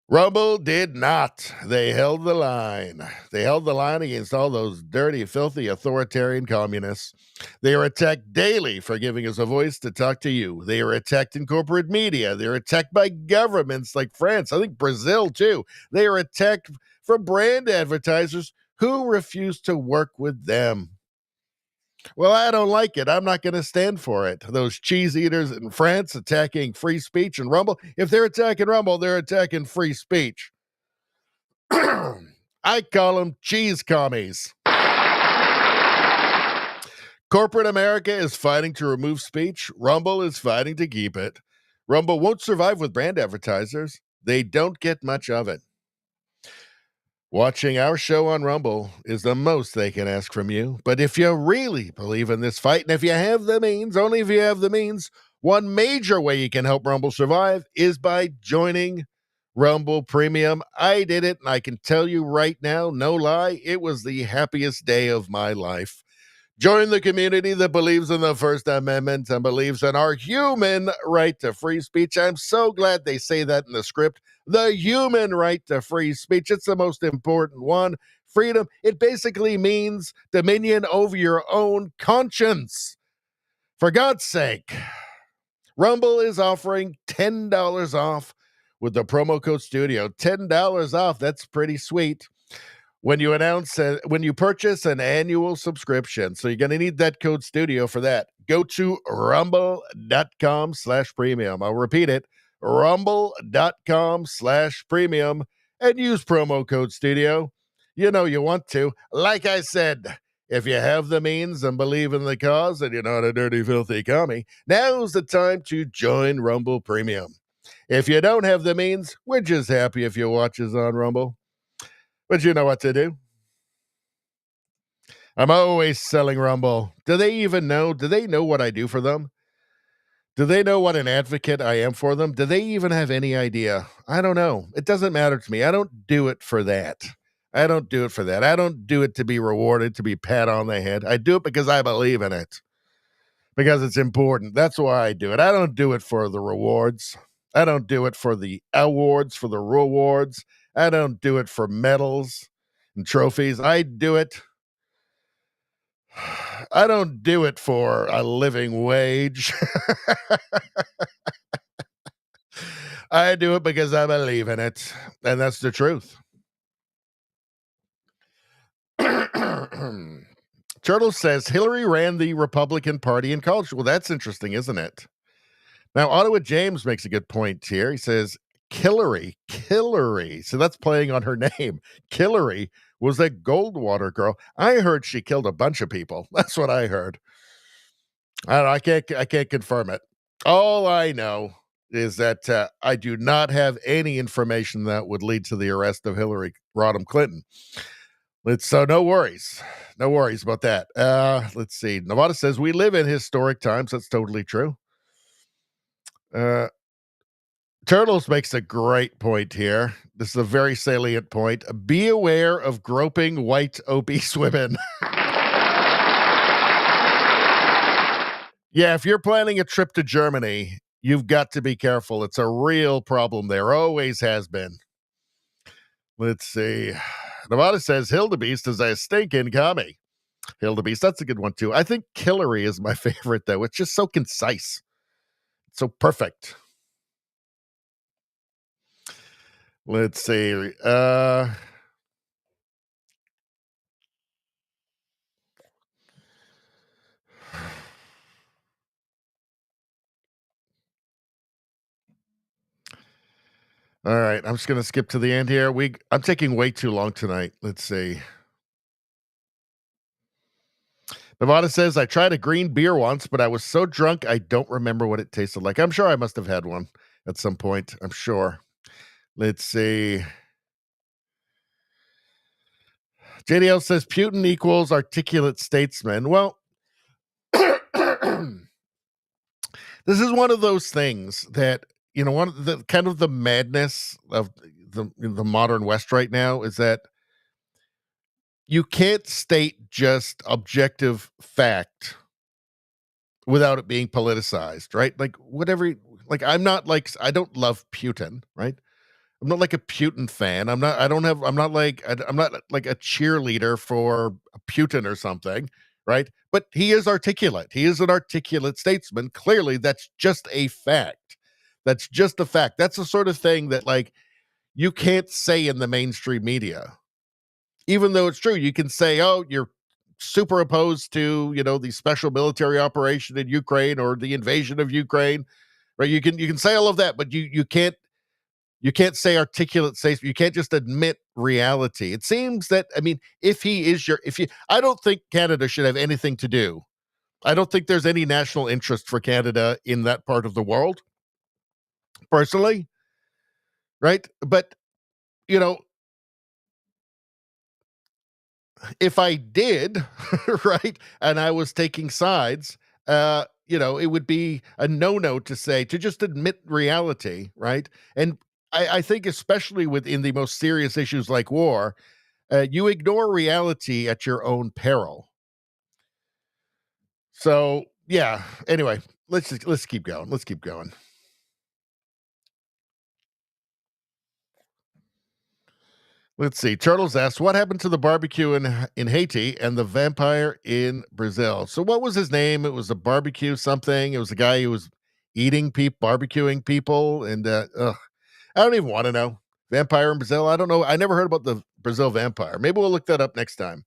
Rumble did not. They held the line. They held the line against all those dirty, filthy, authoritarian communists. They are attacked daily for giving us a voice to talk to you. They are attacked in corporate media. They're attacked by governments like France, I think Brazil too. They are attacked from brand advertisers who refuse to work with them. Well, I don't like it. I'm not going to stand for it. Those cheese eaters in France attacking free speech and Rumble. If they're attacking Rumble, they're attacking free speech. I call them cheese commies. Corporate America is fighting to remove speech. Rumble is fighting to keep it. Rumble won't survive with brand advertisers. They don't get much of it. Watching our show on Rumble is the most they can ask from you. But if you really believe in this fight, and if you have the means, only if you have the means, one major way you can help Rumble survive is by joining Rumble Premium. I did it, and I can tell you right now, no lie, it was the happiest day of my life. Join the community that believes in the First Amendment and believes in our human right to free speech. I'm so glad they say that in the script. The human right to free speech. It's the most important one. Freedom, it basically means dominion over your own conscience. For God's sake, Rumble is offering $10 off with the promo code STUDIO. $10 off. That's pretty sweet. When you purchase an annual subscription. So you're going to need that code STUDIO for that. Go to rumble.com/premium. I'll repeat it, rumble.com/premium, and use promo code STUDIO. You know you want to. Like I said, if you have the means and believe in the cause and you're not a dirty, filthy commie, now's the time to join Rumble Premium. If you don't have the means, we're just happy if you watch us on Rumble. But you know what to do. I'm always selling Rumble. Do they even know? Do they know what I do for them? Do they know what an advocate I am for them? Do they even have any idea? I don't know. It doesn't matter to me. I don't do it for that. I don't do it for that. I don't do it to be rewarded, to be pat on the head. I do it because I believe in it. Because it's important. That's why I do it. I don't do it for the rewards. I don't do it for the awards, for the rewards. I don't do it for medals and trophies. I don't do it for a living wage. I do it because I believe in it. And that's the truth. Turtle says Hillary ran the Republican Party in college. Well, that's interesting, isn't it? Now, Ottawa James makes a good point here. He says, Killary. So that's playing on her name. Killary was a Goldwater girl. I heard she killed a bunch of people. That's what I heard. I can't confirm it. All I know is that I do not have any information that would lead to the arrest of Hillary Rodham Clinton. So no worries about that. Let's see. Nevada says we live in historic times. That's totally true. Turtles makes a great point here. This is a very salient point. Be aware of groping white obese women. Yeah, if you're planning a trip to Germany, you've got to be careful. It's a real problem there. Always has been. Let's see. Nevada says Hildebeest is a stinking commie. Hildebeest, that's a good one too. I think Killary is my favorite though. It's just so concise. It's so perfect. Let's see. All right, I'm just going to skip to the end here. I'm taking way too long tonight. Let's see. Nevada says, I tried a green beer once, but I was so drunk I don't remember what it tasted like. I'm sure I must have had one at some point. I'm sure. Let's see. JDL says Putin equals articulate statesman. Well, this is one of those things that, one of the kind of the madness of the modern West right now is that you can't state just objective fact without it being politicized, right? Like whatever, like I'm not like, I don't love Putin, right? I'm not like a Putin fan. I'm not like a cheerleader for Putin or something, right? But he is articulate. He is an articulate statesman. Clearly, that's just a fact. That's just a fact. That's the sort of thing that like you can't say in the mainstream media. Even though it's true, you can say, oh, you're super opposed to, the special military operation in Ukraine or the invasion of Ukraine, right? You can say all of that, but you can't say articulate statesman. You can't just admit reality. It seems that, I don't think Canada should have anything to do. I don't think there's any national interest for Canada in that part of the world, personally, right? But, if I did, right, and I was taking sides, it would be a no-no to just admit reality, right? And I think especially within the most serious issues like war, you ignore reality at your own peril. So yeah. Anyway, let's keep going. Let's keep going. Let's see. Turtles asked, "What happened to the barbecue in Haiti and the vampire in Brazil?" So what was his name? It was a barbecue something. It was a guy who was eating people, barbecuing people, and I don't even want to know. Vampire in Brazil. I don't know. I never heard about the Brazil vampire. Maybe we'll look that up next time.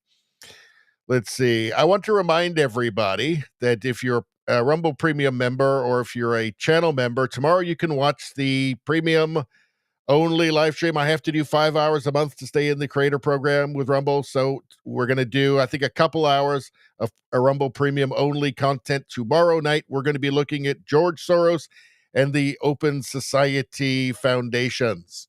Let's see. I want to remind everybody that if you're a Rumble Premium member or if you're a channel member, tomorrow you can watch the premium only live stream. I have to do 5 hours a month to stay in the creator program with Rumble. So we're going to do, I think, a couple hours of a Rumble Premium only content tomorrow night. We're going to be looking at George Soros and the Open Society Foundations.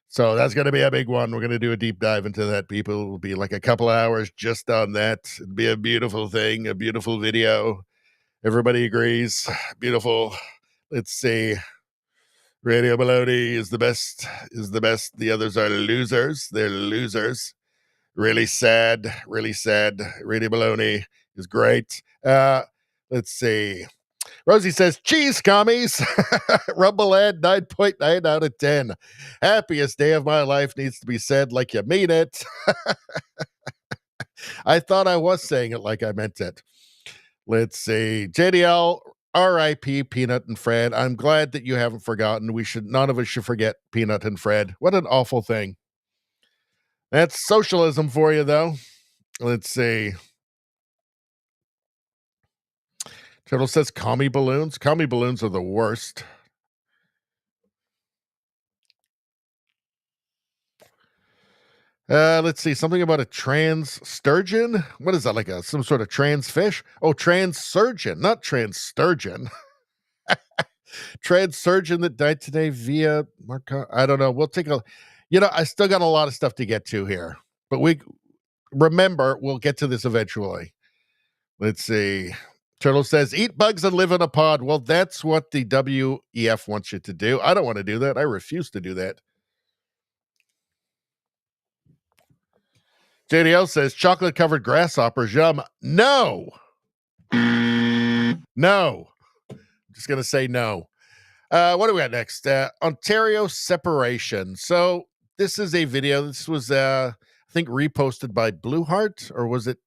So that's going to be a big one. We're going to do a deep dive into that, people. It'll be like a couple hours just on that. It'll be a beautiful thing, a beautiful video. Everybody agrees. Beautiful. Let's see. Radio Baloney is the best. The others are losers. They're losers. Really sad. Really sad. Radio Baloney is great. Let's see. Rosie says, cheese commies. Rumble ad 9.9 out of 10. Happiest day of my life needs to be said like you mean it. I thought I was saying it like I meant it. Let's see. JDL, R.I.P. Peanut and Fred. I'm glad that you haven't forgotten. None of us should forget Peanut and Fred. What an awful thing. That's socialism for you, though. Let's see. Turtle says commie balloons. Commie balloons are the worst. Let's see. Something about a trans sturgeon. What is that? Like some sort of trans fish? Oh, trans surgeon, not trans sturgeon. Trans surgeon that died today via I don't know. We'll take I still got a lot of stuff to get to here, but we'll get to this eventually. Let's see. Turtle says, eat bugs and live in a pod. Well, that's what the WEF wants you to do. I don't want to do that. I refuse to do that. JDL says, chocolate-covered grasshoppers, yum. No. No. I'm just going to say no. What do we got next? Ontario separation. So this is a video. This was, I think, reposted by Blueheart, or was it?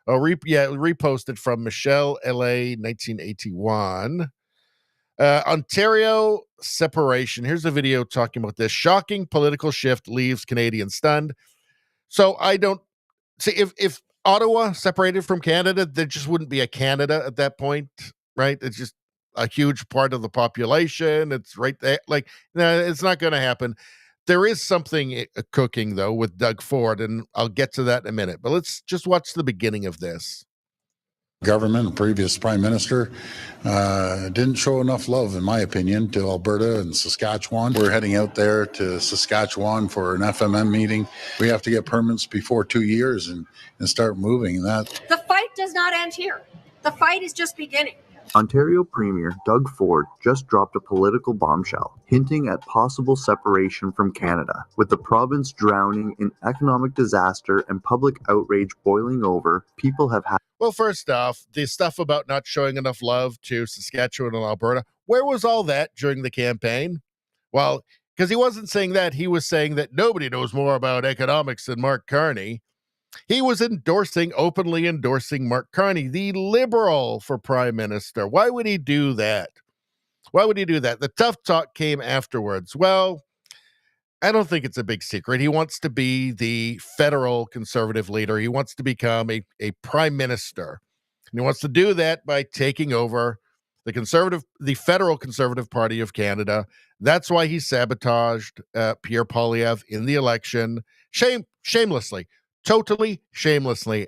Oh, reposted from Michelle LA 1981. Ontario separation. Here's a video talking about this. Shocking political shift leaves Canadians stunned. So I don't see if Ottawa separated from Canada, there just wouldn't be a Canada at that point, right? It's just a huge part of the population. It's right there. Like, no, it's not going to happen. There is something cooking, though, with Doug Ford, and I'll get to that in a minute. But let's just watch the beginning of this. Government, the previous prime minister, didn't show enough love, in my opinion, to Alberta and Saskatchewan. We're heading out there to Saskatchewan for an FMM meeting. We have to get permits before 2 years and start moving. The fight does not end here. The fight is just beginning. Ontario Premier Doug Ford just dropped a political bombshell, hinting at possible separation from Canada. With the province drowning in economic disaster and public outrage boiling over, people have had... Well, first off, the stuff about not showing enough love to Saskatchewan and Alberta, where was all that during the campaign? Well, because he wasn't saying that. He was saying that nobody knows more about economics than Mark Carney. He was openly endorsing Mark Carney, the Liberal, for Prime Minister. Why would he do that? Why would he do that? The tough talk came afterwards. Well, I don't think it's a big secret. He wants to be the federal conservative leader. He wants to become a prime minister. And he wants to do that by taking over the federal Conservative Party of Canada. That's why he sabotaged Pierre Poilievre in the election. Shamelessly. Totally shamelessly.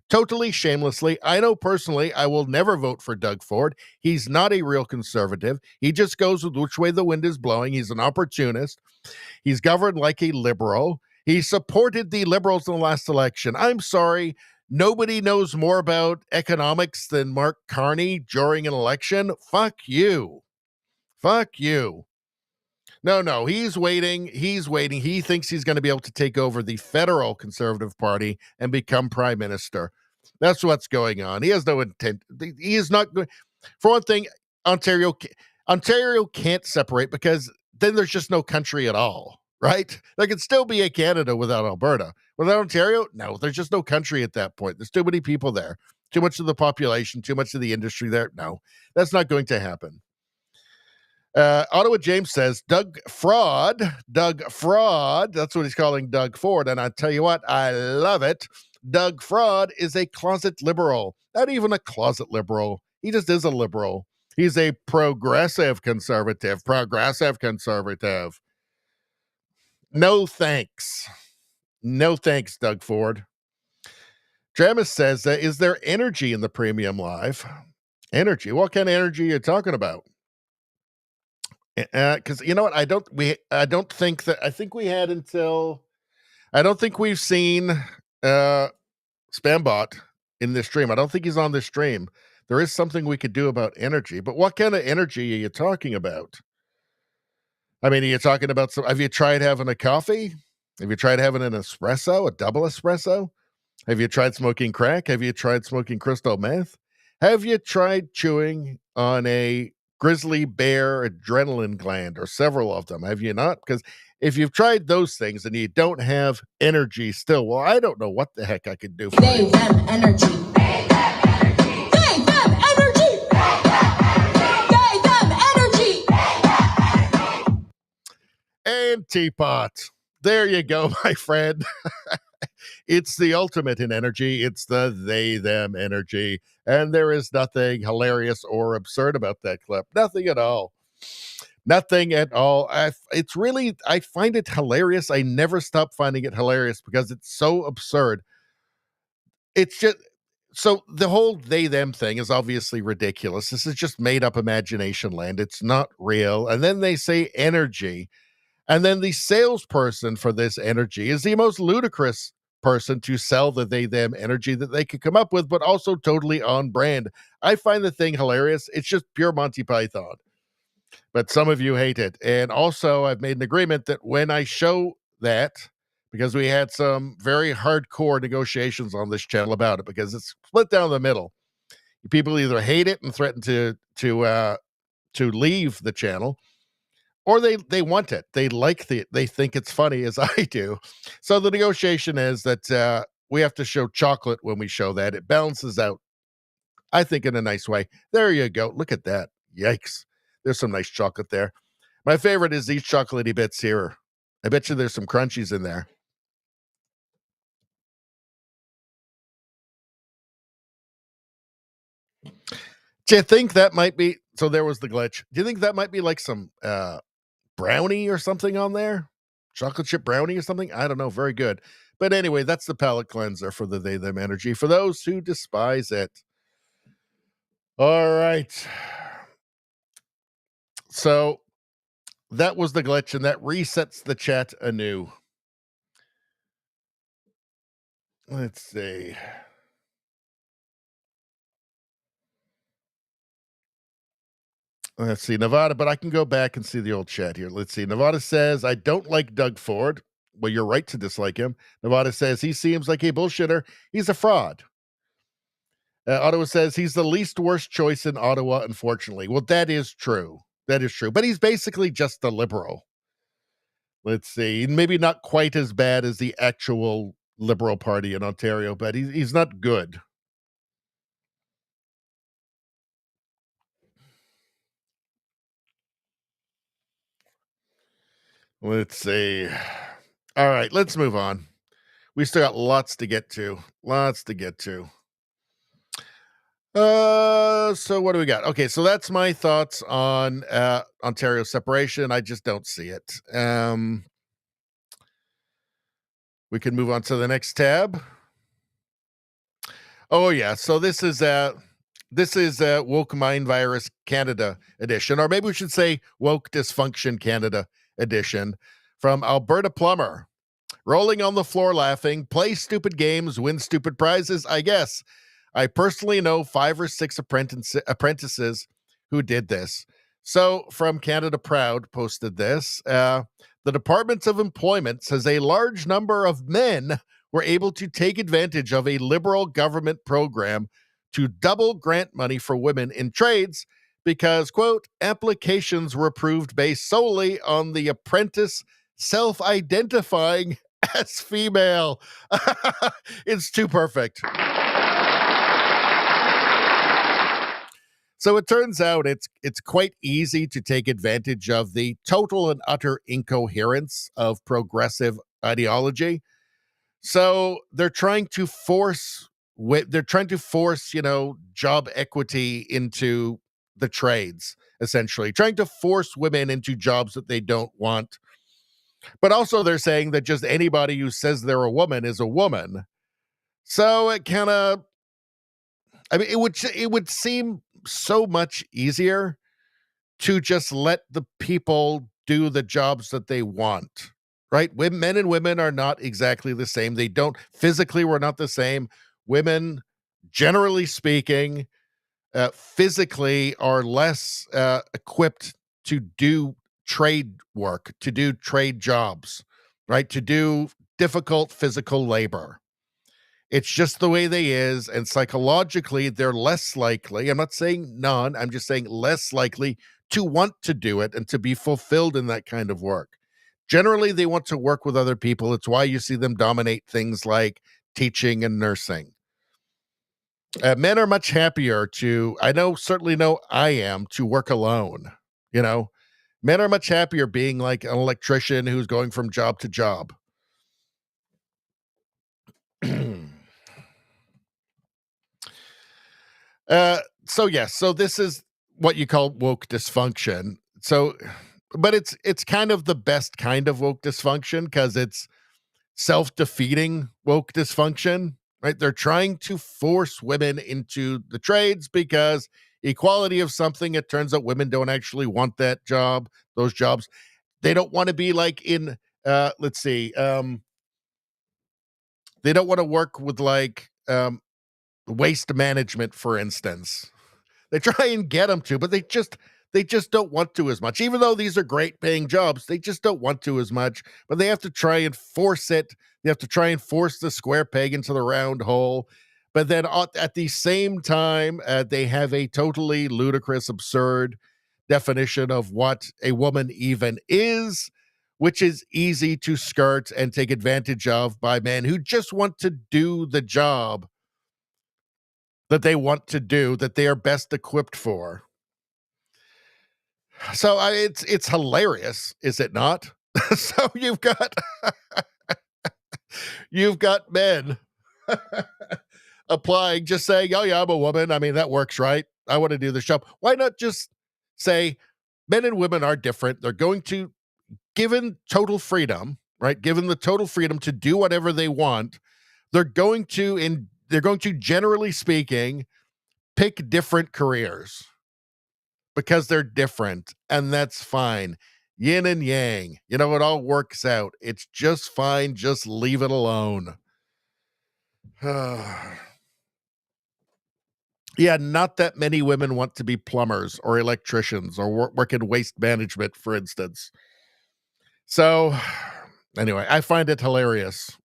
Totally shamelessly. I know personally I will never vote for Doug Ford. He's not a real conservative. He just goes with which way the wind is blowing. He's an opportunist. He's governed like a liberal. He supported the Liberals in the last election. I'm sorry. Nobody knows more about economics than Mark Carney during an election. Fuck you. Fuck you. No, he's waiting. He's waiting. He thinks he's going to be able to take over the federal Conservative Party and become prime minister. That's what's going on. He has no intent. He is not going. For one thing, Ontario can't separate because then there's just no country at all, right? There can still be a Canada without Alberta. Without Ontario, no, there's just no country at that point. There's too many people there, too much of the population, too much of the industry there. No, that's not going to happen. Ottawa James says, Doug Fraud. That's what he's calling Doug Ford. And I tell you what, I love it. Doug Fraud is a closet liberal. Not even a closet liberal. He just is a liberal. He's a progressive conservative. No thanks. No thanks, Doug Ford. Travis says, is there energy in the premium live? Energy? What kind of energy are you talking about? Because you know what, I don't think we've seen Spambot in this stream. I don't think he's on this stream. There is something we could do about energy, but what kind of energy are you talking about? I mean, are you talking about have you tried having a coffee? Have you tried having an espresso, a double espresso? Have you tried smoking crack? Have you tried smoking crystal meth? Have you tried chewing on a grizzly bear adrenaline gland, or several of them? Have you not? Because if you've tried those things and you don't have energy still, well, I don't know what the heck I could do for you. Them energy. They them energy. They them energy. And teapot. There you go, my friend. It's the ultimate in energy. It's the they-them energy. And there is nothing hilarious or absurd about that clip. Nothing at all. Nothing at all. I find it hilarious. I never stop finding it hilarious because it's so absurd. It's just, so the whole they-them thing is obviously ridiculous. This is just made-up imagination land. It's not real. And then they say energy. And then the salesperson for this energy is the most ludicrous person to sell the they-them energy that they could come up with, but also totally on brand. I find the thing hilarious. It's just pure Monty Python. But some of you hate it. And also, I've made an agreement that when I show that, because we had some very hardcore negotiations on this channel about it, because it's split down the middle. People either hate it and threaten to leave the channel, or they want it. They they think it's funny, as I do. So the negotiation is that we have to show chocolate when we show that. It balances out, I think, in a nice way. There you go. Look at that. Yikes. There's some nice chocolate there. My favorite is these chocolatey bits here. I bet you there's some crunchies in there. Do you think that might be, so there was the glitch. Do you think that might be like some brownie or something on there? chocolate chip brownie or something. I don't know. Very good. But anyway, that's the palate cleanser for the they them energy for those who despise it. All right. So that was the glitch, and that resets the chat anew. Let's see. Let's see, Nevada, but I can go back and see the old chat here. Let's see. Nevada says, I don't like Doug Ford. Well, you're right to dislike him. Nevada says, he seems like a bullshitter. He's a fraud. Ottawa says, he's the least worst choice in Ottawa, unfortunately. Well, that is true. That is true. But he's basically just a liberal. Let's see. Maybe not quite as bad as the actual Liberal Party in Ontario, but he's not good. Let's see. All right, let's move on. We still got lots to get to. Lots to get to. So what do we got? Okay, so that's my thoughts on Ontario separation. I just don't see it. We can move on to the next tab. Oh yeah, so this is Woke Mind Virus Canada edition, or maybe we should say Woke Dysfunction Canada edition from Alberta Plumber. Rolling on the floor laughing, play stupid games, win stupid prizes, I guess. I personally know 5 or 6 apprentices who did this. So from Canada Proud posted this. The Department of Employment says a large number of men were able to take advantage of a Liberal government program to double grant money for women in trades because, quote, applications were approved based solely on the apprentice self-identifying as female. It's too perfect. So it turns out it's quite easy to take advantage of the total and utter incoherence of progressive ideology. So they're trying to force job equity into the trades, essentially, trying to force women into jobs that they don't want. But also they're saying that just anybody who says they're a woman is a woman. So it kind of, I mean, it would seem so much easier to just let the people do the jobs that they want, right? Men and women are not exactly the same. They don't physically, we're not the same. Women, generally speaking, physically are less equipped to do trade work, to do trade jobs, right? To do difficult physical labor. It's just the way they is, and psychologically, they're less likely. I'm not saying none, I'm just saying less likely to want to do it and to be fulfilled in that kind of work. Generally, they want to work with other people. It's why you see them dominate things like teaching and nursing. Men are much happier certainly know I am, to work alone. Men are much happier being like an electrician who's going from job to job. So this is what you call woke dysfunction. But it's kind of the best kind of woke dysfunction because it's self-defeating woke dysfunction, right? They're trying to force women into the trades because equality of something, it turns out women don't actually want those jobs. They don't want to be like in, they don't want to work with waste management, for instance. They try and get them to, but they just don't want to as much. Even though these are great paying jobs, they just don't want to as much, but they have to try and force it. They have to try and force the square peg into the round hole. But then at the same time, they have a totally ludicrous, absurd definition of what a woman even is, which is easy to skirt and take advantage of by men who just want to do the job that they want to do, that they are best equipped for. So it's hilarious, is it not? So you've got men applying, just saying, "Oh yeah, I'm a woman. I mean, that works, right? I want to do the job." Why not just say men and women are different? They're given total freedom, right? Given the total freedom to do whatever they want, they're going to, generally speaking, pick different careers because they're different, and that's fine. Yin and yang, it all works out. It's just fine. Just leave it alone. Yeah, not that many women want to be plumbers or electricians or work in waste management, for instance. So, anyway, I find it hilarious.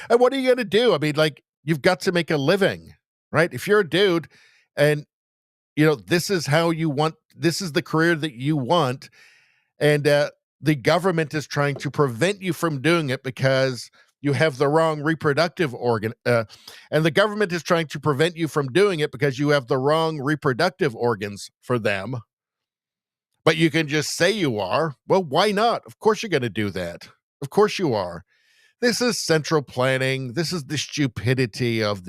And what are you going to do? I mean, like, you've got to make a living, right? If you're a dude and, this is the career that you want, and the government is trying to prevent you from doing it because you have the wrong reproductive organ, and the government is trying to prevent you from doing it because you have the wrong reproductive organs for them, but you can just say you are. Well, why not? Of course you're going to do that. Of course you are. This is central planning. This is the stupidity of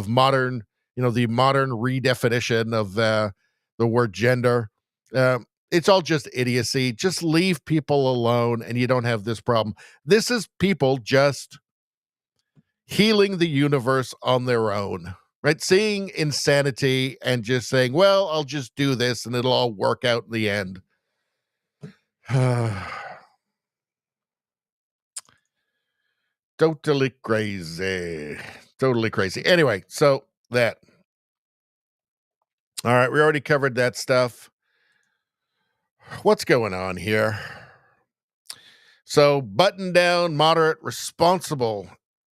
modern, the modern redefinition of the word gender. It's all just idiocy. Just leave people alone and you don't have this problem. This is people just healing the universe on their own, right? Seeing insanity and just saying, well, I'll just do this and it'll all work out in the end. Totally crazy. Totally crazy. Anyway, so that. All right, we already covered that stuff. What's going on here? So, button down, moderate, responsible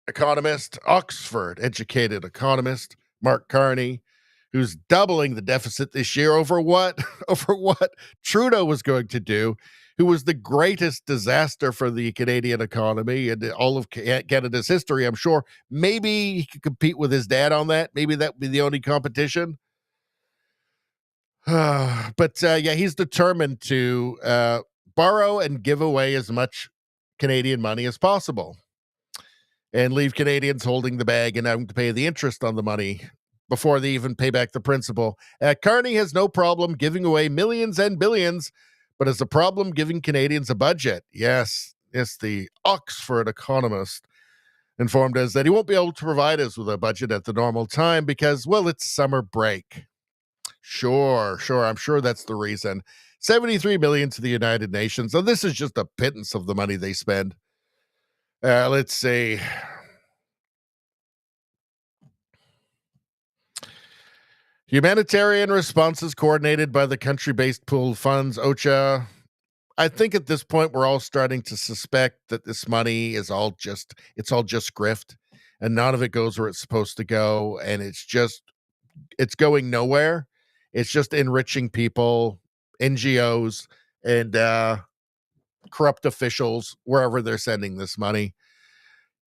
economist, Oxford educated economist, Mark Carney, who's doubling the deficit this year over what Trudeau was going to do, who was the greatest disaster for the Canadian economy and all of Canada's history. I'm sure maybe he could compete with his dad on that. Maybe that would be the only competition. But yeah, he's determined to borrow and give away as much Canadian money as possible and leave Canadians holding the bag and having to pay the interest on the money before they even pay back the principal. Carney has no problem giving away millions and billions, but has a problem giving Canadians a budget. Yes, the Oxford economist informed us that he won't be able to provide us with a budget at the normal time because, well, it's summer break. Sure. I'm sure that's the reason. 73 million to the United Nations. So this is just a pittance of the money they spend. Let's see. Humanitarian responses coordinated by the country-based pooled funds, OCHA. I think at this point we're all starting to suspect that this money is all just grift, and none of it goes where it's supposed to go, and it's going nowhere. It's just enriching people, NGOs, and corrupt officials wherever they're sending this money.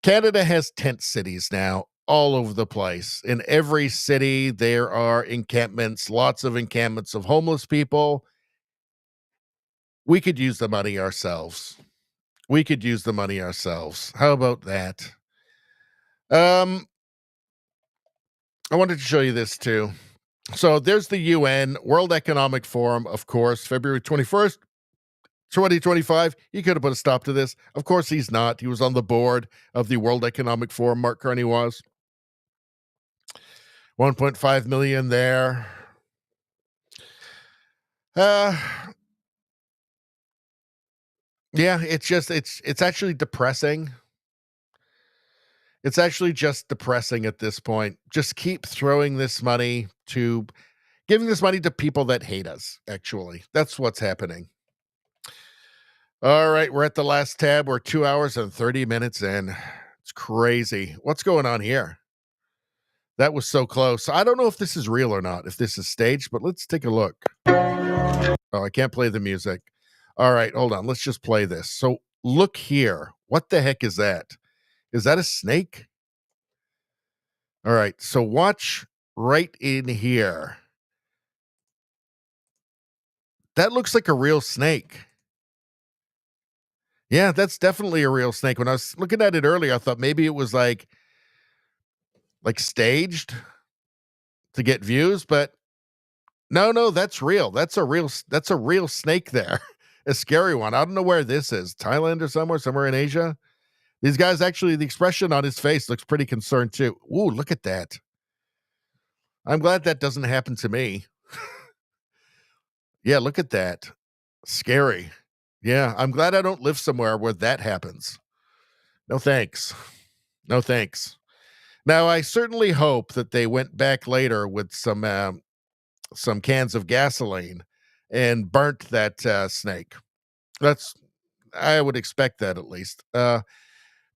Canada has tent cities now all over the place. In every city, there are encampments, lots of encampments of homeless people. We could use the money ourselves. How about that? I wanted to show you this too. So there's the UN World Economic Forum, of course, February 21st, 2025. He could have put a stop to this. Of course, he's not. He was on the board of the World Economic Forum. Mark Carney was. 1.5 million there. Yeah, it's actually depressing. It's actually just depressing at this point. Just keep throwing this money to giving this money to people that hate us, actually. That's what's happening. All right, we're at the last tab. We're 2 hours and 30 minutes in. It's crazy. What's going on here? That was so close. I don't know if this is real or not, if this is staged, but let's take a look. Oh, I can't play the music. All right, hold on. Let's just play this. So look here. What the heck is that? Is that a snake? All right, so watch right in here. That looks like a real snake. Yeah, that's definitely a real snake. When I was looking at it earlier, I thought maybe it was like staged to get views, but no, that's real. That's a real snake there. a scary one. I don't know where this is. Thailand or somewhere in Asia. These guys, actually, the expression on his face looks pretty concerned too. Ooh, look at that. I'm glad that doesn't happen to me. Yeah, look at that. Scary. Yeah, I'm glad I don't live somewhere where that happens. No thanks. No thanks. Now, I certainly hope that they went back later with some cans of gasoline and burnt that snake. I would expect that at least.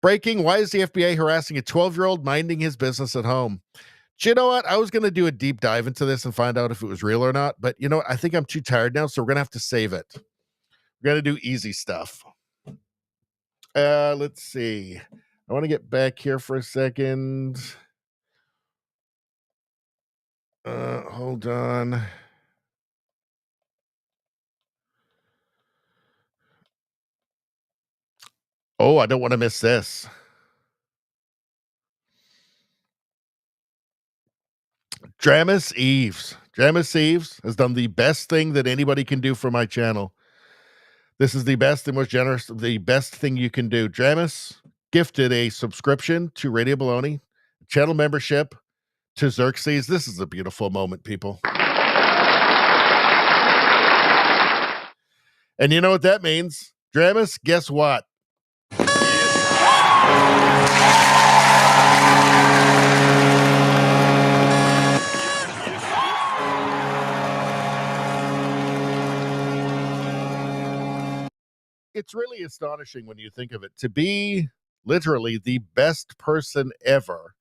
Breaking, why is the FBI harassing a 12-year-old minding his business at home? Do you know what? I was going to do a deep dive into this and find out if it was real or not, but you know what? I think I'm too tired now, so we're going to have to save it. We're going to do easy stuff. Let's see. I want to get back here for a second. Hold on. Oh, I don't want to miss this. Dramus Eves. Dramus Eves has done the best thing that anybody can do for my channel. This is the best and most generous, the best thing you can do. Dramus gifted a subscription to Radio Baloney, channel membership to Xerxes. This is a beautiful moment, people. And you know what that means? Dramus, guess what? It's really astonishing when you think of it. To be literally the best person ever,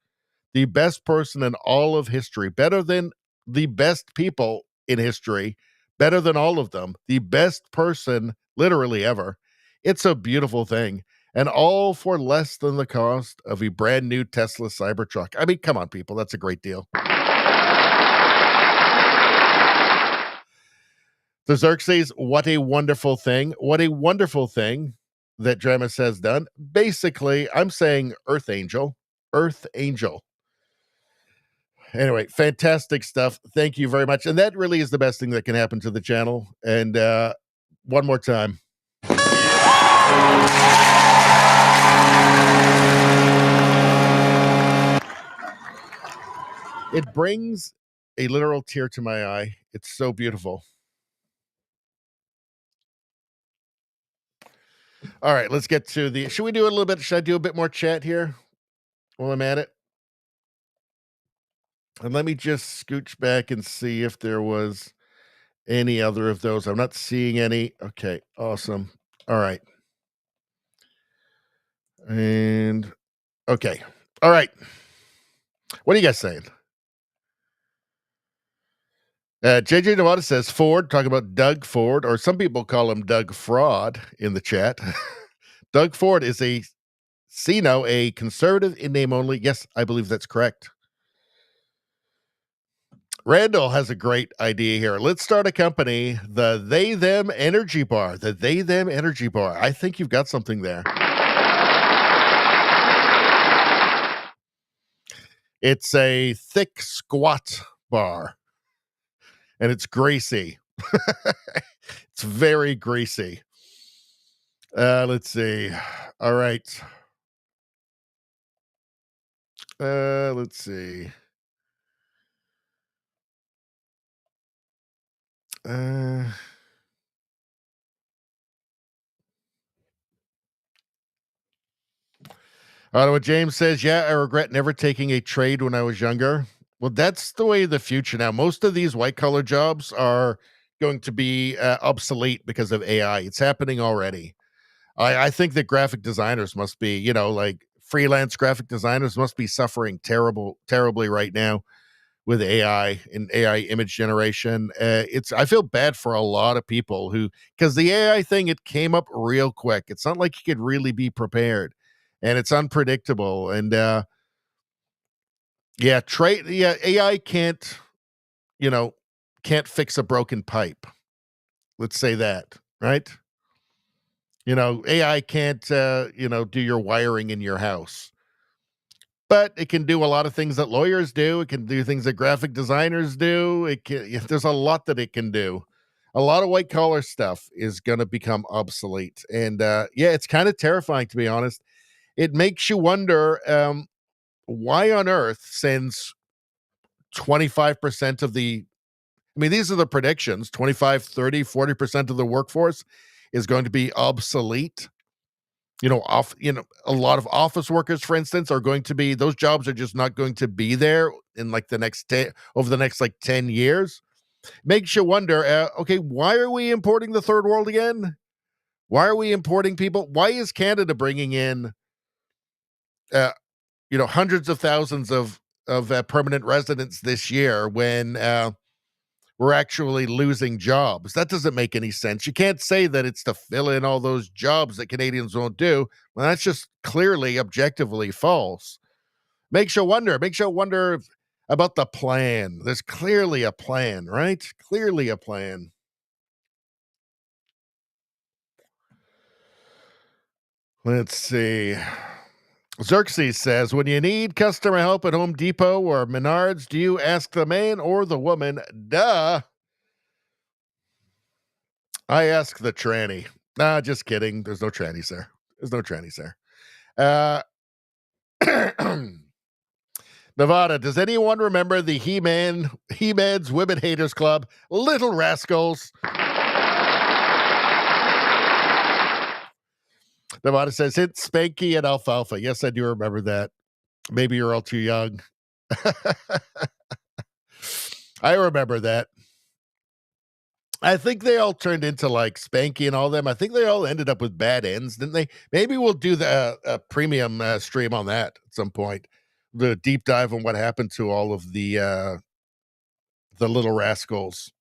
the best person in all of history, better than the best people in history, better than all of them, the best person literally ever. It's a beautiful thing. And all for less than the cost of a brand new Tesla Cybertruck. I mean, come on, people. That's a great deal. The Xerxes, what a wonderful thing. What a wonderful thing that Dramus has done. Basically, I'm saying Earth Angel. Earth Angel. Anyway, fantastic stuff. Thank you very much. And that really is the best thing that can happen to the channel. And one more time. It brings a literal tear to my eye. It's so beautiful. All right, let's get to the... Should I do a bit more chat here while I'm at it? And let me just scooch back and see if there was any other of those. I'm not seeing any. Okay, awesome. All right. And okay. All right. What are you guys saying? JJ Nevada says Ford, talking about Doug Ford, or some people call him Doug Fraud in the chat. Doug Ford is a conservative in name only. Yes, I believe that's correct. Randall has a great idea here. Let's start a company, the They Them Energy Bar. The They Them Energy Bar. I think you've got something there. It's a thick squat bar. And it's greasy. It's very greasy. Let's see. All right. Let's see. What James says, yeah, I regret never taking a trade when I was younger. Well, that's the way of the future now. Most of these white-collar jobs are going to be obsolete because of AI. It's happening already. I think that graphic designers must be, like freelance graphic designers must be suffering terribly right now with AI and AI image generation. I feel bad for a lot of people because the AI thing, it came up real quick. It's not like you could really be prepared, and it's unpredictable. And AI can't fix a broken pipe. Let's say that, right? AI can't do your wiring in your house. But it can do a lot of things that lawyers do. It can do things that graphic designers do. There's a lot that it can do. A lot of white collar stuff is going to become obsolete. And yeah, it's kind of terrifying, to be honest. It makes you wonder why on earth, since 25% of the, I mean, these are the predictions, 25, 30, 40% of the workforce is going to be obsolete. A lot of office workers, for instance, are going to be, those jobs are just not going to be there in like over the next like 10 years. Makes you wonder, okay, why are we importing the third world again? Why are we importing people? Why is Canada bringing in, hundreds of thousands of permanent residents this year when we're actually losing jobs? That doesn't make any sense. You can't say that it's to fill in all those jobs that Canadians won't do. Well, that's just clearly, objectively false. Makes you wonder about the plan. There's clearly a plan, right? Clearly a plan. Let's see. Xerxes says, when you need customer help at Home Depot or Menards, do you ask the man or the woman? Duh. I ask the tranny. Nah, just kidding. There's no trannies there. Nevada, does anyone remember the He-Man's Women Haters Club? Little Rascals. Nevada says, hit Spanky and Alfalfa. Yes, I do remember that. Maybe you're all too young. I remember that. I think they all turned into like Spanky and all them. I think they all ended up with bad ends, didn't they? Maybe we'll do the premium stream on that at some point. The deep dive on what happened to all of the Little Rascals.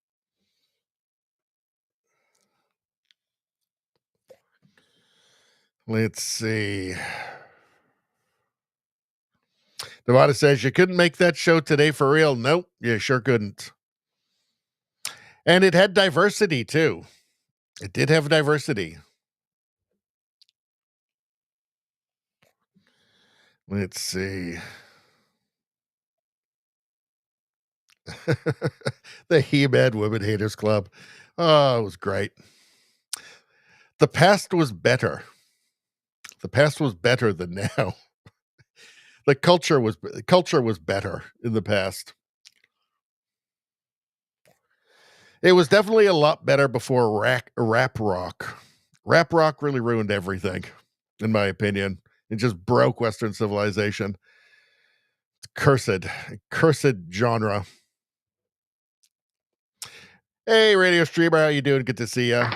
Let's see. Nevada says, you couldn't make that show today for real. Nope, you sure couldn't. And it had diversity, too. It did have diversity. Let's see. The He-Man Women Haters Club. Oh, it was great. The past was better. The past was better than now. The culture was better in the past. It was definitely a lot better before rap rock. Rap rock really ruined everything, in my opinion. It just broke Western civilization. It's cursed genre. Hey, radio streamer, how you doing? Good to see ya.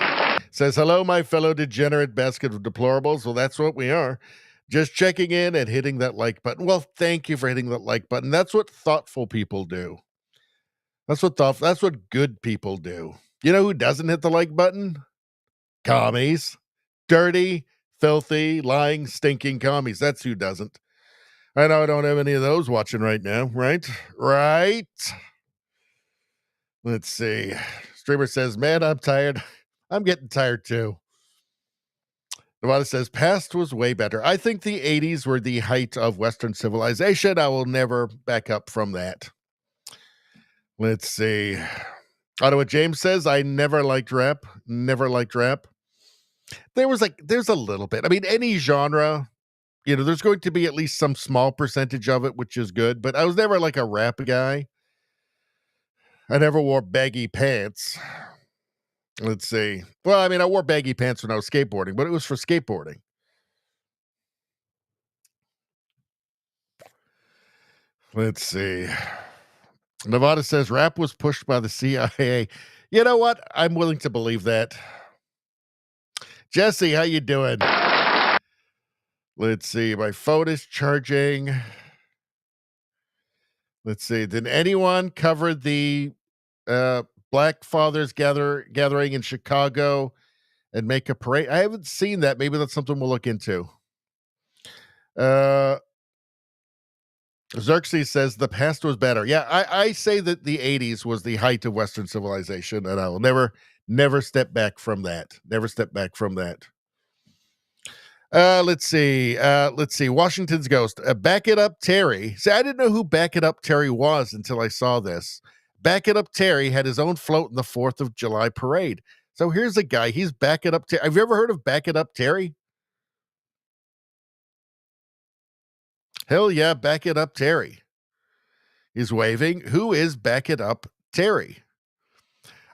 Says, hello, my fellow degenerate basket of deplorables. Well, that's what we are. Just checking in and hitting that like button. Well, thank you for hitting that like button. That's what thoughtful people do. That's what good people do. You know who doesn't hit the like button? Commies. Dirty, filthy, lying, stinking commies. That's who doesn't. I know I don't have any of those watching right now, right? Right. Let's see. Streamer says, man, I'm tired. I'm getting tired too. Nevada says, past was way better. I think the 80s were the height of Western civilization. I will never back up from that. Let's see. Ottawa James says, I never liked rap. Never liked rap. There's a little bit. I mean, any genre, there's going to be at least some small percentage of it, which is good. But I was never like a rap guy. I never wore baggy pants. Let's see. Well, I mean, I wore baggy pants when I was skateboarding, but it was for skateboarding. Let's see. Nevada says rap was pushed by the CIA. You know what? I'm willing to believe that. Jesse, how you doing? Let's see. My phone is charging. Let's see. Did anyone cover the Black Fathers gathering in Chicago and make a parade? I haven't seen that. Maybe that's something we'll look into. Xerxes says the past was better. Yeah, I say that the 80s was the height of Western civilization, and I will never step back from that. Never step back from that. Let's see. Washington's Ghost. Back It Up Terry. See, I didn't know who Back It Up Terry was until I saw this. Back It Up Terry had his own float in the 4th of July parade. So here's a guy. He's Back It Up Terry. Have you ever heard of Back It Up Terry? Hell yeah, Back It Up Terry. He's waving. Who is Back It Up Terry?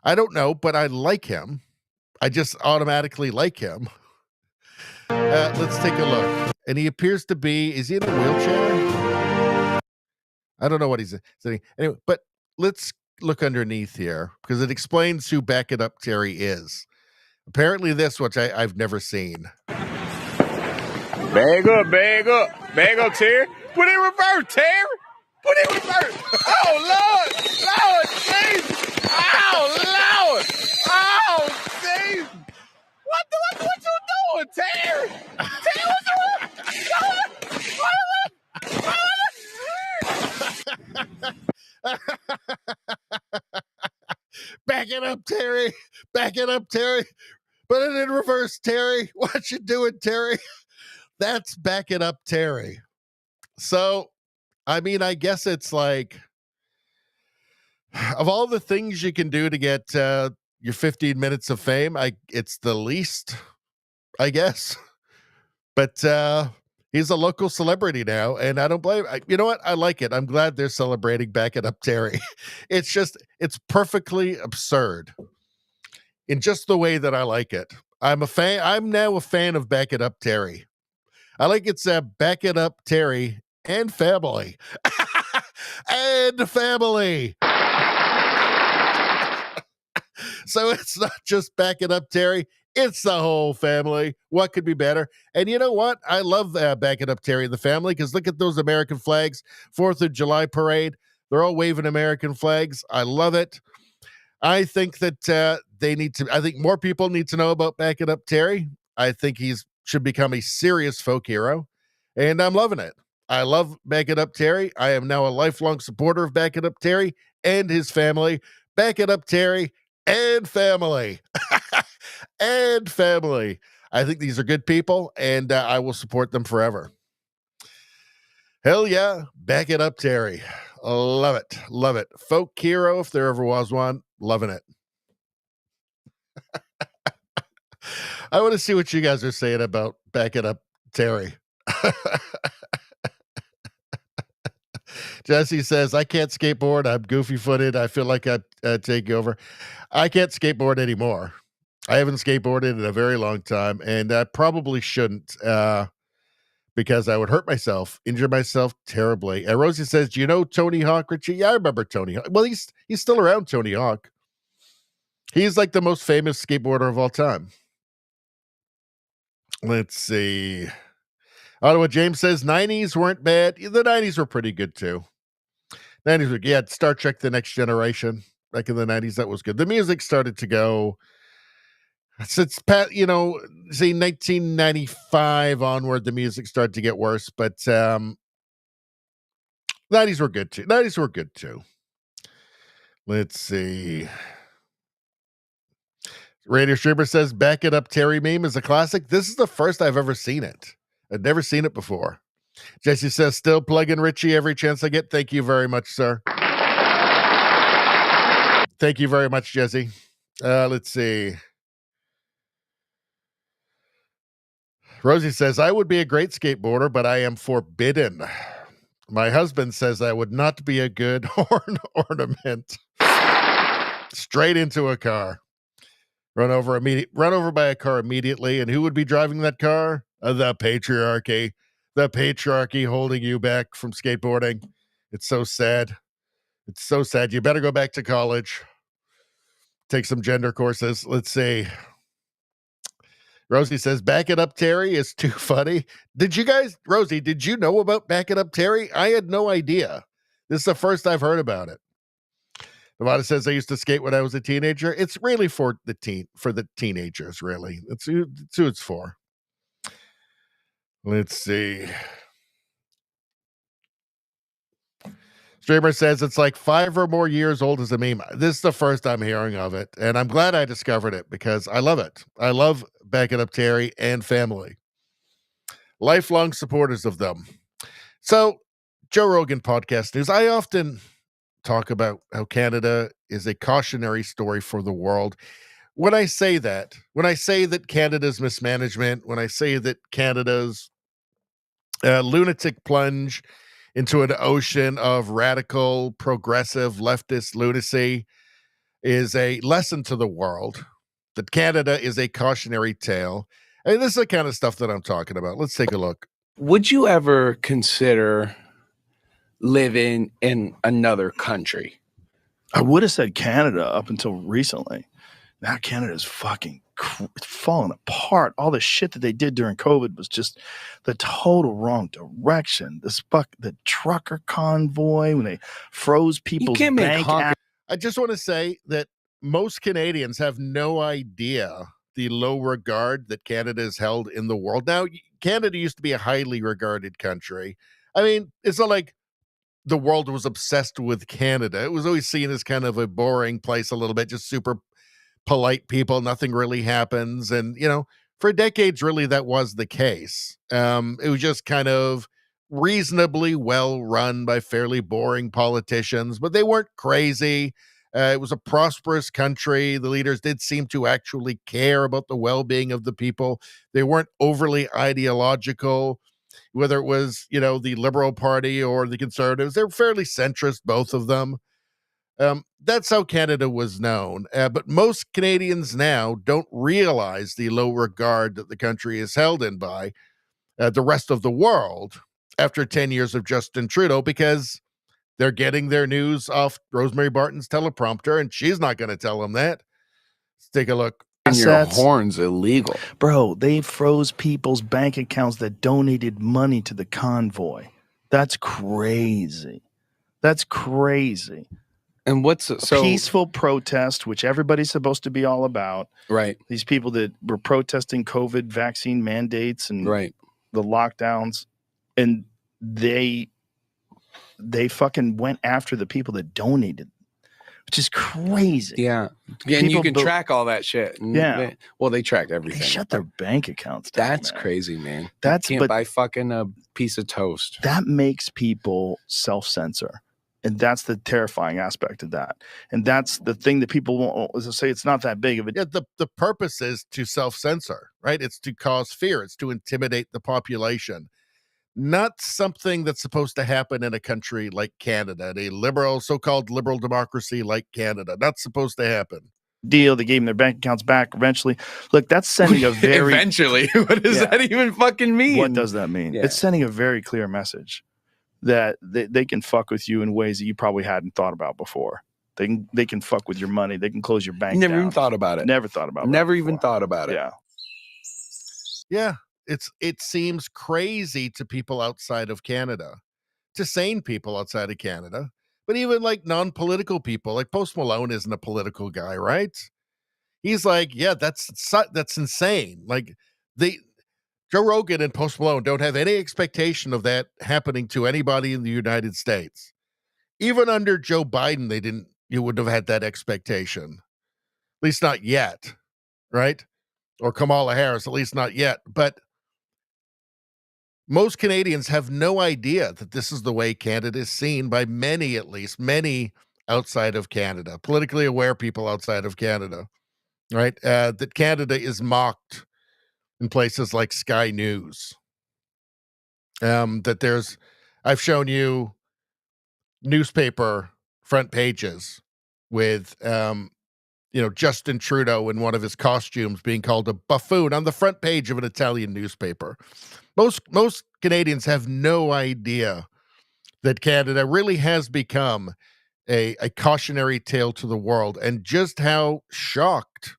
I don't know, but I like him. I just automatically like him. Let's take a look. And he appears to be, is he in a wheelchair? I don't know what he's sitting. Anyway, but let's look underneath here because it explains who Back It Up Terry is. Apparently this, which I've never seen. Bag up, Terry. Put in reverse, Terry. Put in reverse. Oh, Lord, jeez. Oh, Lord. Oh, jeez. What you doing, Terry? Terry, Back it up, Terry. Back it up, Terry. Put it in reverse, Terry. What you doing, Terry? That's Back It Up, Terry. So, I mean, I guess it's like, of all the things you can do to get your 15 minutes of fame, it's the least, I guess. But he's a local celebrity now, and I don't blame. You know what? I like it. I'm glad they're celebrating Back It Up Terry. It's perfectly absurd in just the way that I like it. I'm now a fan of Back It Up Terry. I like it's Back It Up Terry and family. And family. So it's not just Back It Up Terry. It's the whole family. What could be better? And you know what? I love Back It Up Terry and the family because look at those American flags. 4th of July parade. They're all waving American flags. I love it. I think that I think more people need to know about Back It Up Terry. I think should become a serious folk hero. And I'm loving it. I love Back It Up Terry. I am now a lifelong supporter of Back It Up Terry and his family. Back It Up Terry and family. And family. I think these are good people, and I will support them forever. Hell yeah. Back It Up Terry. Love it. Love it. Folk hero, if there ever was one. Loving it. I want to see what you guys are saying about Back It Up Terry. Jesse says, I can't skateboard. I'm goofy footed. I feel like I'm taking over. I can't skateboard anymore. I haven't skateboarded in a very long time, and I probably shouldn't because I would hurt myself, injure myself terribly. And Rosie says, do you know Tony Hawk, Richie? Yeah, I remember Tony Hawk. Well, he's still around, Tony Hawk. He's like the most famous skateboarder of all time. Let's see. Ottawa James says 90s weren't bad. The 90s were pretty good too. 90s were, yeah, Star Trek The Next Generation back in the 90s. That was good. The music started to go since, 1995 onward, the music started to get worse, but 90s were good too. 90s were good too. Let's see. Radio Streamer says, Back It Up Terry meme is a classic. This is the first I've ever seen it. I've never seen it before. Jesse says, still plugging Richie every chance I get. Thank you very much, sir. Thank you very much, Jesse. Let's see. Rosie says, I would be a great skateboarder, but I am forbidden. My husband says I would not be a good horn ornament. Straight into a car. Run over by a car immediately. And who would be driving that car? The patriarchy. The patriarchy holding you back from skateboarding. It's so sad. It's so sad. You better go back to college. Take some gender courses. Let's see. Rosie says, Back It Up Terry is too funny. Rosie, did you know about Back It Up Terry? I had no idea. This is the first I've heard about it. Nevada says, I used to skate when I was a teenager. It's really for the teenagers, really. It's who it's for. Let's see. Streamer says it's like 5 or more years old as a meme. This is the first I'm hearing of it, and I'm glad I discovered it because I love it. I love Back It Up Terry and family. Lifelong supporters of them. So, Joe Rogan podcast news. I often talk about how Canada is a cautionary story for the world. When I say that Canada's mismanagement, when I say that Canada's lunatic plunge into an ocean of radical, progressive, leftist lunacy is a lesson to the world, that Canada is a cautionary tale. I mean, this is the kind of stuff that I'm talking about. Let's take a look. Would you ever consider living in another country? I would have said Canada up until recently. Now Canada's fucking falling apart. All the shit that they did during COVID was just the total wrong direction. The trucker convoy when they froze people's bank. I just want to say that most Canadians have no idea the low regard that Canada is held in the world. Now, Canada used to be a highly regarded country. I mean, it's not like the world was obsessed with Canada. It was always seen as kind of a boring place a little bit, just super polite people. Nothing really happens. And, for decades, really, that was the case. It was just kind of reasonably well run by fairly boring politicians, but they weren't crazy. It was a prosperous country. The leaders did seem to actually care about the well-being of the people. They weren't overly ideological, whether it was, the Liberal Party or the Conservatives. They were fairly centrist, both of them. That's how Canada was known. But most Canadians now don't realize the low regard that the country is held in by the rest of the world after 10 years of Justin Trudeau, because they're getting their news off Rosemary Barton's teleprompter, and she's not going to tell them that. Let's take a look. And your horn's illegal. Bro, they froze people's bank accounts that donated money to the convoy. That's crazy. That's crazy. And what's peaceful protest, which everybody's supposed to be all about. Right. These people that were protesting COVID vaccine mandates and the lockdowns, and they fucking went after the people that donated, which is crazy. Yeah. And you can track all that shit. And they tracked everything. They shut their bank accounts down. That's crazy, man. You can't buy fucking a piece of toast. That makes people self-censor. And that's the terrifying aspect of that. And that's the thing that people won't say. It's not that big of a... Yeah, the purpose is to self-censor, right? It's to cause fear. It's to intimidate the population. Not something that's supposed to happen in a country like Canada, a so-called liberal democracy like Canada. Not supposed to happen. Deal. They gave them their bank accounts back eventually. Look, that's sending a very... Eventually? What does that even fucking mean? What does that mean? It's sending a very clear message that they can fuck with you in ways that you probably hadn't thought about before. They can fuck with your money. They can close your bank Never down. even thought about it. Never thought about it. Never even thought about it. Yeah. Yeah. It seems crazy to people outside of Canada, to sane people outside of Canada, but even like non-political people, like Post Malone isn't a political guy, right? He's like, yeah, that's insane. Like Joe Rogan and Post Malone don't have any expectation of that happening to anybody in the United States. Even under Joe Biden, you wouldn't have had that expectation. At least not yet, right? Or Kamala Harris, at least not yet. But most Canadians have no idea that this is the way Canada is seen by many, at least, many outside of Canada, politically aware people outside of Canada, right? That Canada is mocked in places like Sky News. I've shown you newspaper front pages with, Justin Trudeau in one of his costumes being called a buffoon on the front page of an Italian newspaper. Most Canadians have no idea that Canada really has become a cautionary tale to the world, and just how shocked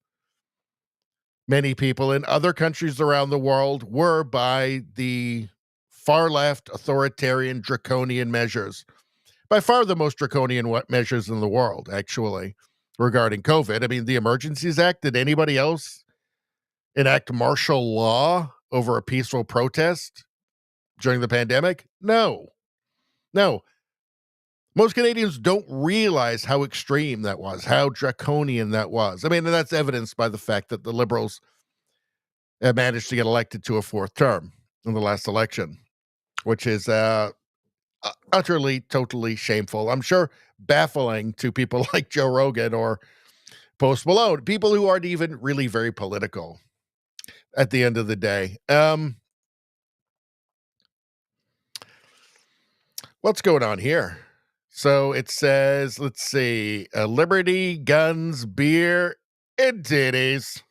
many people in other countries around the world were by the far left, authoritarian, draconian measures. By far the most draconian measures in the world, actually, regarding COVID. I mean, the Emergencies Act, did anybody else enact martial law over a peaceful protest during the pandemic? No. Most Canadians don't realize how extreme that was, how draconian that was. I mean, and that's evidenced by the fact that the Liberals managed to get elected to a fourth term in the last election, which is utterly, totally shameful. I'm sure baffling to people like Joe Rogan or Post Malone, people who aren't even really very political at the end of the day. What's going on here? So it says, let's see, liberty, guns, beer, and titties.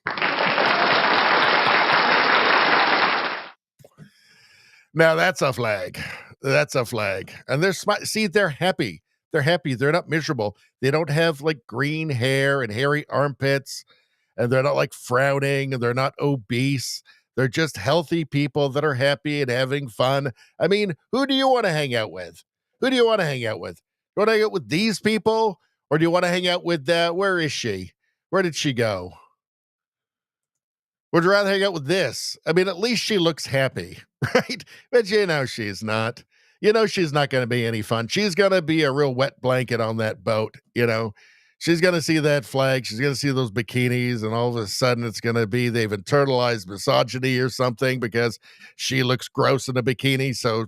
Now that's a flag. That's a flag. And see, they're happy. They're happy. They're not miserable. They don't have like green hair and hairy armpits, and they're not like frowning, and they're not obese. They're just healthy people that are happy and having fun. I mean, who do you want to hang out with? Who do you want to hang out with? You want to hang out with these people? Or do you want to hang out with, where is she? Where did she go? Would you rather hang out with this? I mean, at least she looks happy, right? But you know she's not. You know she's not going to be any fun. She's going to be a real wet blanket on that boat, you know. She's going to see that flag. She's going to see those bikinis, and all of a sudden it's going to be they've internalized misogyny or something because she looks gross in a bikini, so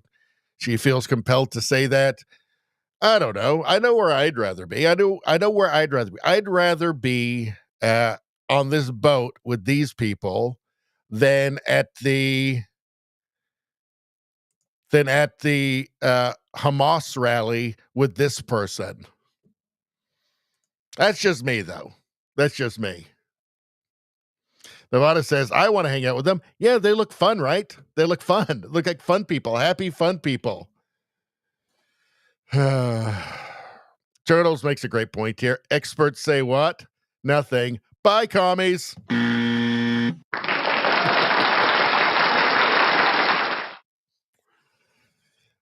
she feels compelled to say that. I don't know. I know where I'd rather be. I know where I'd rather be. I'd rather be on this boat with these people than at the Hamas rally with this person. That's just me, though. That's just me. Nevada says, I want to hang out with them. Yeah, they look fun, right? They look fun. Look like fun people, happy, fun people. Turtles makes a great point here. Experts say what? Nothing. Bye, commies.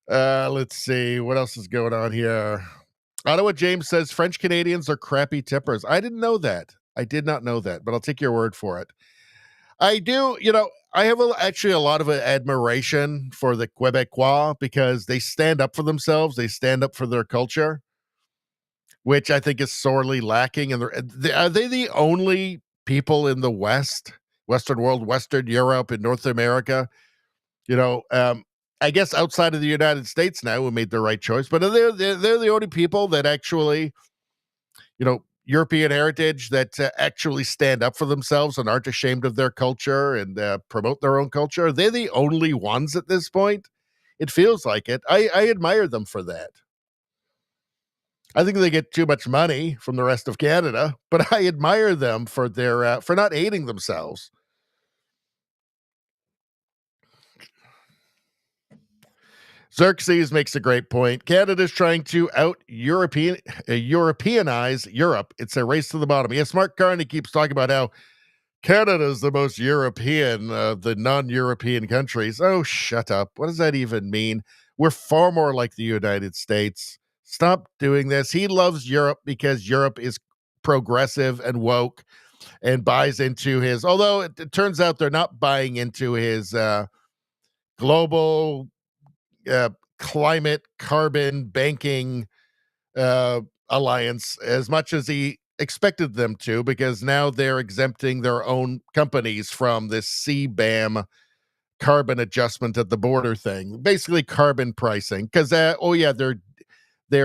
Let's see. What else is going on here? Ottawa James says French Canadians are crappy tippers. I didn't know that. I did not know that, but I'll take your word for it. I do, I have actually a lot of admiration for the Quebecois because they stand up for themselves. They stand up for their culture, which I think is sorely lacking. And are they the only people in the Western world, Western Europe, and North America? I guess outside of the United States now who made the right choice, but they're the only people that actually, European heritage that actually stand up for themselves and aren't ashamed of their culture and promote their own culture. They're the only ones at this point. It feels like it. I admire them for that. I think they get too much money from the rest of Canada, but I admire them for their for not hating themselves. Xerxes makes a great point. Canada's trying to Europeanize Europe. It's a race to the bottom. Yes, Mark Carney keeps talking about how Canada is the most European, the non-European countries. Oh, shut up. What does that even mean? We're far more like the United States. Stop doing this. He loves Europe because Europe is progressive and woke and buys into his, although it turns out they're not buying into his global climate carbon banking alliance as much as he expected them to, because now they're exempting their own companies from this CBAM carbon adjustment at the border thing, basically carbon pricing. Because they're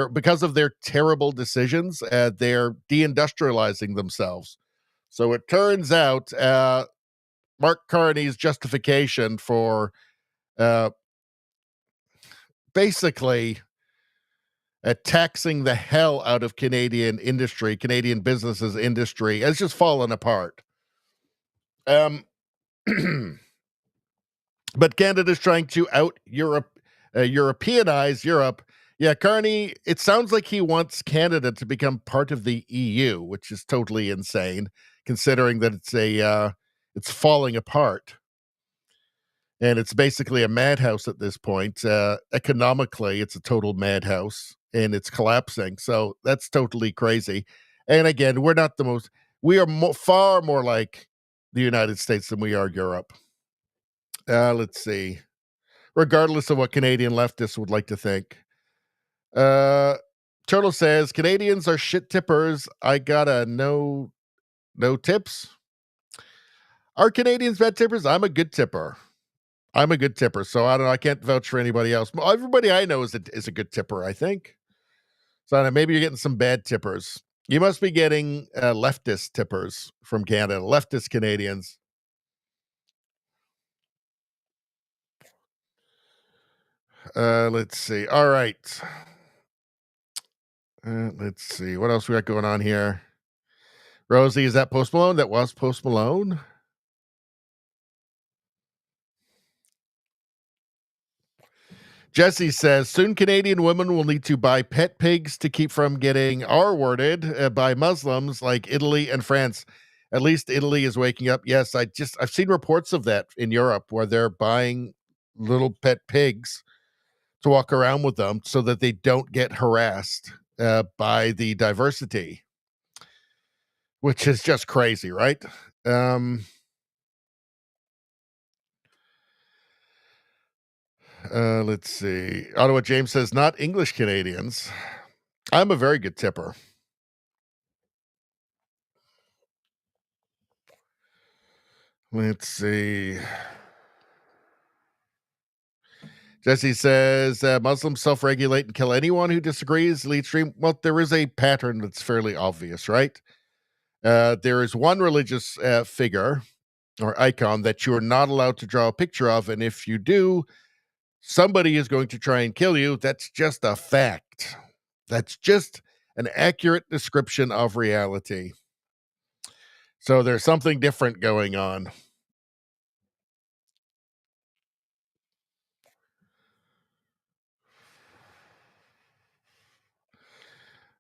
because of their terrible decisions, they're deindustrializing themselves. So it turns out Mark Carney's justification for basically taxing the hell out of Canadian industry, Canadian businesses industry, has just fallen apart. But Canada's trying to Europeanize Europe. Yeah, Carney, it sounds like he wants Canada to become part of the EU, which is totally insane, considering that it's falling apart. And it's basically a madhouse at this point. Economically, it's a total madhouse, and it's collapsing. So that's totally crazy. And again, we are far more like the United States than we are Europe. Let's see. Regardless of what Canadian leftists would like to think. Turtle says, Canadians are shit tippers. I gotta no tips. Are Canadians bad tippers? I'm a good tipper. I'm a good tipper, so I don't know. I can't vouch for anybody else. Everybody I know is a good tipper, I think. So I don't know, maybe you're getting some bad tippers. You must be getting leftist tippers from Canada, leftist Canadians. Let's see. All right. Let's see. What else we got going on here? Rosie, is that Post Malone? That was Post Malone? Jesse says, soon Canadian women will need to buy pet pigs to keep from getting R-worded by Muslims like Italy and France. At least Italy is waking up. Yes, I've seen reports of that in Europe where they're buying little pet pigs to walk around with them so that they don't get harassed by the diversity, which is just crazy, right? Let's see. Ottawa James says, not English Canadians. I'm a very good tipper. Let's see. Jesse says, Muslims self-regulate and kill anyone who disagrees. Lead stream. Well, there is a pattern that's fairly obvious, right? There is one religious figure or icon that you're not allowed to draw a picture of, and if you do, somebody is going to try and kill you. That's just a fact. That's just an accurate description of reality. So there's something different going on.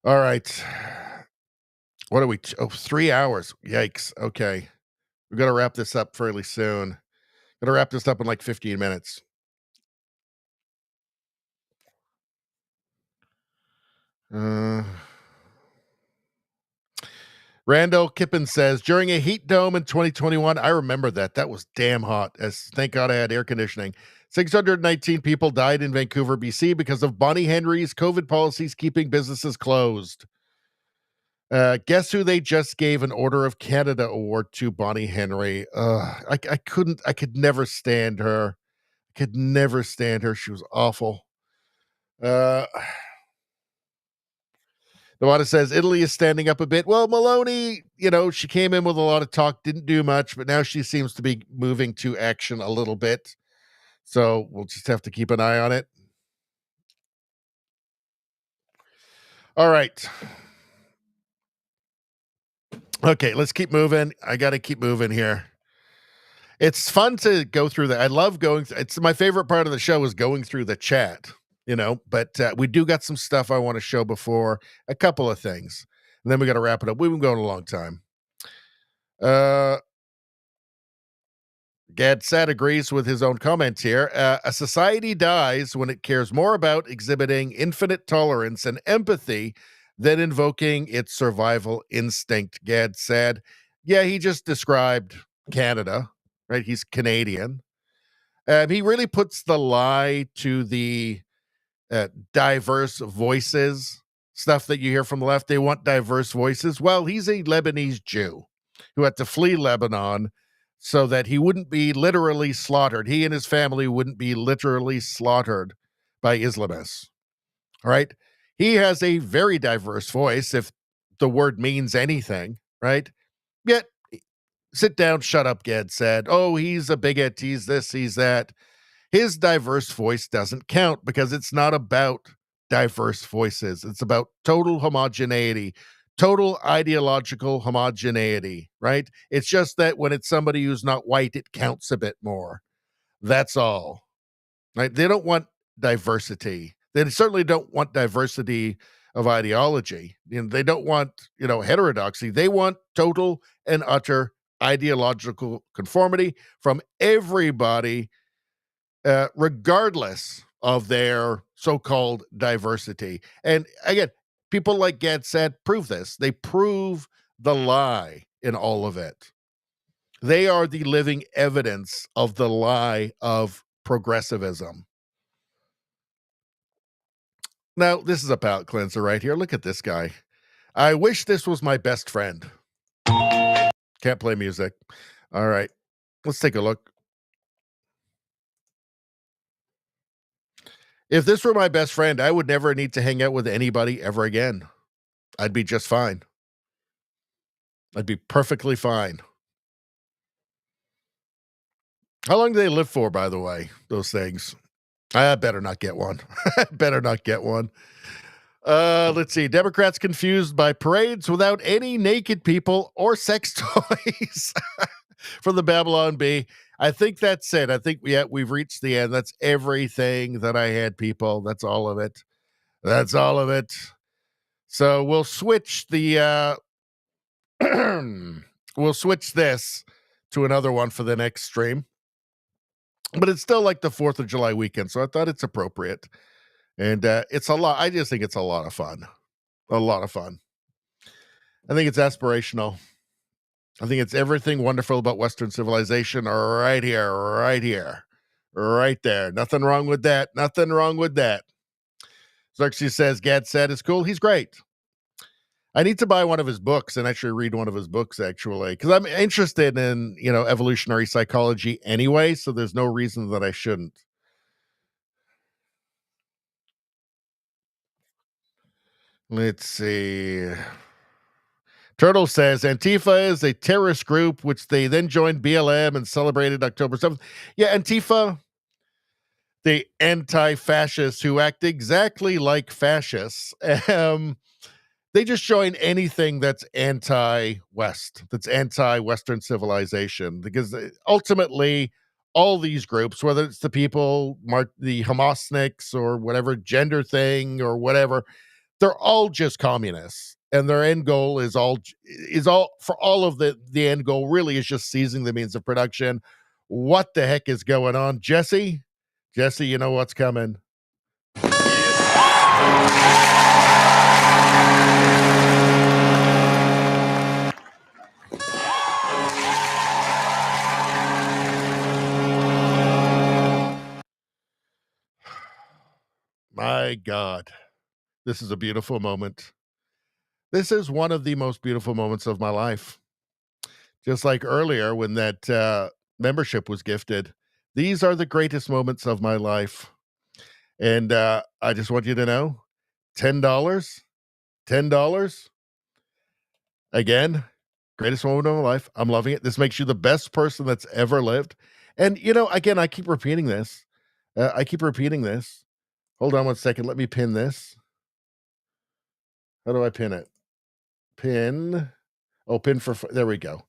All right. What are we? 3 hours. Yikes. Okay. We're going to wrap this up fairly soon. Going to wrap this up in like 15 minutes. Randall Kippen says, during a heat dome in 2021, I remember that. That was damn hot. Thank God I had air conditioning. 619 people died in Vancouver, BC because of Bonnie Henry's COVID policies keeping businesses closed. Guess who they just gave an Order of Canada award to? Bonnie Henry. I could never stand her. Could never stand her. She was awful. Nawada says Italy is standing up a bit. Well, Baloney, she came in with a lot of talk, didn't do much, but now she seems to be moving to action a little bit. So we'll just have to keep an eye on it. All right. Okay, let's keep moving. I got to keep moving here. It's fun to go through that. I love going. It's my favorite part of the show is going through the chat, but we do got some stuff I want to show before a couple of things. And then we got to wrap it up. We've been going a long time. Gad Sad agrees with his own comments here. A society dies when it cares more about exhibiting infinite tolerance and empathy than invoking its survival instinct. Gad Sad. Yeah, he just described Canada, right? He's Canadian. He really puts the lie to the diverse voices stuff that you hear from the left. They want diverse voices. Well, he's a Lebanese Jew who had to flee Lebanon so that he wouldn't be literally slaughtered. He and his family wouldn't be literally slaughtered by Islamists. All right. He has a very diverse voice, if the word means anything, right? Yet, sit down, shut up, Gad said. Oh, he's a bigot. He's this, he's that. His diverse voice doesn't count because it's not about diverse voices. It's about total homogeneity, total ideological homogeneity, right? It's just that when it's somebody who's not white, it counts a bit more. That's all, right? They don't want diversity. They certainly don't want diversity of ideology. They don't want, heterodoxy. They want total and utter ideological conformity from everybody, regardless of their so-called diversity. And again, people like Gad said prove this. They prove the lie in all of it. They are the living evidence of the lie of progressivism. Now, this is a palate cleanser right here. Look at this guy. I wish this was my best friend. Can't play music. All right. Let's take a look. If this were my best friend, I would never need to hang out with anybody ever again. I'd be just fine. I'd be perfectly fine. How long do they live for, by the way, those things? I better not get one. Better not get one. Let's see. Democrats confused by parades without any naked people or sex toys from the Babylon Bee. I think that's it. I think we've reached the end. That's everything that I had, people. That's all of it. That's all of it. So we'll switch the we'll switch this to another one for the next stream. But it's still like the 4th of July weekend, so I thought it's appropriate. And it's a lot. I just think it's a lot of fun. A lot of fun. I think it's aspirational. I think it's everything wonderful about Western civilization right here, right there. Nothing wrong with that. Nothing wrong with that. Xerxes says, Gad said is cool. He's great. I need to buy one of his books and actually read one of his books, actually, because I'm interested in, evolutionary psychology anyway, so there's no reason that I shouldn't. Let's see. Turtle says Antifa is a terrorist group, which they then joined BLM and celebrated October 7th. Yeah, Antifa, the anti-fascists who act exactly like fascists. They just join anything that's anti-West, that's anti-Western civilization, because ultimately all these groups, whether it's the people, the Hamasniks or whatever gender thing or whatever, they're all just communists, and their end goal is all for all of the end goal really is just seizing the means of production. What the heck is going on, Jesse? Jesse, you know what's coming. My God, this is a beautiful moment. This is one of the most beautiful moments of my life. Just like earlier when that membership was gifted, these are the greatest moments of my life. And I just want you to know, $10, again, greatest moment of my life. I'm loving it. This makes you the best person that's ever lived. And, again, I keep repeating this. Hold on one second. Let me pin this. How do I pin it? Pin. Oh, pin for, there we go.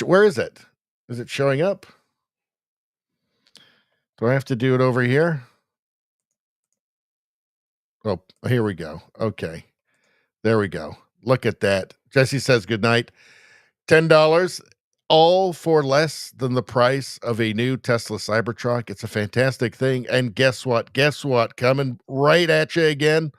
Where is it? Is it showing up? Do I have to do it over here? Oh, here we go. Okay. There we go. Look at that. Jesse says good night. $10, all for less than the price of a new Tesla Cybertruck. It's a fantastic thing. And guess what? Guess what? Coming right at you again.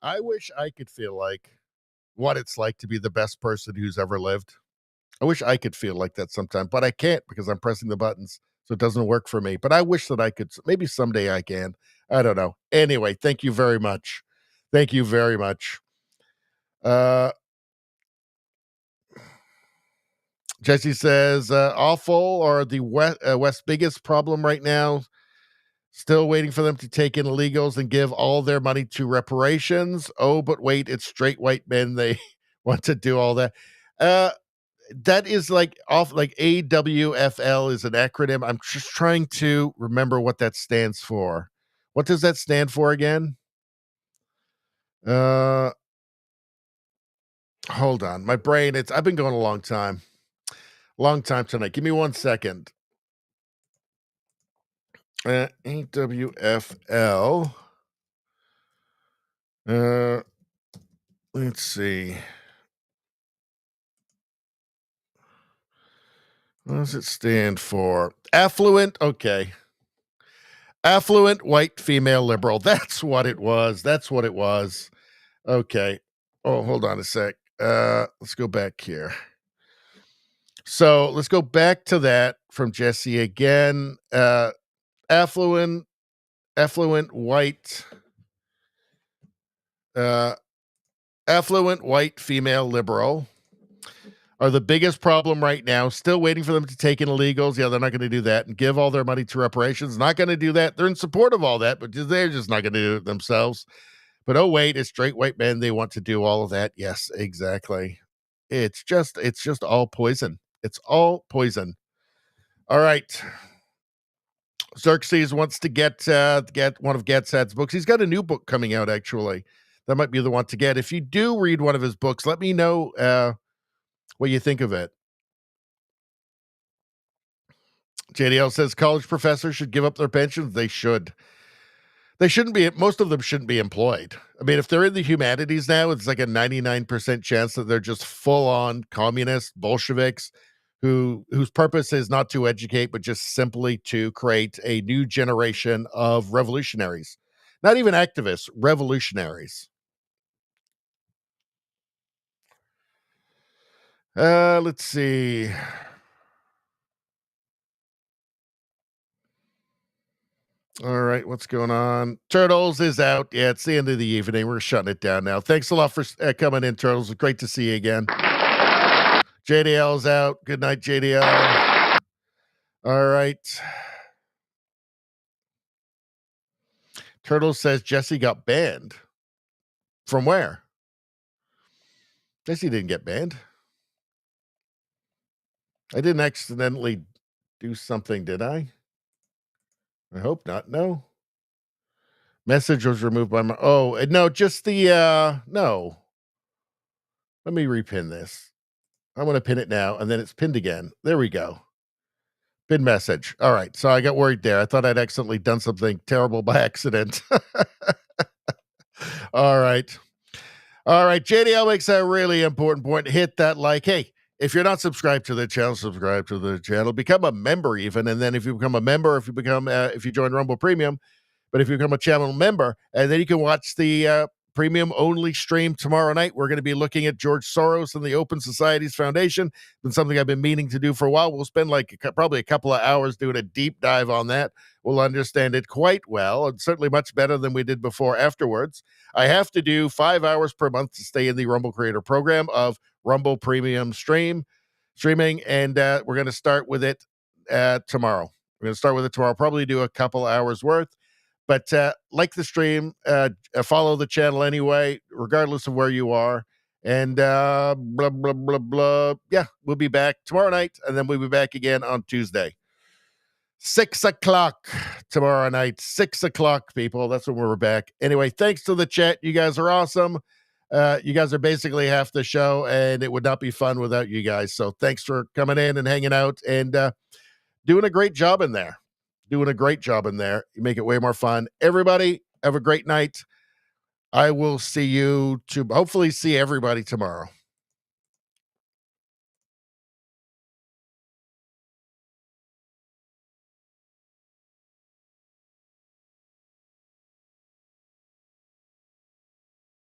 I wish I could feel like what it's like to be the best person who's ever lived. I wish I could feel like that sometime, but I can't because I'm pressing the buttons, so it doesn't work for me. But I wish that I could. Maybe someday I can. I don't know. Anyway, thank you very much. Thank you very much. Jesse says, awful or the West's biggest problem right now. Still waiting for them to take in illegals and give all their money to reparations. Oh, but wait, it's straight white men. They want to do all that. That is like AWFL is an acronym. I'm just trying to remember what that stands for. What does that stand for again? Hold on. My brain, I've been going a long time. Long time tonight. Give me 1 second. AWFL. Let's see. What does it stand for? Affluent. Okay. Affluent white female liberal. That's what it was. That's what it was. Okay. Oh, hold on a sec. Let's go back here. So let's go back to that from Jesse again. Affluent white Affluent white female liberal are the biggest problem right now. Still waiting for them to take in illegals. Yeah, they're not going to do that and give all their money to reparations. Not going to do that. They're in support of all that, but they're just not going to do it themselves. But oh wait, it's straight white men. They want to do all of that. Yes, exactly. It's just all poison. It's all poison. All right. Xerxes wants to get one of Gatsad's books. He's got a new book coming out, actually. That might be the one to get. If you do read one of his books, let me know what you think of it. JDL says college professors should give up their pensions. They should. They shouldn't be. Most of them shouldn't be employed. I mean, if they're in the humanities now, it's like a 99% chance that they're just full-on communist Bolsheviks whose purpose is not to educate, but just simply to create a new generation of revolutionaries. Not even activists, revolutionaries. Let's see. All right, what's going on? Turtles is out. Yeah, it's the end of the evening. We're shutting it down now. Thanks a lot for coming in, Turtles. It's great to see you again. JDL's out. Good night, JDL. All right. Turtles says Jesse got banned. From where? Jesse didn't get banned. I didn't accidentally do something, did I? I hope not. No. Message was removed by my... Oh, no, just the... No. Let me repin this. I'm going to pin it now, and then it's pinned again. There we go. Pin message. All right, so I got worried there. I thought I'd accidentally done something terrible by accident. All right. All right, JDL makes a really important point. Hit that like. Hey, if you're not subscribed to the channel, subscribe to the channel. Become a member even, and then if you become a member, if you join Rumble Premium, but if you become a channel member, and then you can watch the premium only stream tomorrow night. We're going to be looking at George Soros and the Open Societies Foundation. Been something I've been meaning to do for a while. We'll spend probably a couple of hours doing a deep dive on that. We'll understand it quite well, and certainly much better than we did before afterwards. I have to do 5 hours per month to stay in the Rumble Creator Program of Rumble Premium streaming, and we're going to start with it tomorrow. We're going to start with it tomorrow, probably do a couple hours worth. But like the stream, follow the channel anyway, regardless of where you are. And blah, blah, blah, blah. Yeah, we'll be back tomorrow night, and then we'll be back again on Tuesday. 6 o'clock tomorrow night. 6 o'clock, people. That's when we're back. Anyway, thanks to the chat. You guys are awesome. You guys are basically half the show, and it would not be fun without you guys. So thanks for coming in and hanging out and doing a great job in there. Doing a great job in there. You make it way more fun. Everybody, have a great night. I will see you hopefully see everybody tomorrow.